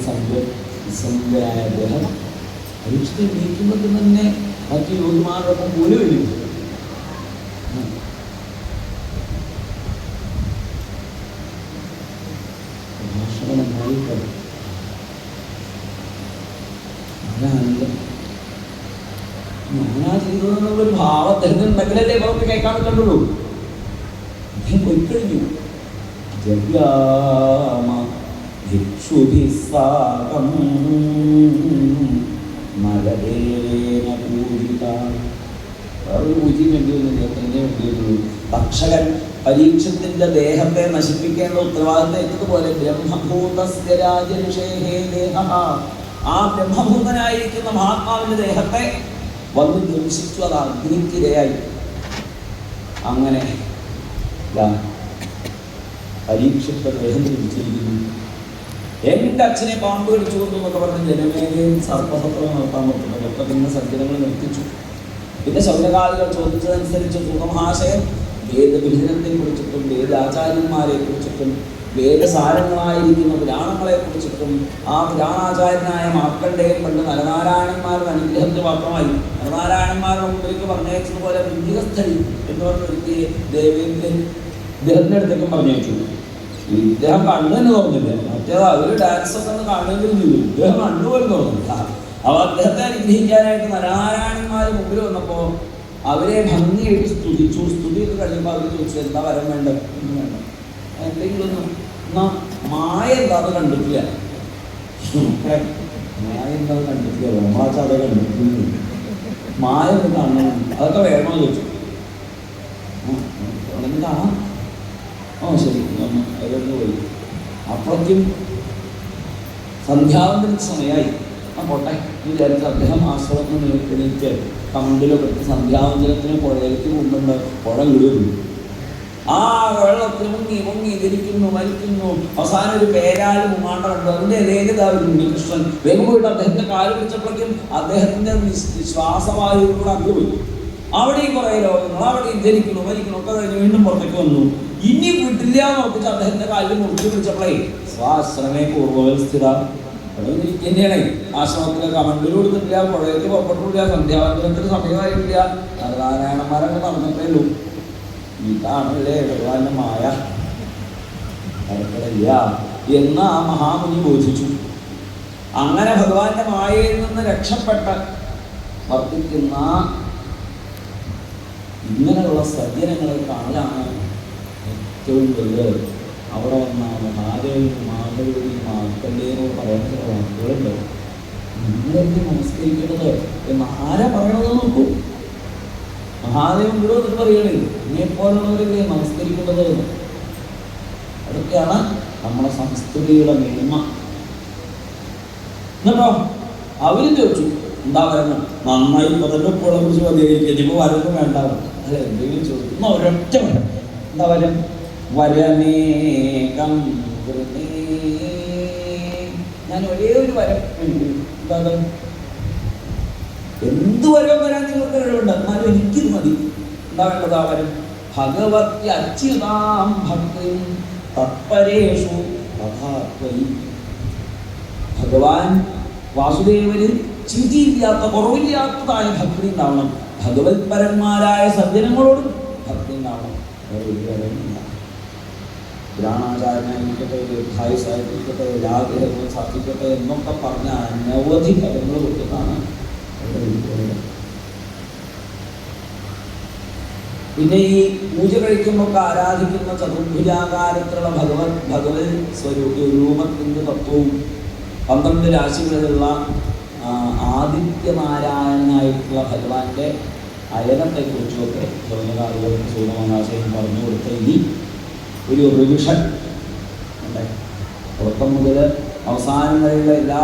[SPEAKER 1] നിസ്സംഗരായ അദ്ദേഹം പരീക്ഷത്തിൽ നീക്കുന്നത് തന്നെ മറ്റു യോഗിമാരോടൊപ്പം പോലും വരും. ഞാനാ ചെയ്തതെന്നുള്ളൊരു ഭാവത്തിന് ഉണ്ടെങ്കിലല്ലേ ഇവർക്ക് കേൾക്കാൻ പറ്റുള്ളൂ. അദ്ദേഹം പൊയ്ക്കഴിഞ്ഞു. ജഗ്യാമ ഭിക്ഷുഭിസ്സാകം നരദേവേന പൂജിത. വേറൊരു പൂജയും വേണ്ടിയൊന്നുമില്ല, തന്നെ വേണ്ടിയുള്ളൂ. തക്ഷകൻ പരീക്ഷത്തിന്റെ ദേഹത്തെ നശിപ്പിക്കേണ്ട ഉത്തരവാദിത്തം എന്നതുപോലെ ബ്രഹ്മഭൂതസ്യ രാജഋഷേഹേ ദേഹഃ, ആ ബ്രഹ്മഭൂതനായിരിക്കുന്ന മഹാത്മാവിന്റെ ദേഹത്തെ വന്ന് ദംശിച്ചു. അത് അഗ്നിക്കിരയായി. അങ്ങനെ പരീക്ഷത്തെ ദേഹം തിരിച്ചിരിക്കുന്നു. എൻ്റെ അച്ഛനെ പാമ്പ് കടിച്ചു കൊണ്ടു എന്നൊക്കെ പറഞ്ഞ് ജനമേഖലയിൽ സർപ്പസത്രം നടത്താൻ പറ്റുന്നത് ഒക്കെ പിന്നെ സജ്ജനങ്ങൾ നിർത്തിച്ചു. പിന്നെ ശൗനകാദികൾ ചോദിച്ചതനുസരിച്ച് സൂതമഹാശയൻ വേദവിഭജനത്തെക്കുറിച്ചിട്ടും വേദാചാര്യന്മാരെ കുറിച്ചിട്ടും വേദസാരങ്ങളായിരിക്കുന്ന പുരാണങ്ങളെ കുറിച്ചിട്ടും ആ പുരാണാചാര്യനായ മാർക്കണ്ഡേയൻ പണ്ട് നരനാരായണന്മാരുടെ അനുഗ്രഹത്തിന് മാത്രമായി നരനാരായണന്മാരുടെ മുമ്പിലേക്ക് പറഞ്ഞയച്ചതുപോലെ വൃന്ദികസ്ഥലി എന്ന് പറഞ്ഞ വ്യക്തി ദേവേന്ദ്രൻ ഇദ്ദേഹത്തിൻ്റെ അടുത്തേക്കും പറഞ്ഞയച്ചു. ഇദ്ദേഹം കണ്ണു തന്നെ തുറന്നില്ല. മറ്റേത് അവർ ഡാൻസ് ഒക്കെ ഒന്ന് കാണുകയും ചെയ്തു. ഇദ്ദേഹം കണ്ണുപോലും തുറന്നില്ല. അവ അദ്ദേഹത്തെ അനുഗ്രഹിക്കാനായിട്ട് നരനാരായണന്മാർ മുമ്പിൽ വന്നപ്പോൾ അവരെ ഭംഗിയായിട്ട് സ്തുതിച്ചു. സ്തുതിയൊക്കെ കഴിയുമ്പോൾ അവർ ചോദിച്ചു എന്താ വരം വേണ്ട ഒന്നും വേണ്ട എന്തെങ്കിലും ഒന്നും എന്നാ മായ എന്താ അത് കണ്ടിട്ടില്ല. മായ എന്താ കണ്ടിട്ടില്ല നമ്മളാച്ച അത് കണ്ടിട്ടില്ല. മായ ഒന്ന് കാണണം അതൊക്കെ വേണോ ചോദിച്ചു. കാണാം. ഓ ശരി അവരൊന്ന് പോയി. അപ്പോഴേക്കും സന്ധ്യാവന്തനത്തിന് സമയമായി. ആ പോട്ടെ വിചാരിച്ച് അദ്ദേഹം ആശ്രമത്തിൽ എണീറ്റ് കമണ്ടിലൊക്കെ എടുത്ത് സന്ധ്യാവന്തനത്തിന് പുഴയിലേക്ക് കൊണ്ടുണ്ട്. പുഴ വിടുന്നു. ആ വെള്ളത്തിൽ മുങ്ങി ധരിക്കുന്നു മരിക്കുന്നു. അവസാനം ഒരു പേരാല് മുങ്ങാണ്ട കണ്ടു. അതിൻ്റെ ഇടയിലിതാവും ഉണ്ണികൃഷ്ണൻ വേഗം പോയിട്ട് അദ്ദേഹത്തെ കാല് പിടിച്ചപ്പോഴേക്കും അദ്ദേഹത്തിൻ്റെ ശ്വാസവായുവിലൂടെ അങ്ങ് അവിടെയും കുറേ ലോകങ്ങൾ അവിടെയും ധരിക്കുന്നു മരിക്കുന്നു ഒക്കെ കഴിഞ്ഞ് വീണ്ടും പുറത്തേക്ക് വന്നു. ഇനി വിട്ടില്ല എന്ന് ഉറപ്പിച്ച് അദ്ദേഹത്തിന്റെ കാലിൽ മുറുക്കി പിടിച്ചപ്പോഴേ സ്വാശ്രമേ പൂർവ്വസ്ഥിത അവിടെ തന്നെയാണ്. ആശ്രമത്തിലെ കമണ്ടിൽ കൊടുത്തിട്ടില്ല, പുഴയ്ക്ക് പുറപ്പെട്ടില്ല, സന്ധ്യാവന്തനത്തിന് സമയമായിട്ടില്ല. നാരായണന്മാരൊക്കെ നടന്നിട്ടേ ഉള്ളൂ. ഇതാണല്ലേ ഭഗവാന്റെ മായ ഇല്ല എന്ന് ആ മഹാമുനി ബോധിച്ചു. അങ്ങനെ ഭഗവാന്റെ മായയിൽ നിന്ന് രക്ഷപ്പെട്ട് വർദ്ധിക്കുന്ന ഇങ്ങനെയുള്ള സജ്ജനങ്ങളെ കാണലാണ് ഏറ്റവും വലുത്. അവിടെ വന്ന മഹാദേവനും മാധവിയും മാർക്കണ്ഡേയനോട് പറയുന്ന ചില വാക്കുകളുണ്ട്. നിങ്ങളെന്ത് നമസ്കരിക്കേണ്ടത് എന്ന് ആരാ പറയണത് നോക്കൂ. മഹാദേവൻ ഇവിടെ വന്നിട്ട് പറയണേ എന്നെപ്പോലുള്ളവരല്ലേ നമസ്കരിക്കേണ്ടത് എന്ന്. അതൊക്കെയാണ് നമ്മുടെ സംസ്കൃതിയുടെ മേന്മ. എന്നിട്ടോ അവരും ചോദിച്ചു എന്താ വരണം നന്നായി പതിനെപ്പോളെ കുറിച്ച് മതിയായിരിക്കും ഇനിയിപ്പോൾ വരൊന്നും വേണ്ടാവും. അല്ല എന്തെങ്കിലും ചോദിക്കുന്നു ഒരൊറ്റ വരം. എന്താ വരം? വരമേകം ഞാൻ ഒരേ ഒരു വരം എന്താ എന്ത് വരം വരാൻ നിങ്ങൾക്ക് കഴിവുണ്ട് എന്നാലും എനിക്കിത് മതി. എന്താ വേണ്ടത് ആ വരം? ഭഗവതി അച്യുതാം ഭക്തി തത്പരേഷു തഥാത്വയി. ഭഗവാൻ വാസുദേവന് ച്യുതിയില്ലാത്ത കുറവില്ലാത്തതായ ഭക്തി ഉണ്ടാവണം. ഭഗവത് പരന്മാരായ സജ്ജനങ്ങളോടും ഭക്തി ഉണ്ടാവണം. വേറെ ഒരു കാര്യമില്ല. പുരാണാചാര്യനായിരിക്കട്ടെ ദീർഘായുസായിരിക്കട്ടെ ആഗ്രഹങ്ങൾ സാധിക്കട്ടെ എന്നൊക്കെ പറഞ്ഞ അനവധി ഫലങ്ങൾ കൊടുത്തിട്ടാണ് അവിടെ. പിന്നെ ഈ പൂജ കഴിക്കുമ്പോൾ ആരാധിക്കുന്ന ചതുർഭുജാകാരത്തിലുള്ള ഭഗവത് രൂപത്തിൻ്റെ തത്വവും 12 രാശികളിലുള്ള ആദിത്യനാരായണനായിട്ടുള്ള ഭഗവാന്റെ അയനത്തെക്കുറിച്ചുമൊക്കെ ശൗനകാദികൾക്ക് സൂതമഹാശയൻ പറഞ്ഞു കൊടുത്ത ഇനി ഒരു റിവിഷൻ ഉണ്ട്. തുടക്കം മുതൽ അവസാനം വരെയുള്ള എല്ലാ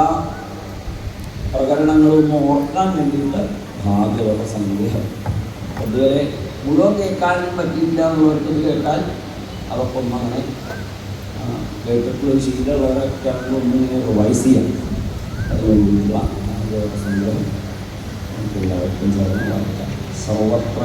[SPEAKER 1] പ്രകരണങ്ങളും ഓർക്കാൻ വേണ്ടിയിട്ട് ഭാഗവത സംഗ്രഹം. അതുവരെ മുഴുവൻ കേൾക്കാനും പറ്റിയില്ല എന്നുള്ളവർക്ക് കേട്ടാൽ അതൊക്കെ ഒന്നും അങ്ങനെ കേട്ടിട്ടുള്ള ശീലമുള്ളവരൊക്കെ ഒന്നിങ്ങനെ റിവൈസ് ചെയ്യാം. അതുകൊണ്ടുള്ള ഭാഗവത സംഗ്രഹം നമുക്ക് എല്ലാവർക്കും ചേർന്ന് വായിക്കാം. സർവത്ര